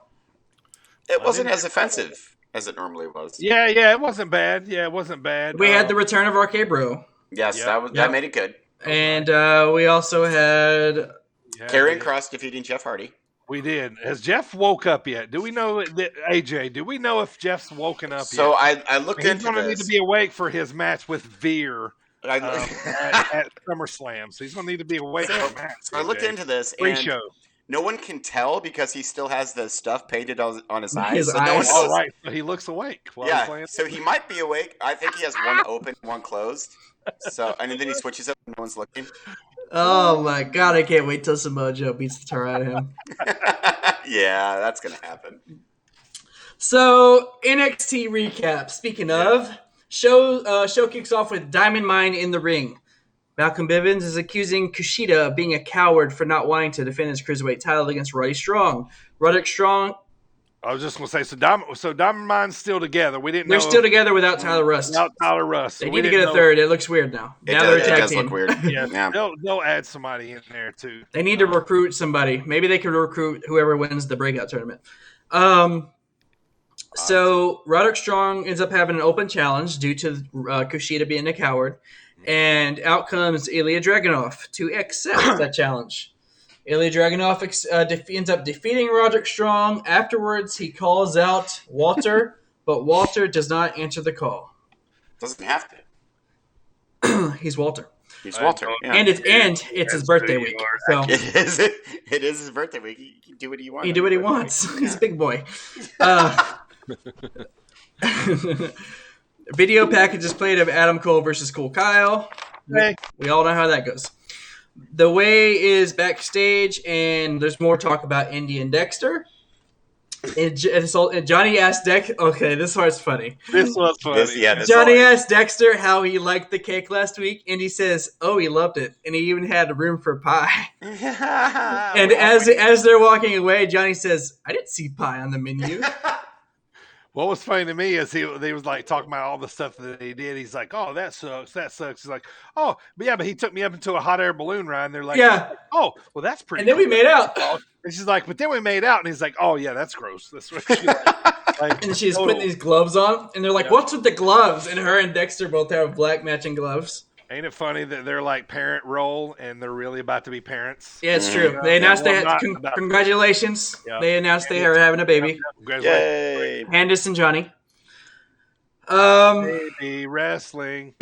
It wasn't as offensive as it normally was. Yeah, it wasn't bad. We had the return of RK Bro. Yes, that made it good. And we also had Karrion Kross defeating Jeff Hardy. We did. Has Jeff woke up yet? Do we know that AJ? Do we know if Jeff's woken up yet? So I looked into this. He's going to need to be awake for his match with Veer at SummerSlam. So he's going to need to be awake for that match. So I looked into this, Pre-show. No one can tell because he still has the stuff painted on his eyes. His so eyes. no one knows. Right. So he looks awake. So he might be awake. I think he has one open, one closed. So and then he switches up when no one's looking. Oh my god, I can't wait till Samoa Joe beats the tar out of him. Yeah, that's going to happen. So, NXT recap. Speaking of, show kicks off with Diamond Mine in the ring. Malcolm Bivens is accusing Kushida of being a coward for not wanting to defend his Cruiserweight title against Roddy Strong. Roderick Strong... I was just going to say, so Diamond Mine's still together. We didn't know. They're still together without Tyler Rust. Without Tyler Rust. They need to get a third. It looks weird now. It does look weird. Yeah. They'll add somebody in there, too. They need to recruit somebody. Maybe they can recruit whoever wins the breakout tournament. So Roderick Strong ends up having an open challenge due to Kushida being a coward. And out comes Ilya Dragunov to accept that challenge. Ilya Dragunov ends up defeating Roderick Strong. Afterwards, he calls out Walter, but Walter does not answer the call. Doesn't have to. He's Walter. He's Walter. Yeah. And it's his birthday week. So it is his birthday week. He can do what he wants. He do what he wants. He's a big boy. Video package is played of Adam Cole versus Cool Kyle. Hey. We all know how that goes. The Way is backstage, and there's more talk about Indy and Dexter. And Johnny asked Dexter... Okay, this part's funny. This was funny. Johnny asked Dexter how he liked the cake last week, and he says, "Oh, he loved it, and he even had room for pie." And as they're walking away, Johnny says, "I didn't see pie on the menu." What was funny to me is he was like talking about all the stuff that he did. He's like, "Oh, that sucks. He's like, "Oh, but he took me up into a hot air balloon ride." And they're like, "Oh, well, that's pretty." And then we made out. And she's like, "But then we made out." And he's like, "Oh, yeah, that's gross." That's what she's like. And she's putting these gloves on, and they're like, "What's with the gloves?" And her and Dexter both have black matching gloves. Ain't it funny that they're like parent role and they're really about to be parents? Yeah, it's true. They announced congratulations. Yeah. They announced they are having a baby. Yay. Candice and Johnny. Baby wrestling.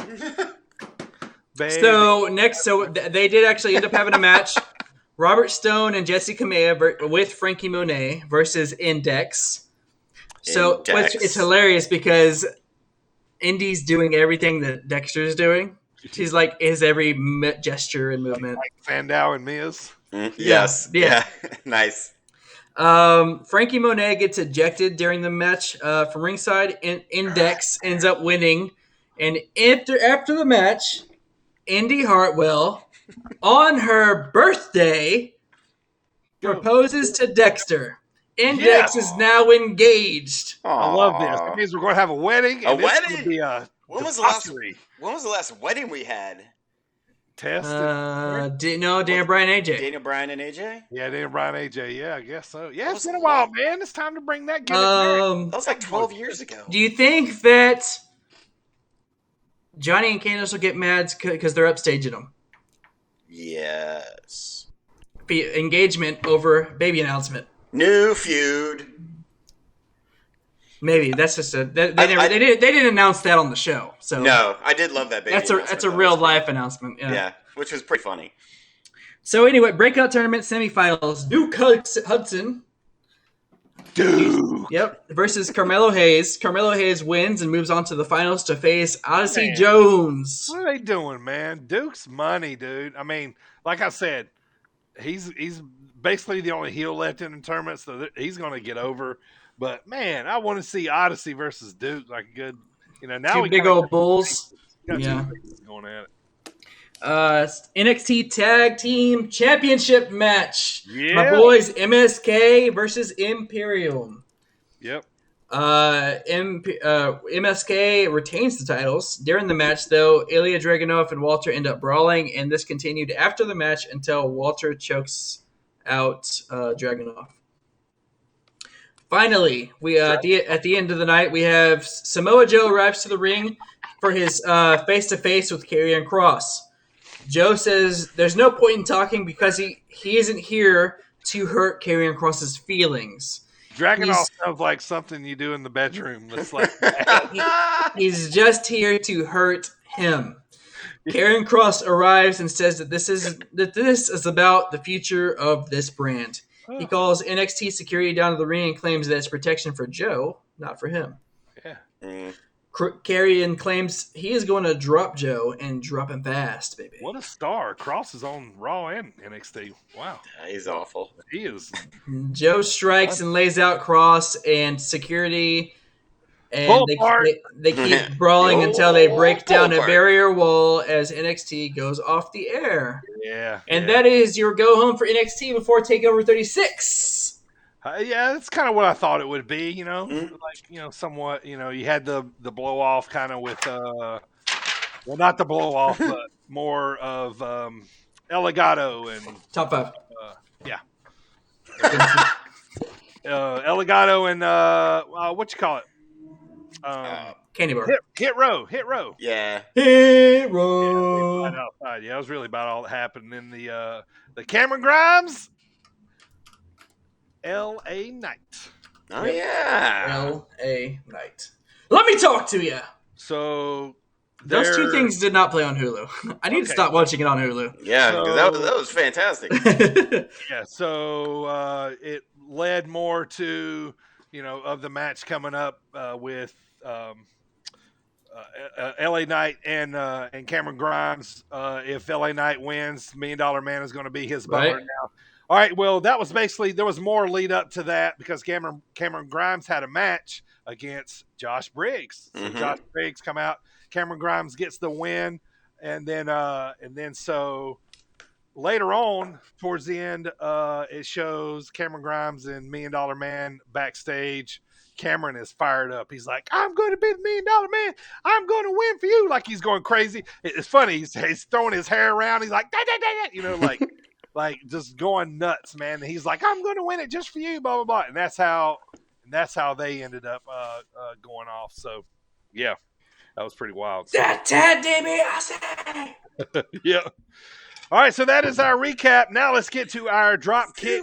Baby. So they did actually end up having a match. Robert Stone and Jesse Kamea with Frankie Monet versus Index. So it's hilarious because Indy's doing everything that Dexter's doing. She's like his every gesture and movement. Like Sandow and Miz. Yes. Yeah. Nice. Frankie Monet gets ejected during the match from ringside. Index ends up winning. And after the match, Indy Hartwell, on her birthday, proposes to Dexter. Index is now engaged. Aww. I love this. That means we're going to have a wedding. A wedding? Be when was the last wedding we had? Test. Daniel Bryan and AJ. Daniel Bryan and AJ? Yeah, Daniel Bryan and AJ. Yeah, I guess so. Yeah, it's been a while, man. It's time to bring that gimmick back. That was like 12 years ago. Do you think that Johnny and Candice will get mad because they're upstaging them? Yes. Engagement over baby announcement. New feud. Maybe that's just they didn't announce that on the show. So no, I did love that baby. That's a real life announcement. Yeah, which was pretty funny. So anyway, breakout tournament semifinals. Duke Hudson Duke. Yep, versus Carmelo Hayes. Carmelo Hayes wins and moves on to the finals to face Odyssey Man. Jones. What are they doing, man? Duke's money, dude. I mean, like I said, he's basically the only heel left in the tournament, so he's going to get over. But man, I want to see Odyssey versus Duke, like a good, now Two we big old bulls. got Yeah. two faces going at it. NXT Tag Team Championship match. Yeah. My boys MSK versus Imperium. Yep. MSK retains the titles. During the match, though, Ilya Dragunov and Walter end up brawling, and this continued after the match until Walter chokes out Dragunov. Finally, we at the end of the night, we have Samoa Joe arrives to the ring for his face-to-face with Karrion Kross. Joe says there's no point in talking because he isn't here to hurt Karrion Kross's feelings. Dragunov sounds like something you do in the bedroom. That's like he's just here to hurt him. Karrion Kross arrives and says that this is about the future of this brand. He calls NXT security down to the ring and claims that it's protection for Joe, not for him. Yeah. Karrion claims he is going to drop Joe and drop him fast, baby. What a star. Kross is on Raw and NXT. Wow. He's awful. He is. Joe strikes and lays out Kross and security, and they keep brawling until they break down a barrier wall as NXT goes off the air. Yeah. And that is your go home for NXT before TakeOver 36. Yeah, that's kind of what I thought it would be, like, somewhat, you had the blow off kind of with, well, not the blow off, but more of El Legado and top 5. Yeah. El Legado and what you call it? Candy bar. Hit row. Yeah. Hit row. Yeah, outside. Yeah, it was really about all that happened in the Cameron Grimes. L.A. Knight. Oh, yeah. L.A. Knight. Let me talk to you. So, those two things did not play on Hulu. I need to stop watching it on Hulu. Yeah, because that was fantastic. Yeah, so it led more to, of the match coming up with L.A. Knight and Cameron Grimes. If L.A. Knight wins, $1 Million Man is going to be his butler now. All right, well, that was basically, there was more lead up to that because Cameron Grimes had a match against Josh Briggs. So Josh Briggs come out, Cameron Grimes gets the win, and then so later on, towards the end, it shows Cameron Grimes and $1 Million Man backstage. Cameron is fired up. He's like, I'm going to be the $1 Million Man. I'm going to win for you. Like, he's going crazy. It's funny. He's throwing his hair around. He's like, like just going nuts, man. And he's like, I'm going to win it just for you, blah, blah, blah. And that's how they ended up going off. So, yeah, that was pretty wild. That Ted DiBiase. Yeah. All right, so that is our recap. Now let's get to our drop kick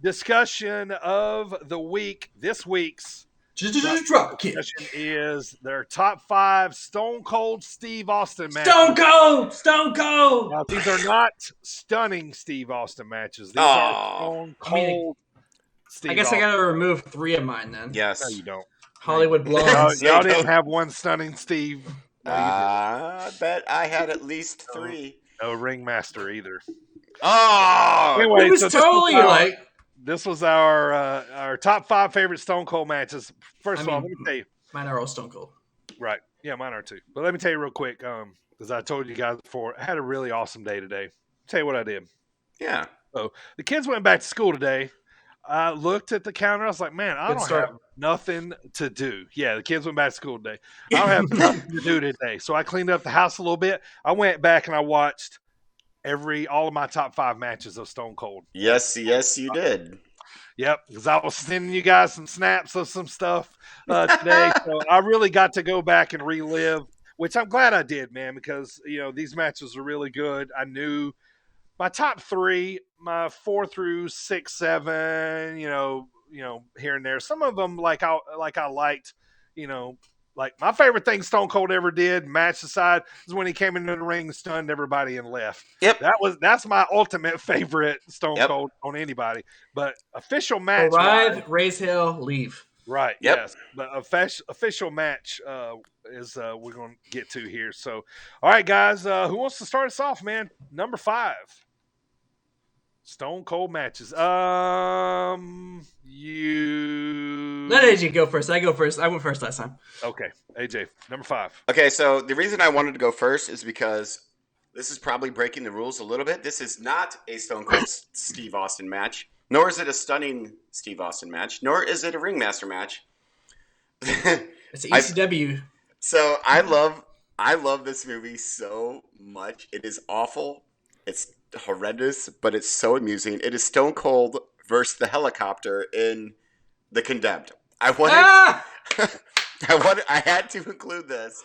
discussion of the week. This week's drop kick is their top 5 Stone Cold Steve Austin matches. Stone Cold. Now, these are not stunning Steve Austin matches. These are Stone Cold Steve I guess Austin. I got to remove 3 of mine then. Yes. No, you don't. Hollywood Blondes. Y'all didn't have one stunning Steve. I bet I had at least 3. No Ringmaster either. Oh! Anyway, it was totally this was our top 5 favorite Stone Cold matches. First of all, let me tell you. Mine are all Stone Cold. Right. Yeah, mine are too. But let me tell you real quick, because I told you guys before, I had a really awesome day today. Tell you what I did. Yeah. So the kids went back to school today. I looked at the calendar. I was like, man, I don't have nothing to do. Yeah, the kids went back to school today. I don't have nothing to do today. So I cleaned up the house a little bit. I went back and I watched all of my top 5 matches of Stone Cold. Yes, you did. Yep, because I was sending you guys some snaps of some stuff today. So I really got to go back and relive, which I'm glad I did, man, because, these matches are really good. I knew my top 3, my 4 through 6, 7, here and there. Some of them, like I liked, Like my favorite thing Stone Cold ever did, match aside, is when he came into the ring, stunned everybody, and left. Yep. That's my ultimate favorite Stone Yep. Cold on anybody. But official match, Arrive, raise hell, leave. right? Yep. Yes, but official match is we're going to get to here. So, all right, guys, who wants to start us off, man? Number 5. Stone Cold matches. You Let AJ go first. I go first. I went first last time. okay? AJ, number 5. Okay, so the reason I wanted to go first is because this is probably breaking the rules a little bit. This is not a Stone Cold Steve Austin match, nor is it a stunning Steve Austin match, nor is it a Ringmaster match. It's an ECW. So I love this movie so much. It is awful. It's horrendous, but it's so amusing. It is Stone Cold versus the Helicopter in The Condemned. I had to include this.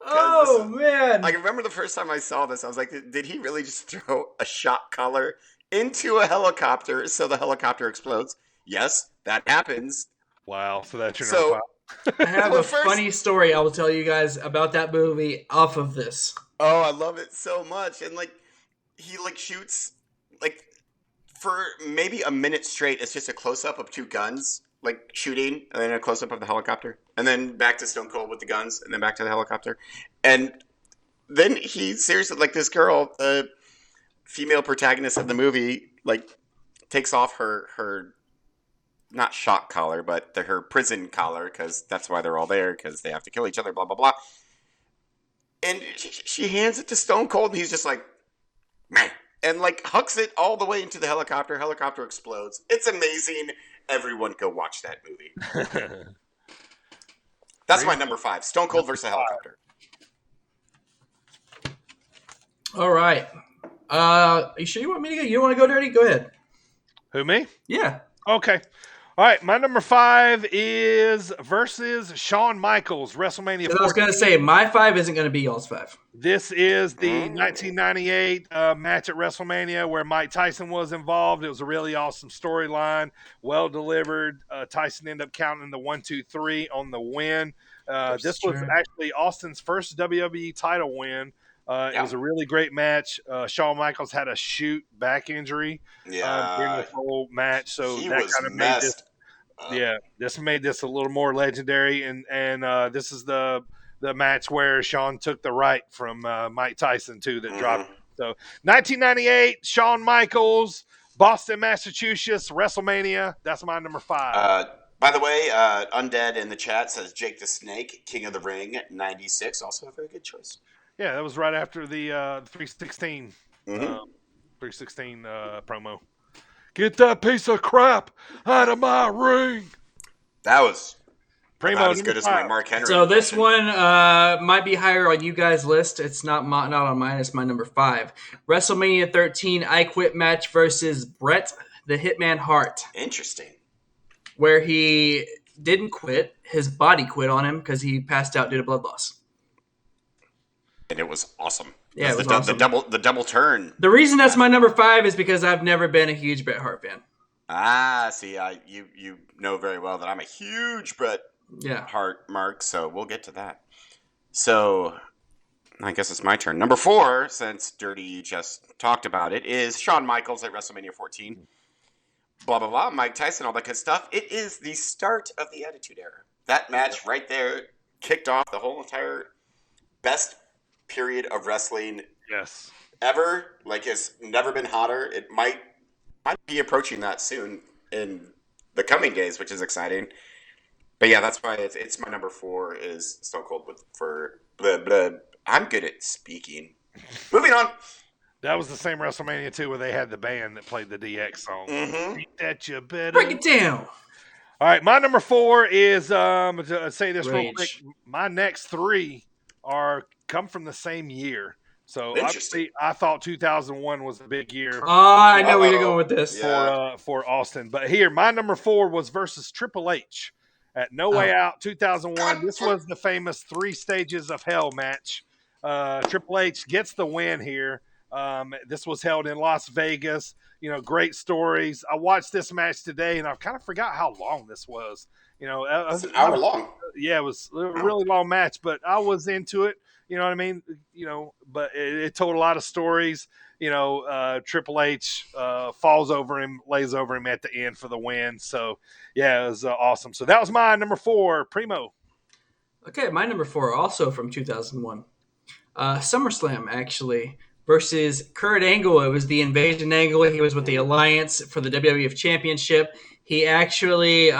Oh, man. I remember the first time I saw this, I was like, did he really just throw a shock collar into a helicopter so the helicopter explodes? Yes, that happens. Wow, so that's your number 5. I have a funny story I will tell you guys about that movie off of this. Oh, I love it so much. And he shoots for maybe a minute straight. It's just a close up of 2 guns shooting, and then a close up of the helicopter, and then back to Stone Cold with the guns, and then back to the helicopter, and then he seriously this girl, the female protagonist of the movie, takes off her not shock collar, but her prison collar, because that's why they're all there, because they have to kill each other, blah blah blah. And she hands it to Stone Cold, and he's just like, man, and hucks it all the way into the helicopter. Helicopter explodes. It's amazing. Everyone go watch that movie. That's my number 5. Stone Cold versus the Helicopter. All right. You sure you want me to go? You want to go, Dirty? Go ahead. Who, me? Yeah. Okay. All right, my number 5 is versus Shawn Michaels, WrestleMania 14. I was going to say, my 5 isn't going to be y'all's 5. This is the 1998 match at WrestleMania where Mike Tyson was involved. It was a really awesome storyline, well delivered. Tyson ended up counting the 1, 2, 3 on the win. This was actually Austin's first WWE title win. It was a really great match. Shawn Michaels had a shoot back injury during the whole match, so he that was kind of messed made this. This made this a little more legendary, and this is the match where Shawn took the right from Mike Tyson too that dropped. So 1998, Shawn Michaels, Boston, Massachusetts, WrestleMania. That's my number 5. By the way, Undead in the chat says Jake the Snake, King of the Ring, 96. Also a very good choice. Yeah, that was right after the 316 316 promo. Get that piece of crap out of my ring. That was Primo, about as good as my Mark Henry. So this one might be higher on you guys' list. It's not on mine. It's my number 5. WrestleMania 13 I Quit match versus Bret the Hitman Hart. Interesting. Where he didn't quit. His body quit on him because he passed out due to blood loss. And it was awesome. Yeah, it was awesome. The double turn. The reason that's my number 5 is because I've never been a huge Bret Hart fan. See, you know very well that I'm a huge Bret Hart mark, so we'll get to that. So, I guess it's my turn. Number 4, since Dirty just talked about it, is Shawn Michaels at WrestleMania 14. Blah, blah, blah, Mike Tyson, all that good stuff. It is the start of the Attitude Era. That match right there kicked off the whole entire best period of wrestling ever. It's never been hotter. It might be approaching that soon in the coming days, which is exciting. But yeah, that's why it's my number 4 is Stone Cold for blah, blah. I'm good at speaking. Moving on. That was the same WrestleMania 2 where they had the band that played the DX song. Beat that you better. Break it down. All right, my number 4 is to say this real quick. My next 3 come from the same year. So obviously, I thought 2001 was a big year. I know where you're going with this for Austin. But here, my number 4 was versus Triple H at No Way Out 2001. This was the famous 3 stages of hell match. Triple H gets the win here. This was held in Las Vegas. Great stories. I watched this match today, and I kind of forgot how long this was. It's an hour long. Yeah, it was a really long match, but I was into it. You know what I mean? But it told a lot of stories. Triple H falls over him, lays over him at the end for the win. So, yeah, it was awesome. So that was my number 4, Primo. Okay, my number 4, also from 2001. SummerSlam, actually, versus Kurt Angle. It was the invasion angle. He was with the Alliance for the WWF Championship. He actually...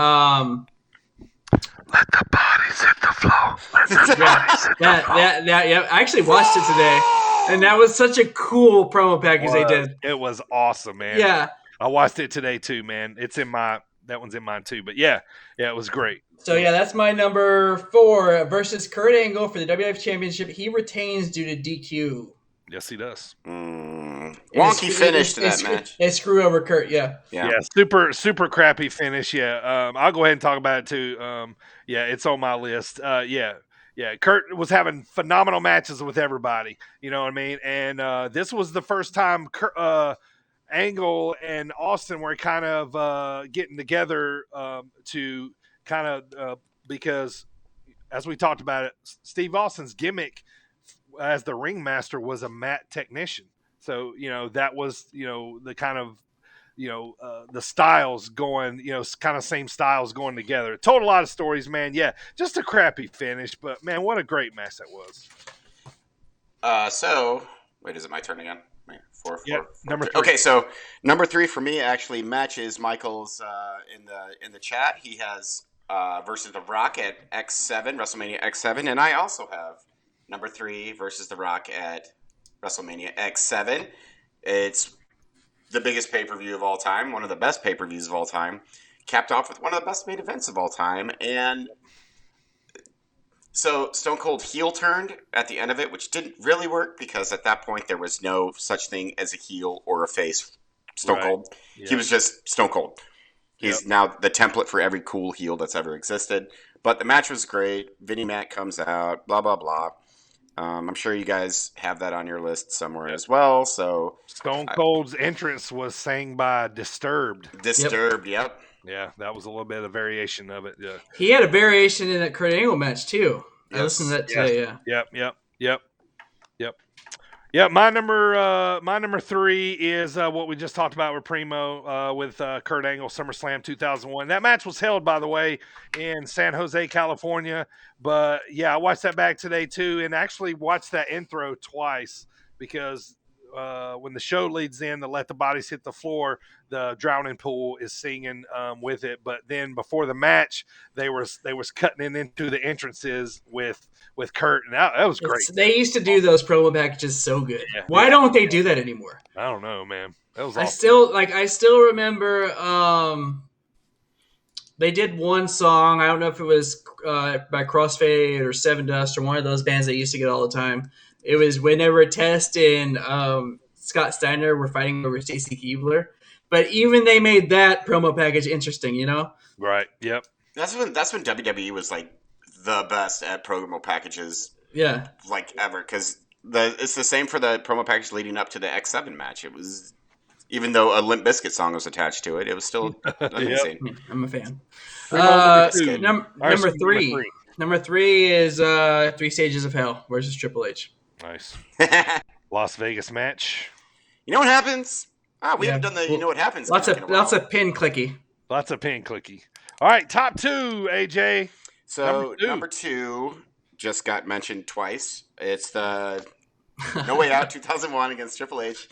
Let the bodies hit the floor. Yeah. I actually watched it today, and that was such a cool promo package they did. It was awesome, man. Yeah, I watched it today too, man. That one's in mine too. But yeah, it was great. So yeah, that's my number 4 versus Kurt Angle for the WWF Championship. He retains due to DQ. Yes, he does. Wonky finish to that match. They screw over Kurt. Yeah. Super crappy finish. Yeah, I'll go ahead and talk about it too. It's on my list. Kurt was having phenomenal matches with everybody. You know what I mean? And this was the first time Angle and Austin were kind of getting together to kind of because, as we talked about it, Steve Austin's gimmick as the ringmaster was a mat technician. So, that was, the kind of, the styles going, kind of same styles going together. It told a lot of stories, man. Yeah, just a crappy finish, but man, what a great match that was. Wait, is it my turn again? Wait, four, number 3. Okay, so number 3 for me actually matches Michael's in the chat. He has versus The Rock at X7, WrestleMania X7, and I also have number 3 versus The Rock at WrestleMania X7. It's the biggest pay-per-view of all time, one of the best pay-per-views of all time, capped off with one of the best main events of all time. And so Stone Cold heel turned at the end of it, which didn't really work because at that point there was no such thing as a heel or a face Stone Cold. Yeah. He was just Stone Cold. He's now the template for every cool heel that's ever existed. But the match was great. Vinnie Mac comes out, blah, blah, blah. I'm sure you guys have that on your list somewhere as well. So Stone Cold's entrance was sang by Disturbed. Yep. Yeah, that was a little bit of variation of it. Yeah, he had a variation in that Kurt Angle match too. Yes. I listened to that today. Yeah. Yep. Yeah, my number 3 is what we just talked about with Primo with Kurt Angle, SummerSlam 2001. That match was held, by the way, in San Jose, California. But yeah, I watched that back today too, and actually watched that intro twice because when the show leads in to Let the Bodies Hit the Floor, the Drowning Pool is singing with it. But then before the match, they was cutting it into the entrances with Kurt, and that was great. They used to do those promo packages so good. Yeah. Why don't they do that anymore? I don't know, man. That was awesome. I still remember they did one song. I don't know if it was by Crossfade or Seven Dust or one of those bands that used to get all the time. It was whenever Test and Scott Steiner were fighting over Stacy Keibler. But even they made that promo package interesting, Right. Yep. That's when WWE was like the best at promo packages. Yeah. Like ever, because it's the same for the promo package leading up to the X7 match. It was, even though a Limp Bizkit song was attached to it, it was still amazing. Yep. I'm a fan. Number 3. Number 3 is 3 Stages of Hell versus Triple H. Nice. Las Vegas match. You know what happens? We haven't done the you know what happens. Lots of pin clicky. Lots of pin clicky. All right, top 2, AJ. So number 2 just got mentioned twice. It's the No Way Out 2001 against Triple H.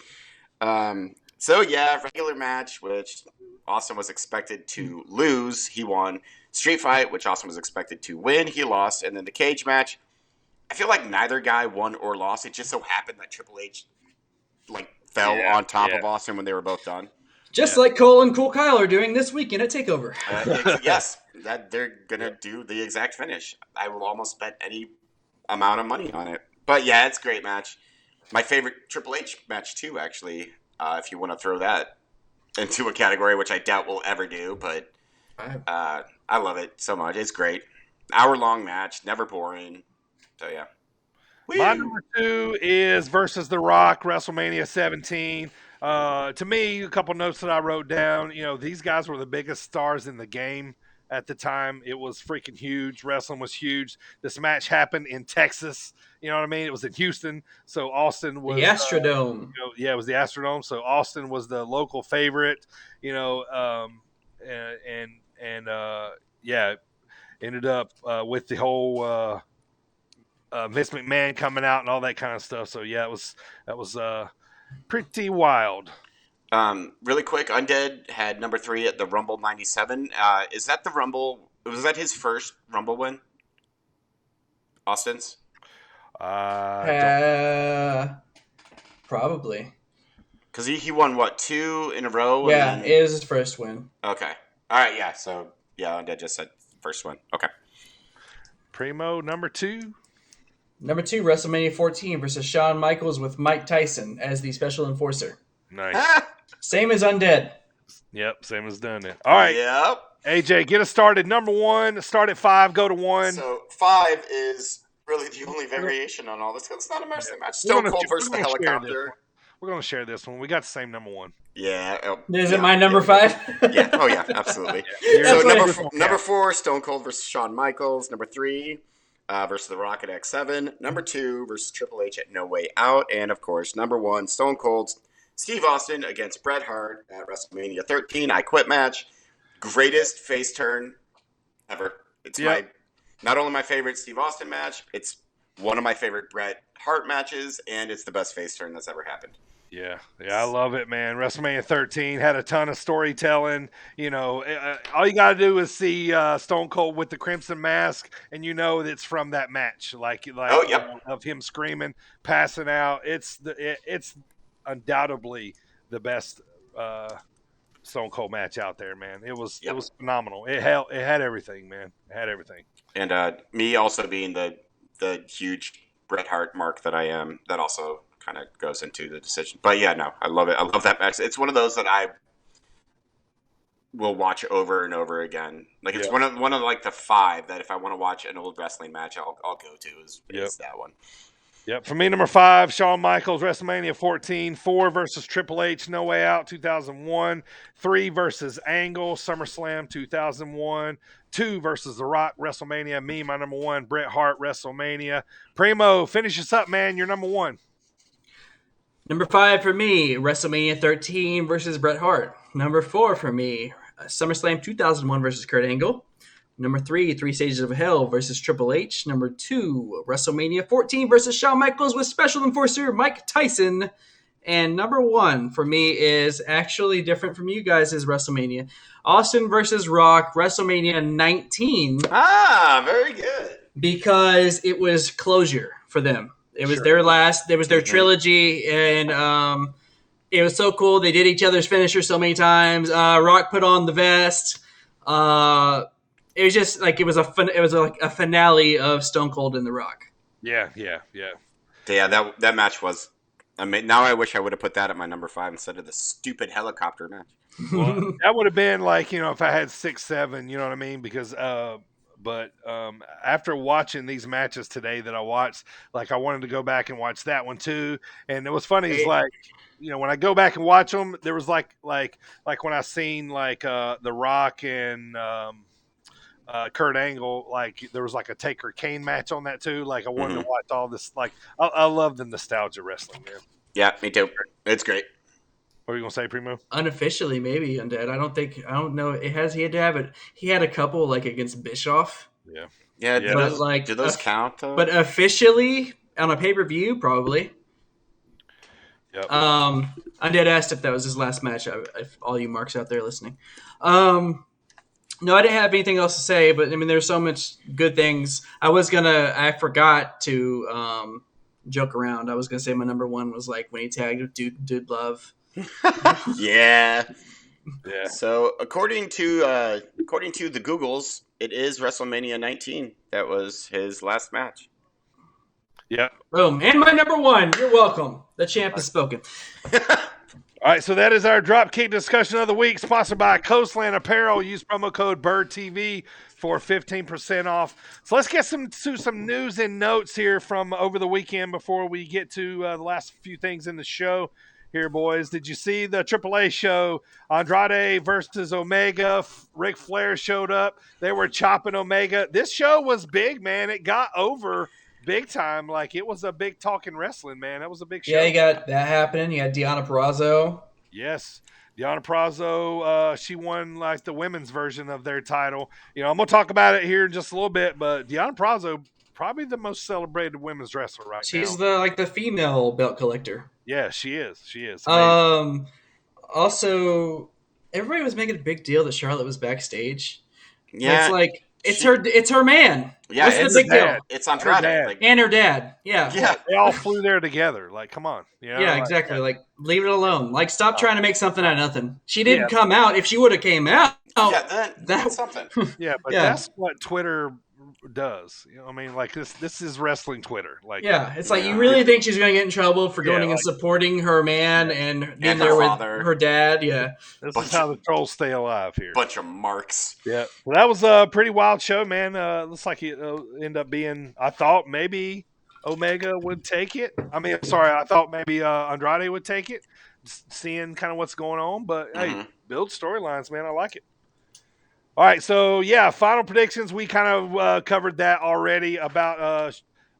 Regular match, which Austin was expected to lose. He won. Street fight, which Austin was expected to win. He lost. And then the cage match, I feel like neither guy won or lost. It just so happened that Triple H fell on top of Austin when they were both done. Just like Cole and Cool Kyle are doing this weekend at TakeOver. Yes, that they're going to do the exact finish. I will almost bet any amount of money on it. But yeah, it's a great match. My favorite Triple H match too, actually, if you want to throw that into a category, which I doubt we'll ever do. But I love it so much. It's great. Hour-long match, never boring. So yeah. My number 2 is versus The Rock, WrestleMania 17. To me, a couple notes that I wrote down. These guys were the biggest stars in the game at the time. It was freaking huge. Wrestling was huge. This match happened in Texas. You know what I mean? It was in Houston, so Austin was The Astrodome. it was the Astrodome. So Austin was the local favorite. Ended up with the whole Vince McMahon coming out and all that kind of stuff. So yeah, that was pretty wild. Really quick, Undead had number 3 at the Rumble 97. Is that the Rumble? Was that his first Rumble win? Austin's? Probably. Because he won, what, 2 in a row? Yeah, it was his first win. Okay. All right, yeah. So, yeah, Undead just said first win. Okay. Primo, number 2. Number 2, WrestleMania 14 versus Shawn Michaels with Mike Tyson as the special enforcer. Nice. Same as Undead. Yep, same as done it. All right. Yep. AJ, get us started. Number 1, start at 5, go to 1. So 5 is really the only variation on all this. It's not a wrestling match. Stone Cold versus the Helicopter. We're going to share this one. We got the same number 1. Yeah. Is it my number 5? Yeah. Oh, yeah. Absolutely. Yeah. So number 4, Stone Cold versus Shawn Michaels. Number 3, versus The Rock at X7. Number 2 versus Triple H at No Way Out. And, of course, number 1, Stone Cold's Steve Austin against Bret Hart at WrestleMania 13. I Quit match. Greatest face turn ever. It's not only my favorite Steve Austin match, it's one of my favorite Bret Hart matches, and it's the best face turn that's ever happened. Yeah, I love it, man. WrestleMania 13 had a ton of storytelling. All you got to do is see Stone Cold with the Crimson Mask, and it's from that match. Of him screaming, passing out. It's undoubtedly the best Stone Cold match out there, man. It was phenomenal. It had everything, man. It had everything. And me also being the huge Bret Hart mark that I am, that also kind of goes into the decision. But yeah, no, I love it. I love that match. It's one of those that I will watch over and over again. It's one of like the 5 that if I want to watch an old wrestling match, I'll go to is that one. Yep. For me, number 5, Shawn Michaels, WrestleMania 14. 4 versus Triple H, No Way Out, 2001. 3 versus Angle, SummerSlam, 2001. 2 versus The Rock, WrestleMania. Me, my number 1, Bret Hart, WrestleMania. Primo, finish us up, man. You're number 1. Number 5 for me, WrestleMania 13 versus Bret Hart. Number 4 for me, SummerSlam 2001 versus Kurt Angle. Number 3, 3 Stages of Hell versus Triple H. Number 2, WrestleMania 14 versus Shawn Michaels with Special Enforcer Mike Tyson. And number 1 for me is actually different from you guys, is WrestleMania. Austin versus Rock, WrestleMania 19. Very good. Because it was closure for them. It was their last, it was their trilogy, and it was so cool. They did each other's finisher so many times. Rock put on the vest. It was just like it was like a finale of Stone Cold and The Rock. Yeah. That match was. Now I wish I would have put that at my number 5 instead of the stupid helicopter match. Well, that would have been like if I had 6, 7. You know what I mean? Because but after watching these matches today that I watched, I wanted to go back and watch that one too. And it was funny. It's when I go back and watch them, there was like when I seen The Rock and. Kurt Angle, there was a Taker Kane match on that too. I wanted to watch all this. I love the nostalgia wrestling, man. Yeah, me too. It's great. What are you gonna say, Primo? Unofficially, maybe Undead. I don't know. He had to have it. He had a couple against Bischoff. Yeah. But do those count though? But officially on a pay-per-view, probably. Yep. Undead asked if that was his last match. If all you marks out there listening. No, I didn't have anything else to say, but there's so much good things. I forgot to joke around. I was gonna say my number 1 was when he tagged with Dude Love. Yeah. So according to the Googles, it is WrestleMania 19. That was his last match. Yeah. Boom. And my number 1. You're welcome. The champ has spoken. All right, so that is our Dropkick discussion of the week, sponsored by Coastland Apparel. Use promo code BirdTV for 15% off. So let's get to some news and notes here from over the weekend before we get to the last few things in the show. Here, boys, did you see the AAA show? Andrade versus Omega. Ric Flair showed up. They were chopping Omega. This show was big, man. It got over big time. Like, it was a big talking wrestling, man. That was a big show. Yeah, you got that happening. You got Deonna Purrazzo. Yes. Deonna Purrazzo, she won like the women's version of their title. You know, I'm going to talk about it here in just a little bit, but Deonna Purrazzo, probably the most celebrated women's wrestler right now. She's the female belt collector. Yeah, she is. She is. Also, everybody was making a big deal that Charlotte was backstage. Yeah, it's like it's her man. Yeah, what's the big deal? It's Andrade. Like, and her dad. Yeah, they all flew there together. Like, come on. You know, yeah, exactly. Like, leave it alone. Like, stop trying to make something out of nothing. She didn't come out. If she would have came out, that's something. Yeah, but that's what Twitter does. You know, I mean, like this is wrestling Twitter. Like, it's like you really think she's going to get in trouble for going and supporting her man and being there with her dad? Yeah, this is how the trolls stay alive here. Bunch of marks. Yeah, well, that was a pretty wild show, man. Looks like it ended up being. I thought maybe Omega would take it. I mean, sorry, I thought maybe Andrade would take it. Seeing kind of what's going on, but hey, build storylines, man. I like it. All right, so yeah, final predictions. We kind of covered that already about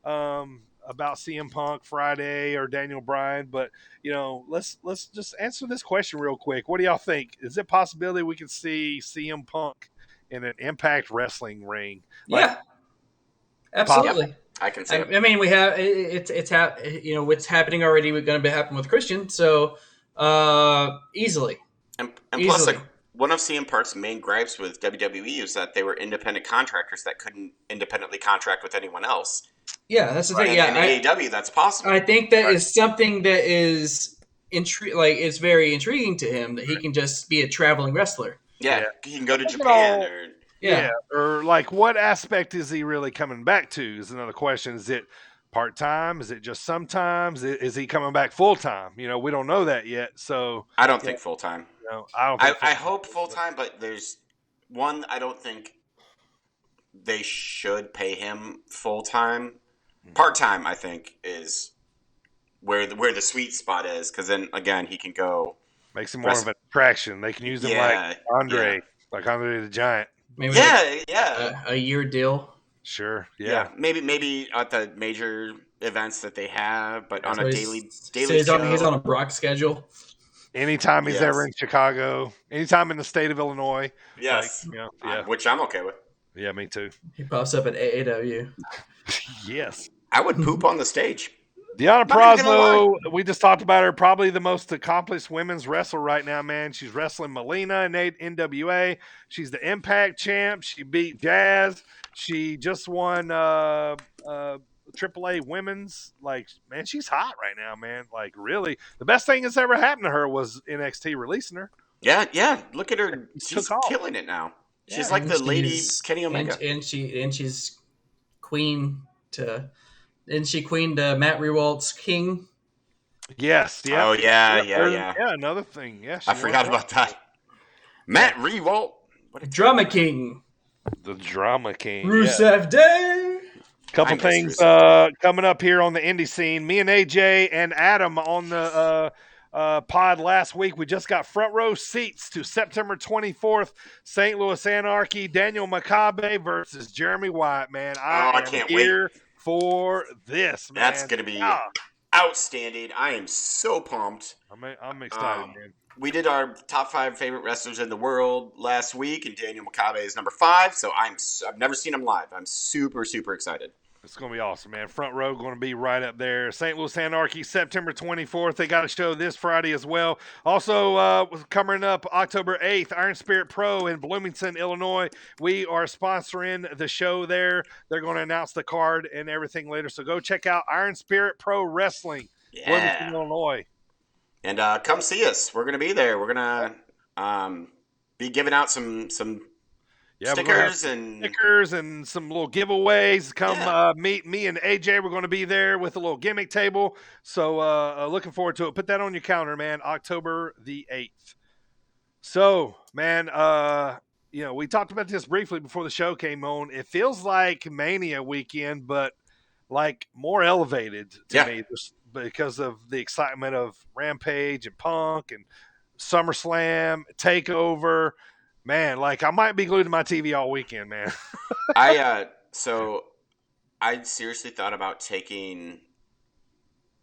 CM Punk Friday or Daniel Bryan, but you know, let's just answer this question real quick. What do y'all think? Is it a possibility we could see CM Punk in an Impact Wrestling ring? Yeah, absolutely. Yep. I can see. I mean, we have it's happening already. We're going to happen with Christian, so easily. And plus, like, one of CM Punk's main gripes with WWE is that they were independent contractors that couldn't independently contract with anyone else. Yeah, that's the thing. In AEW, that's possible. I think that is something that is it's very intriguing to him that he can just be a traveling wrestler. Yeah, he can go to Japan or like, what aspect is he really coming back to? Is another question. Is it part-time? Is it just sometimes? Is he coming back full-time? You know, we don't know that yet. So I don't think full-time. No, I don't think I hope full-time, but there's one, I don't think they should pay him full-time. Part-time, I think, is where the sweet spot is, because then, again, he can go... Makes him more of an attraction. They can use him like Andre the Giant. Maybe a year deal. Sure. Yeah. Maybe at the major events that they have, but on a daily he's on a Brock schedule. Anytime he's ever in Chicago, anytime in the state of Illinois. Yes. Which I'm okay with. Yeah, me too. He pops up at AEW. Yes. I would poop on the stage. Deonna Purrazzo, we just talked about her, probably the most accomplished women's wrestler right now, man. She's wrestling Melina in NWA. She's the Impact champ. She beat Jazz. She just won AAA women's. Like, man, she's hot right now, man. Like, really, the best thing that's ever happened to her was NXT releasing her. Yeah. Look at her. She's killing it now. She's like the lady Kenny Omega. And she's queen to... Isn't she queen to Matt Rewalt's King? Yes. Yeah. Oh, yeah. Yeah, another thing. Yeah, I forgot about that. Matt Rewalt. Drama King. The Drama King. Rusev Day. Couple things coming up here on the indie scene. Me and AJ and Adam on the pod last week. We just got front row seats to September 24th, St. Louis Anarchy, Daniel Makabe versus Jeremy Wyatt, man. I can't here wait for this, man. That's going to be outstanding. I am so pumped. I'm excited, man. We did our top 5 favorite wrestlers in the world last week, and Daniel Makabe is number 5, so I've never seen him live. I'm super, super excited. It's going to be awesome, man. Front row going to be right up there. St. Louis Anarchy, September 24th. They got a show this Friday as well. Also, coming up October 8th, Iron Spirit Pro in Bloomington, Illinois. We are sponsoring the show there. They're going to announce the card and everything later. So go check out Iron Spirit Pro Wrestling, Bloomington, Illinois. And come see us. We're going to be there. We're going to be giving out some Yeah, we're gonna have Stickers stickers and some little giveaways. Come Yeah. meet me and AJ. We're going to be there with a little gimmick table. So looking forward to it. Put that on your calendar, man. October the 8th. So, man, we talked about this briefly before the show came on. It feels like Mania weekend, but like more elevated to Yeah. me just because of the excitement of Rampage and Punk and SummerSlam, Takeover. Man, like I might be glued to my TV all weekend, man. So I seriously thought about taking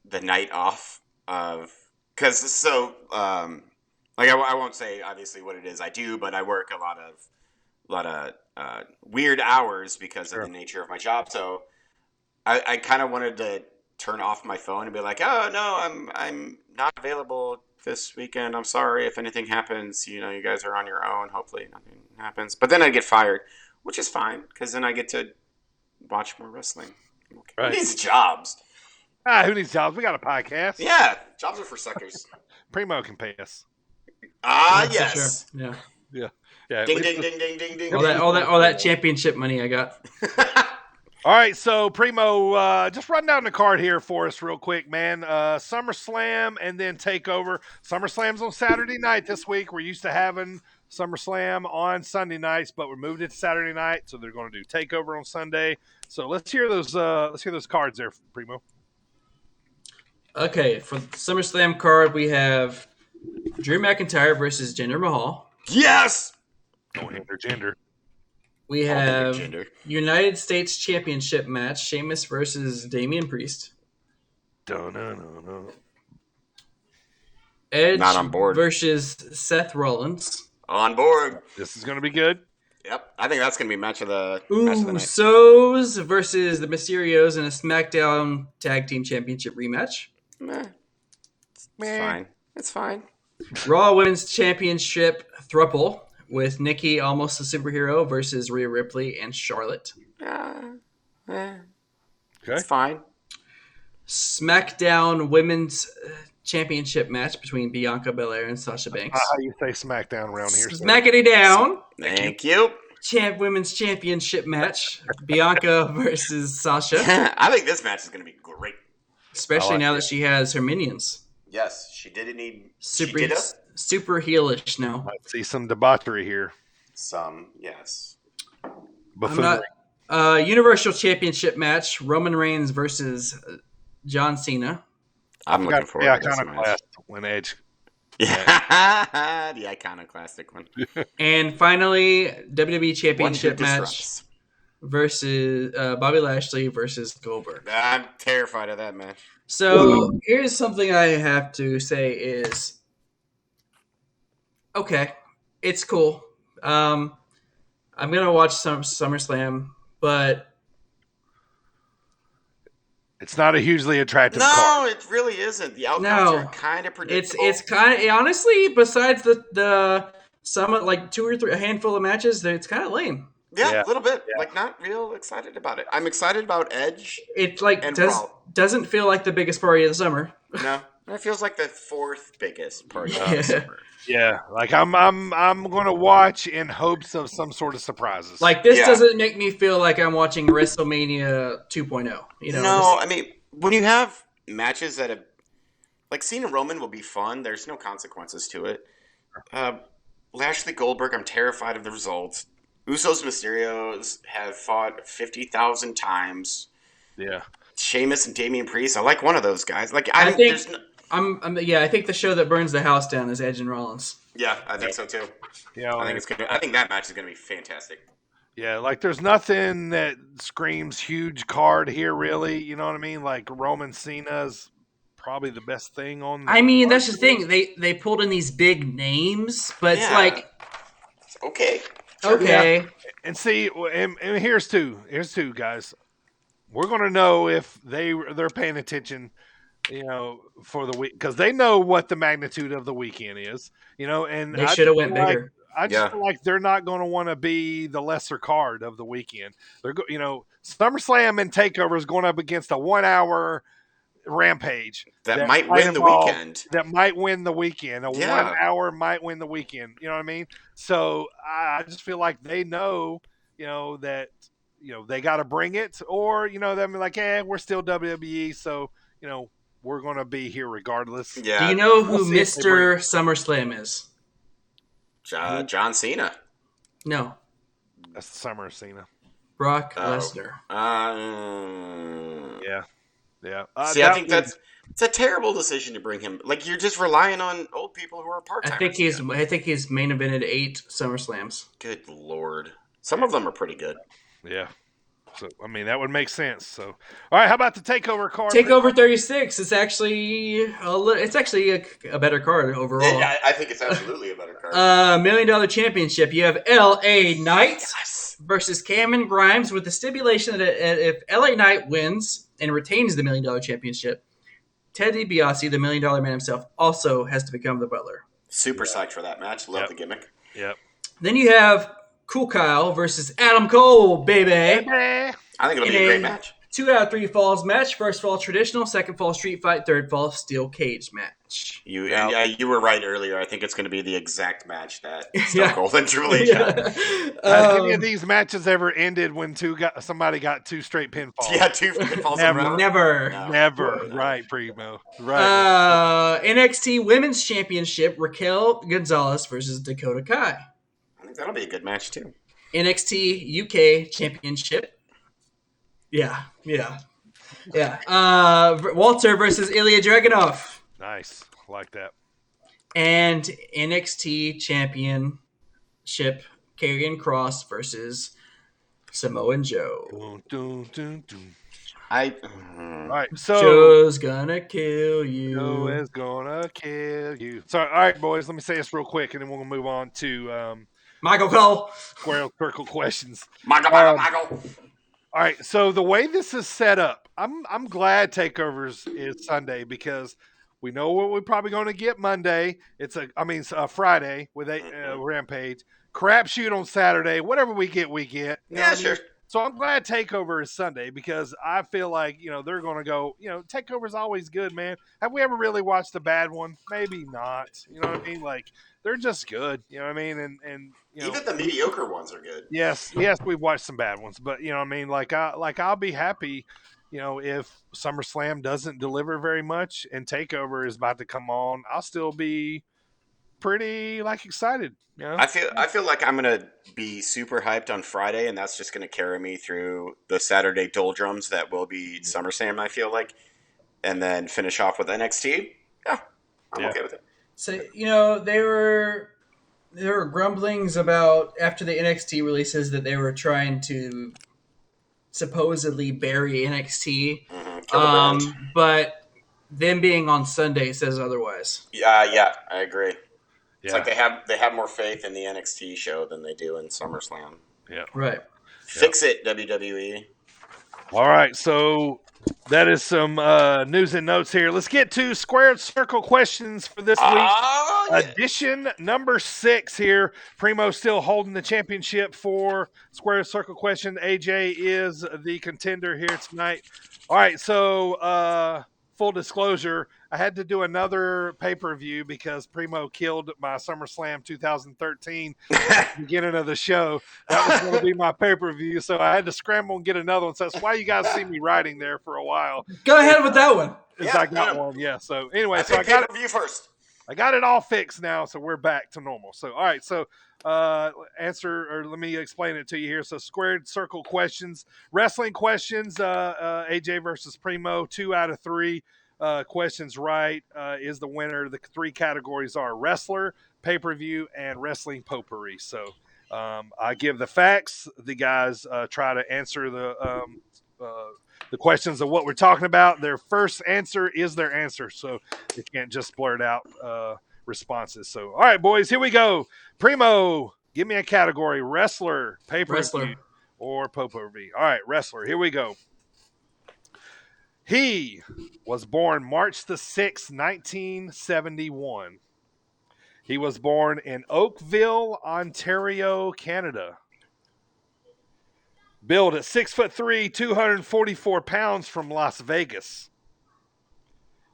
the night off of because I won't say obviously what it is I do, but I work a lot of weird hours because of the nature of my job. So I kind of wanted to turn off my phone and be like, oh no, I'm not available this weekend. I'm sorry if anything happens. You guys are on your own. Hopefully nothing happens. But then I get fired, which is fine because then I get to watch more wrestling. Okay. Right. Who needs jobs? Who needs jobs? We got a podcast. Yeah, jobs are for suckers. Primo can pay us. Yes. Sure. Yeah. Ding ding ding ding ding ding. All that championship money I got. All right, so Primo, just run down the card here for us real quick, man. SummerSlam and then Takeover. SummerSlam's on Saturday night this week. We're used to having SummerSlam on Sunday nights, but we moved it to Saturday night, so they're going to do Takeover on Sunday. So let's hear those cards there, Primo. Okay, for the SummerSlam card, we have Drew McIntyre versus Jinder Mahal. Yes. No hinder, Jinder. We have United States Championship match, Sheamus versus Damian Priest. No. Edge Not on board. versus Seth Rollins. On board. This is going to be good. Yep, I think that's going to be match of the night. Usos versus the Mysterios in a SmackDown Tag Team Championship rematch. It's fine. Raw Women's Championship thruple with Nikki, almost a superhero, versus Rhea Ripley and Charlotte. Okay. It's fine. SmackDown Women's Championship match between Bianca Belair and Sasha Banks. How you say SmackDown around here? Smackity down. Thank you. Women's Championship match, Bianca versus Sasha. I think this match is going to be great. Especially now that she has her minions. Yes, she didn't need super heelish now. I see some debauchery here. Yes. Buffoonery. Universal Championship match, Roman Reigns versus John Cena. I'm looking forward to this match. When Edge. Yeah, the iconoclastic one. And finally, WWE Championship match versus Bobby Lashley versus Goldberg. I'm terrified of that match. So here's something I have to say is, okay, it's cool. I'm gonna watch SummerSlam, but it's not a hugely attractive card. No, it really isn't. The outcomes are kind of predictable. It's kind of honestly, besides the some like two or three, a handful of matches, it's kind of lame. Yeah, a little bit. Yeah. Like not real excited about it. I'm excited about Edge. It doesn't feel like the biggest party of the summer. No, it feels like the fourth biggest party of the summer. Yeah, like I'm gonna watch in hopes of some sort of surprises. Like this doesn't make me feel like I'm watching WrestleMania 2.0. I mean, when you have matches that have, like Cena Roman will be fun. There's no consequences to it. Lashley Goldberg, I'm terrified of the results. Usos Mysterios have fought 50,000 times. Yeah. Sheamus and Damian Priest. I like one of those guys. Like I think the show that burns the house down is Edge and Rollins. Yeah, I think so too. Yeah, I think that match is gonna be fantastic. Yeah, like there's nothing that screams huge card here, really. You know what I mean? Like Roman Cena's probably the best thing on. That's the thing. They pulled in these big names, but it's like okay. Okay. Yeah. And see, and here's two guys. We're gonna know if they're paying attention, for the week because they know what the magnitude of the weekend is. And they should have went bigger. I just feel like they're not going to want to be the lesser card of the weekend. They're SummerSlam and Takeover is going up against a 1 hour, Rampage that might win the involve- weekend. That might win the weekend. 1 hour might win the weekend. You know what I mean? So I just feel like they know, that they got to bring it, or them like, we're still WWE, so we're gonna be here regardless. Yeah. Do you know who We'll see if they bring Mr. SummerSlam is? John Cena. No, That's the Summer Cena. Brock Lesnar. Yeah. See, I think it's a terrible decision to bring him. Like, you're just relying on old people who are part-timers. I think he's main evented 8 SummerSlams. Good Lord. Some of them are pretty good. Yeah. So, I mean, that would make sense. So, all right, how about the TakeOver card? TakeOver 36 is actually a better card overall. Yeah, I think it's absolutely a better card. $1 million championship. You have LA Knight versus Cameron Grimes, with the stipulation that if LA Knight wins and retains the $1 million championship, Ted DiBiase, the $1 million man himself, also has to become the butler. Super psyched for that match. Love the gimmick. Yep. Then you have Cool Kyle versus Adam Cole, baby. I think it'll be a great match. 2 out of 3 falls match. First fall traditional, second fall street fight, third fall steel cage match. You were right earlier. I think it's going to be the exact match that Stone Cold and Triple H had. Has any of these matches ever ended when somebody got 2 straight pinfalls? Yeah, 2 pinfalls in a row. Never. No. Never. Right, Primo. Right. NXT Women's Championship, Raquel Gonzalez versus Dakota Kai. I think that'll be a good match, too. NXT UK Championship. Yeah. Walter versus Ilya Dragunov. Nice. I like that. And NXT Championship, Karrion Kross versus Samoan Joe. Dun, dun, dun. All right, so Joe's gonna kill you. Joe is gonna kill you. So, all right, boys, let me say this real quick, and then we'll move on to Michael Cole. Square Circle questions. Michael. All right, so the way this is set up, I'm glad Takeovers is Sunday, because we know what we're probably going to get Monday. It's Friday with a Rampage. Crapshoot on Saturday. Whatever we get, we get. Yeah, sure. So I'm glad TakeOver is Sunday, because I feel like, they're going to go, TakeOver's always good, man. Have we ever really watched a bad one? Maybe not. You know what I mean? Like, they're just good. You know what I mean? And even the mediocre ones are good. Yes, we've watched some bad ones, but you know what I mean? Like I'll be happy, if SummerSlam doesn't deliver very much and TakeOver is about to come on, I'll still be pretty excited. I feel like I'm gonna be super hyped on Friday, and that's just gonna carry me through the Saturday doldrums that will be SummerSlam. I feel like, and then finish off with NXT. Yeah, I'm okay with it. So there were grumblings about, after the NXT releases, that they were trying to supposedly bury NXT. But them being on Sunday says otherwise. Yeah, I agree. It's Yeah. like they have more faith in the NXT show than they do in SummerSlam. Yeah. Right. Fix it, WWE. All right, so that is some news and notes here. Let's get to Squared Circle questions for this week. Edition number 6 here. Primo still holding the championship for Squared Circle question. AJ is the contender here tonight. All right, so full disclosure, I had to do another pay-per-view because Primo killed my SummerSlam 2013 at the beginning of the show. That was going to be my pay-per-view, so I had to scramble and get another one. So that's why you guys see me writing there for a while. Go ahead with that one. I got one, yeah. So anyway, I think pay-per-view first. I got it all fixed now, so we're back to normal. So, all right, so let me explain it to you here. So, Squared Circle questions, wrestling questions, AJ versus Primo, 2 out of 3 questions right is the winner. The 3 categories are wrestler, pay-per-view, and wrestling potpourri. So, I give the facts. The guys try to answer the questions of what we're talking about. Their first answer is their answer, so they can't just blurt out responses. So, all right, boys, here we go. Primo, give me a category: wrestler, pay-per-view, or potpourri. All right, wrestler. Here we go. He was born March the 6th, 1971. He was born in Oakville, Ontario, Canada. Billed at 6'3", 244 pounds from Las Vegas.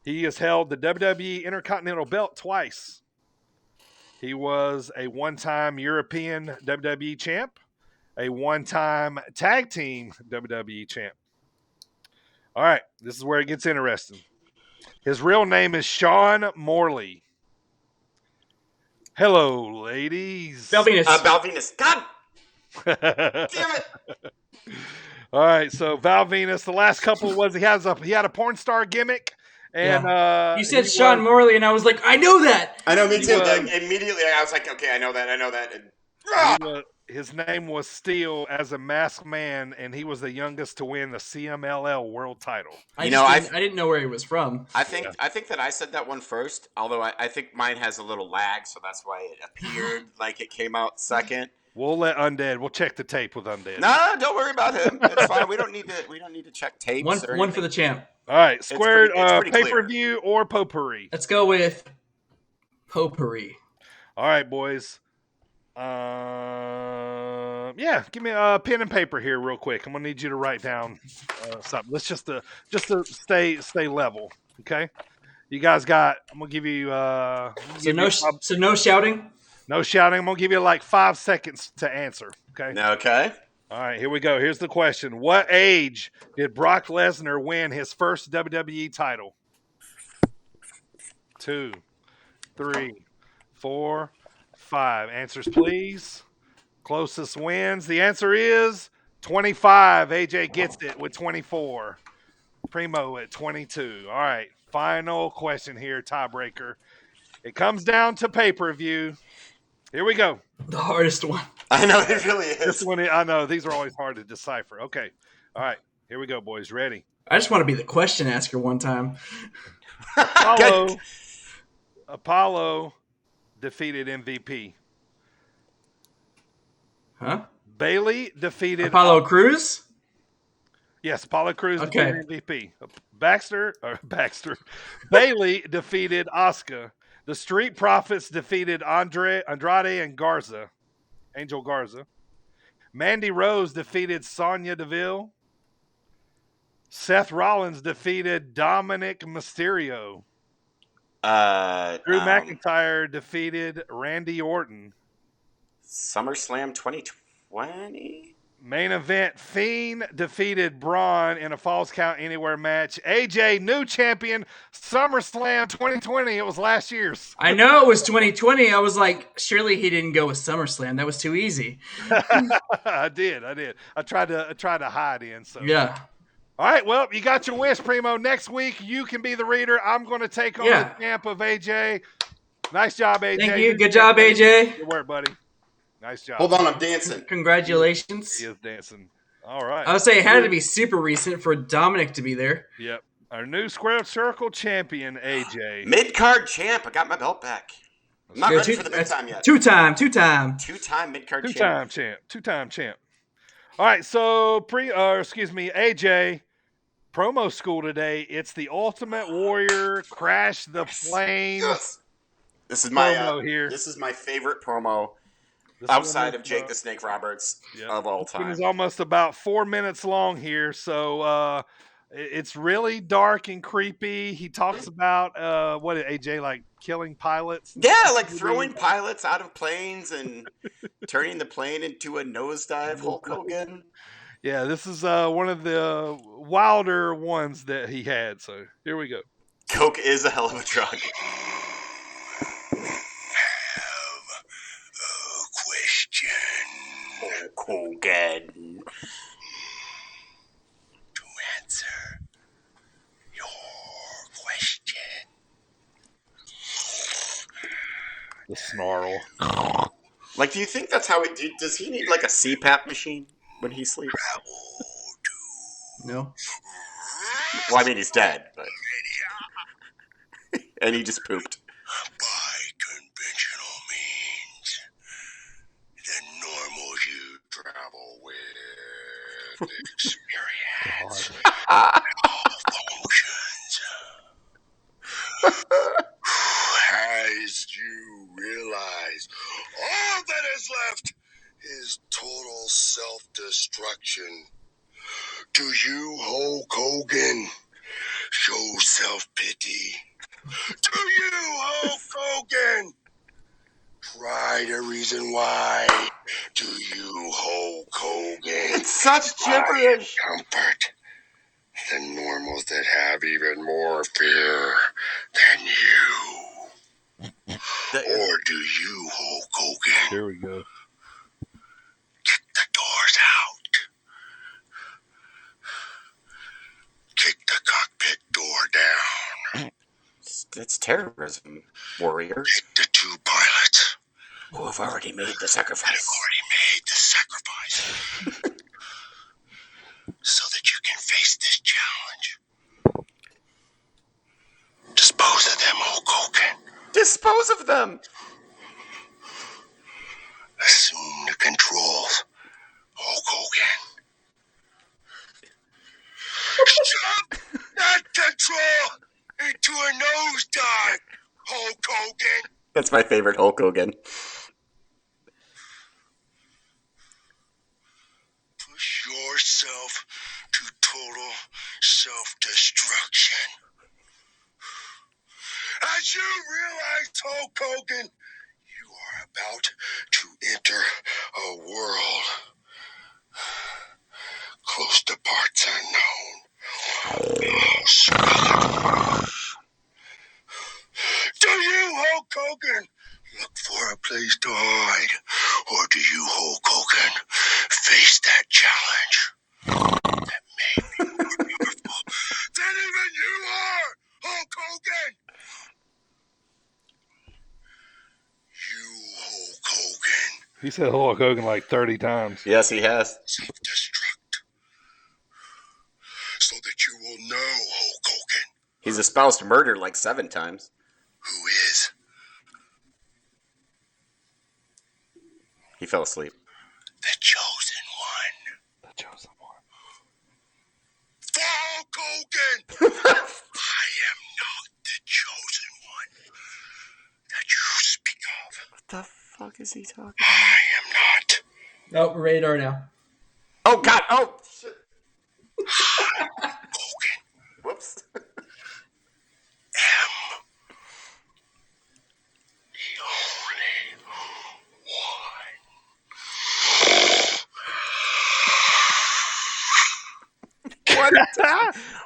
He has held the WWE Intercontinental Belt twice. He was a one-time European WWE champ, a one-time tag team WWE champ. All right, this is where it gets interesting. His real name is Shawn Morley. Hello, ladies. Val Venus. Val Venus. God damn it. All right, so Val Venus. The last couple was he had a porn star gimmick, and You said Shawn Morley, and I was like, I know that. I know, me too. Immediately, I was like, okay, I know that. And, his name was Steel as a masked man, and he was the youngest to win the CMLL World Title. I didn't know where he was from. I think that I said that one first, although I think mine has a little lag, so that's why it appeared like it came out second. We'll let Undead. We'll check the tape with Undead. No, don't worry about him. It's fine. We don't need to check tapes. One for the champ. All right, squared pretty pay-per-view or potpourri. Let's go with potpourri. All right, boys. Give me a pen and paper here, real quick. I'm gonna need you to write down something. Let's just to stay level, okay? You guys got. I'm gonna give you. So no shouting. No shouting. I'm gonna give you like 5 seconds to answer. Okay. Okay. All right. Here we go. Here's the question: what age did Brock Lesnar win his first WWE title? 2, 3, 4, 5. Answers, please. Closest wins. The answer is 25. AJ gets it with 24. Primo at 22. All right. Final question here, tiebreaker. It comes down to pay-per-view. Here we go. The hardest one. I know, it really is. This one, I know. These are always hard to decipher. Okay. All right. Here we go, boys. Ready? I just want to be the question asker one time. Apollo defeated MVP. Huh? Bailey defeated Apollo Crews? Yes, Apollo Crews defeated MVP. Baxter. Bailey defeated Asuka. The Street Profits defeated Andrade and Garza. Angel Garza. Mandy Rose defeated Sonya Deville. Seth Rollins defeated Dominic Mysterio. Drew McIntyre defeated Randy Orton. SummerSlam 2020? Main event, Fiend defeated Braun in a Falls Count Anywhere match. AJ, new champion, SummerSlam 2020. It was last year's. I know it was 2020. I was like, surely he didn't go with SummerSlam. That was too easy. I did. I tried to hide in. So yeah. All right. Well, you got your wish, Primo. Next week you can be the reader. I'm going to take on the champ of AJ. Nice job, AJ. Thank you. Good job, AJ. Good work, buddy. Nice job. Hold on, I'm dancing. Congratulations. He is dancing. All right. I would say it had to be super recent for Dominic to be there. Yep. Our new Square Circle champion, AJ. Mid-card champ. I got my belt back. I'm not ready for the big time yet. Two-time mid-card champ. Two-time champ. All right, so AJ, promo school today. It's the Ultimate Warrior Crash the Plane. Yes. This is my promo here. This is my favorite promo outside of Jake the Snake Roberts of all time. It's almost about 4 minutes long here, so it's really dark and creepy. He talks about AJ, like killing pilots? Yeah, like throwing pilots out of planes and turning the plane into a nosedive Hulk Hogan. Yeah, this is one of the wilder ones that he had. So here we go. Coke is a hell of a drug. Hogan. To answer your question. The snarl. Like, do you think that's how does he need like a CPAP machine when he sleeps? No. Well, I mean, he's dead, but and he just pooped. By conventional means, the normal you travel with experience, functions. As you realize, all that is left is total self-destruction. To you, Hulk Hogan, show self-pity. To you, Hulk Hogan. Try to reason why. To you, Hulk Hogan. It's such gibberish. Comfort the normals that have even more fear than you. Or do you, Hulk Hogan, Here we go. kick the doors out? Kick the cockpit door down. It's terrorism, warriors. Kick the two pilots Who have already made the that have sacrifice. already made the sacrifice. So that you can face this challenge. Dispose of them, Hulk Hogan. Dispose of them. Assume the controls, Hulk Hogan. Shove that control into a nosedive, Hulk Hogan. That's my favorite Hulk Hogan. Push yourself to total self-destruction. As you realize, Hulk Hogan, you are about to enter a world close to parts unknown. Do you, Hulk Hogan, look for a place to hide? Or do you, Hulk Hogan, face that challenge that may be more powerful than even you are, Hulk Hogan? You, Hulk Hogan, He said Hulk Hogan like 30 times. Yes, he has. self-destruct. So that you will know, Hulk Hogan, He's espoused murder like 7 times. who is He fell asleep. the chosen one. The chosen one. For Hulk Hogan, I am not the chosen one that you speak of. What the fuck is he talking I am not. Oh, we're ready to start now. Oh, God. Oh, shit. Hogan Whoops. am the only one. What?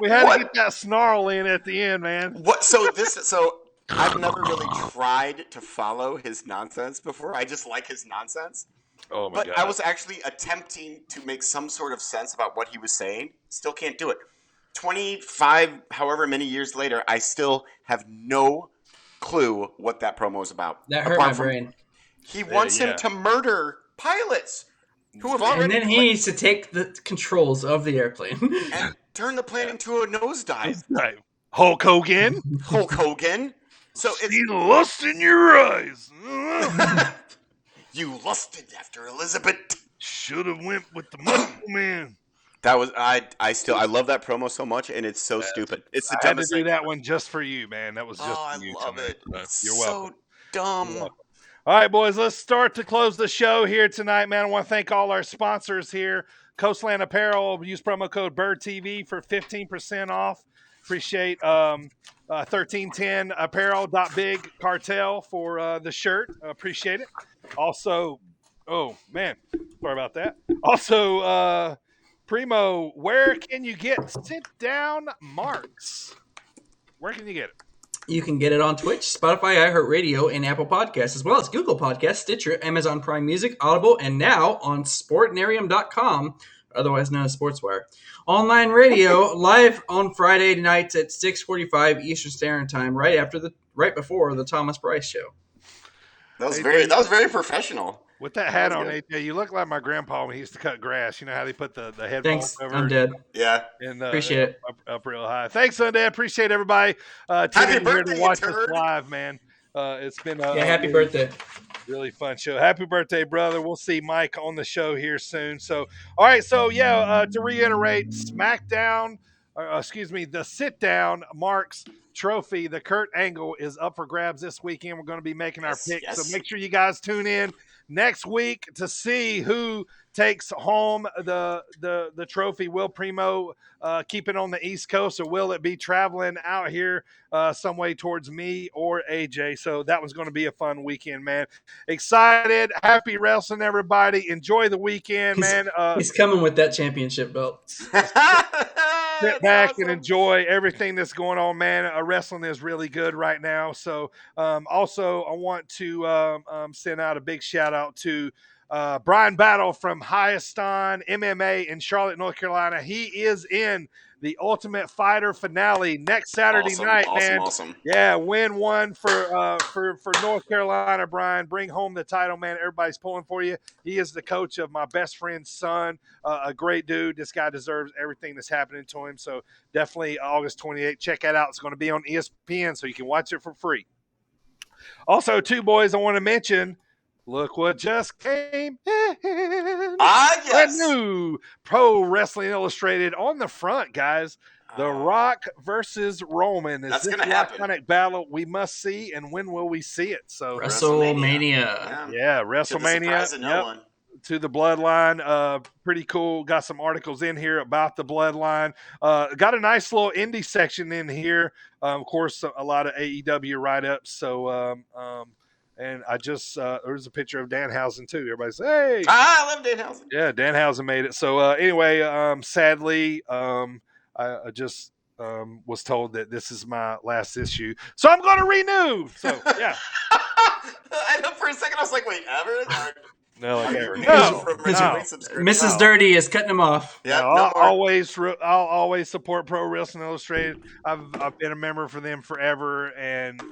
We had What? to get that snarl in at the end, man. What? So I've never really tried to follow his nonsense before. I just like his nonsense. Oh my But god! I was actually attempting to make some sort of sense about what he was saying. Still can't do it. 25, however many years later, I still have no clue what that promo is about. That hurt Apart my from brain. He wants yeah. him to murder pilots who have And already then he needs to take the controls of the airplane. and turn the plane into a nosedive. Like, Hulk Hogan, Hulk Hogan. So it's see the lust in your eyes. you lusted after Elizabeth. Should have went with the muscle man. That was I love that promo so much, and it's so stupid. It's the I had to dumbest do thing. that one just for you, man. That was just Oh, for you. I love tonight. it. So, It's you're so welcome. dumb. You're welcome. All right, boys, let's start to close the show here tonight, man. I want to thank all our sponsors here. Coastland Apparel, use promo code BirdTV for 15% off. Appreciate 1310 Apparel.Big Cartel for the shirt. Appreciate it. Also, oh, man, sorry about that. Also, Primo, where can you get Sit Down Marks? Where can you get it? You can get it on Twitch, Spotify, iHeartRadio, and Apple Podcasts, as well as Google Podcasts, Stitcher, Amazon Prime Music, Audible, and now on Sportnarium.com, otherwise known as SportsWire. Online radio, live on Friday nights at 6:45 Eastern Standard Time, right before the Thomas Bryce Show. That was very professional. With that hat That on, was AJ, you look like my grandpa when he used to cut grass. You know how they put the headphones Thanks, over I'm dead. Yeah. and Appreciate it. up real high. Thanks, Undead. Appreciate everybody tuning in here birthday, to you watch turd. us live, man. It's been Yeah, happy birthday. really fun show. Happy birthday, brother. We'll see Mike on the show here soon. So, all right. So, to reiterate, SmackDown, the Sit Down Marks Trophy, the Kurt Angle is up for grabs this weekend. We're going to be making our Yes, picks. yes. So make sure you guys tune in. next week to see who takes home the trophy. Will Primo keep it on the East Coast, or will it be traveling out here some way towards me or AJ? So that was going to be a fun weekend, man. Excited, happy wrestling, everybody. Enjoy the weekend, man. He's coming with that championship belt. Sit back and enjoy everything that's going on, man. Wrestling is really good right now. So also, I want to send out a big shout out to Brian Battle from Higheston MMA in Charlotte, North Carolina. He is in the Ultimate Fighter finale next Saturday night, man. Awesome. Yeah, win one for North Carolina, Brian. Bring home the title, man. Everybody's pulling for you. He is the coach of my best friend's son. A great dude. This guy deserves everything that's happening to him. So definitely August 28th. Check that out. It's going to be on ESPN, so you can watch it for free. Also, two boys I want to mention. Look what just came in. Yes. Brand new Pro Wrestling Illustrated on the front, guys. The Rock versus Roman. Is this the iconic battle we must see, and when will we see it? So WrestleMania. Yeah, WrestleMania. Yep. To the Bloodline. Pretty cool. Got some articles in here about the Bloodline. Got a nice little indie section in here. Of course, a lot of AEW write-ups. So, and I just there's a picture of Danhausen too. Everybody say, "Hey, I love Danhausen." Yeah, Danhausen made it. So anyway, sadly, I just was told that this is my last issue, so I'm going to renew. So yeah. I know for a second I was like, "Wait, ever?" No, like ever. Mrs. Dirty is cutting him off. Yeah, I'll always support Pro Wrestling Illustrated. I've been a member for them forever, and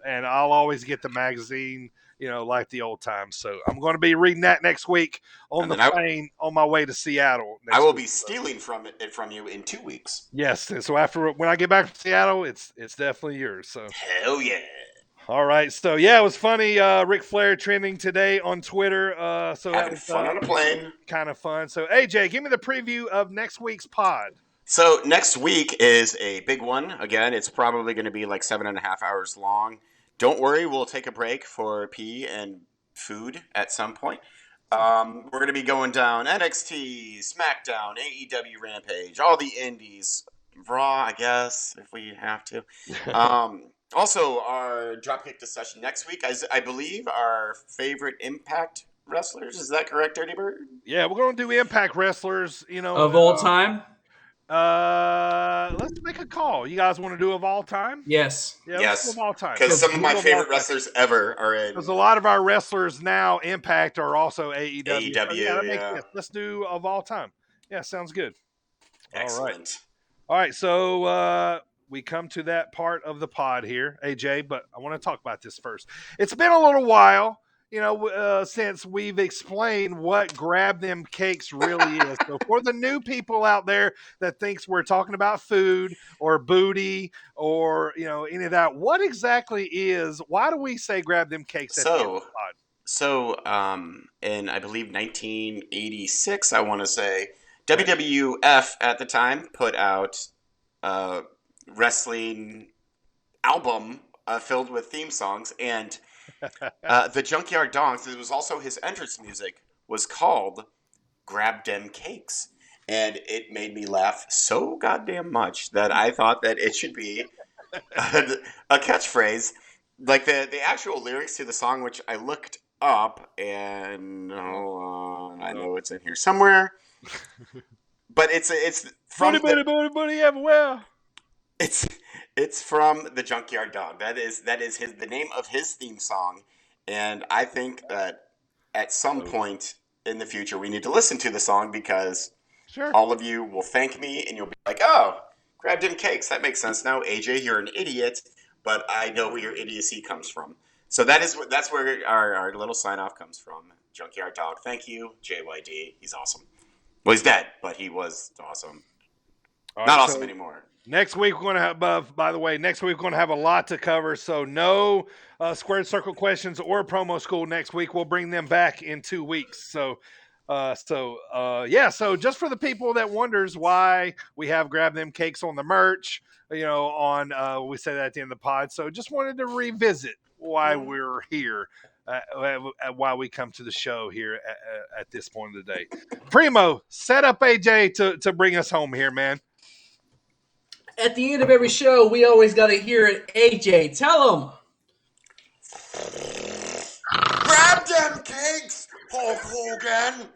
I'll always get the magazine, like the old times. So I'm going to be reading that next week on the plane on my way to Seattle. I will be stealing it from you in 2 weeks. Yes, and so when I get back to Seattle, it's definitely yours. So hell yeah. All right, so yeah, it was funny. Ric Flair trending today on Twitter. So that was fun on a plane. Kind of fun. So AJ, give me the preview of next week's pod. So next week is a big one. Again, it's probably going to be like 7.5 hours long. Don't worry, we'll take a break for pee and food at some point. We're going to be going down NXT, SmackDown, AEW Rampage, all the indies, Raw, I guess, if we have to. Also, our Dropkick discussion next week, I believe, our favorite Impact wrestlers. Is that correct, Dirty Bird? Yeah, we're going to do Impact wrestlers, of all time. Let's make a call. You guys want to do of all time? Yes. Yeah, yes. Of all time. Because some of my favorite wrestlers ever are in. Because a lot of our wrestlers now, Impact, are also AEW. AEW, so that makes sense. Let's do of all time. Yeah, sounds good. Excellent. All right, so we come to that part of the pod here, AJ, but I want to talk about this first. It's been a little while, since we've explained what Grab Them Cakes really is. So for the new people out there that thinks we're talking about food or booty or, any of that, what exactly why do we say Grab Them Cakes at the end of the pod? So, in, I believe, 1986, I want to say, WWF at the time put out wrestling album filled with theme songs, and the Junkyard Dongs, it was also his entrance music, was called Grab Dem Cakes, and it made me laugh so goddamn much that I thought that it should be a catchphrase. Like the actual lyrics to the song, which I looked up, and I know it's in here somewhere, but it's from Buddy everywhere. It's from the Junkyard Dog. That is the name of his theme song, and I think that at some point in the future we need to listen to the song because all of you will thank me and you'll be like, "Oh, Grab Them Cakes. That makes sense now." AJ, you're an idiot, but I know where your idiocy comes from. So that's where our little sign off comes from. Junkyard Dog. Thank you, JYD. He's awesome. Well, he's dead, but he was awesome. Not awesome anymore. Next week, we're going to have, by the way, next week, we're going to have a lot to cover. So no Squared Circle questions or promo school next week. We'll bring them back in 2 weeks. So just for the people that wonders why we have Grab Them Cakes on the merch, we say that at the end of the pod. So just wanted to revisit why we're here. while we come to the show here at this point of the day. Primo, set up AJ to bring us home here, man. At the end of every show, we always got to hear it. AJ, tell them. Grab them cakes, Hulk Hogan.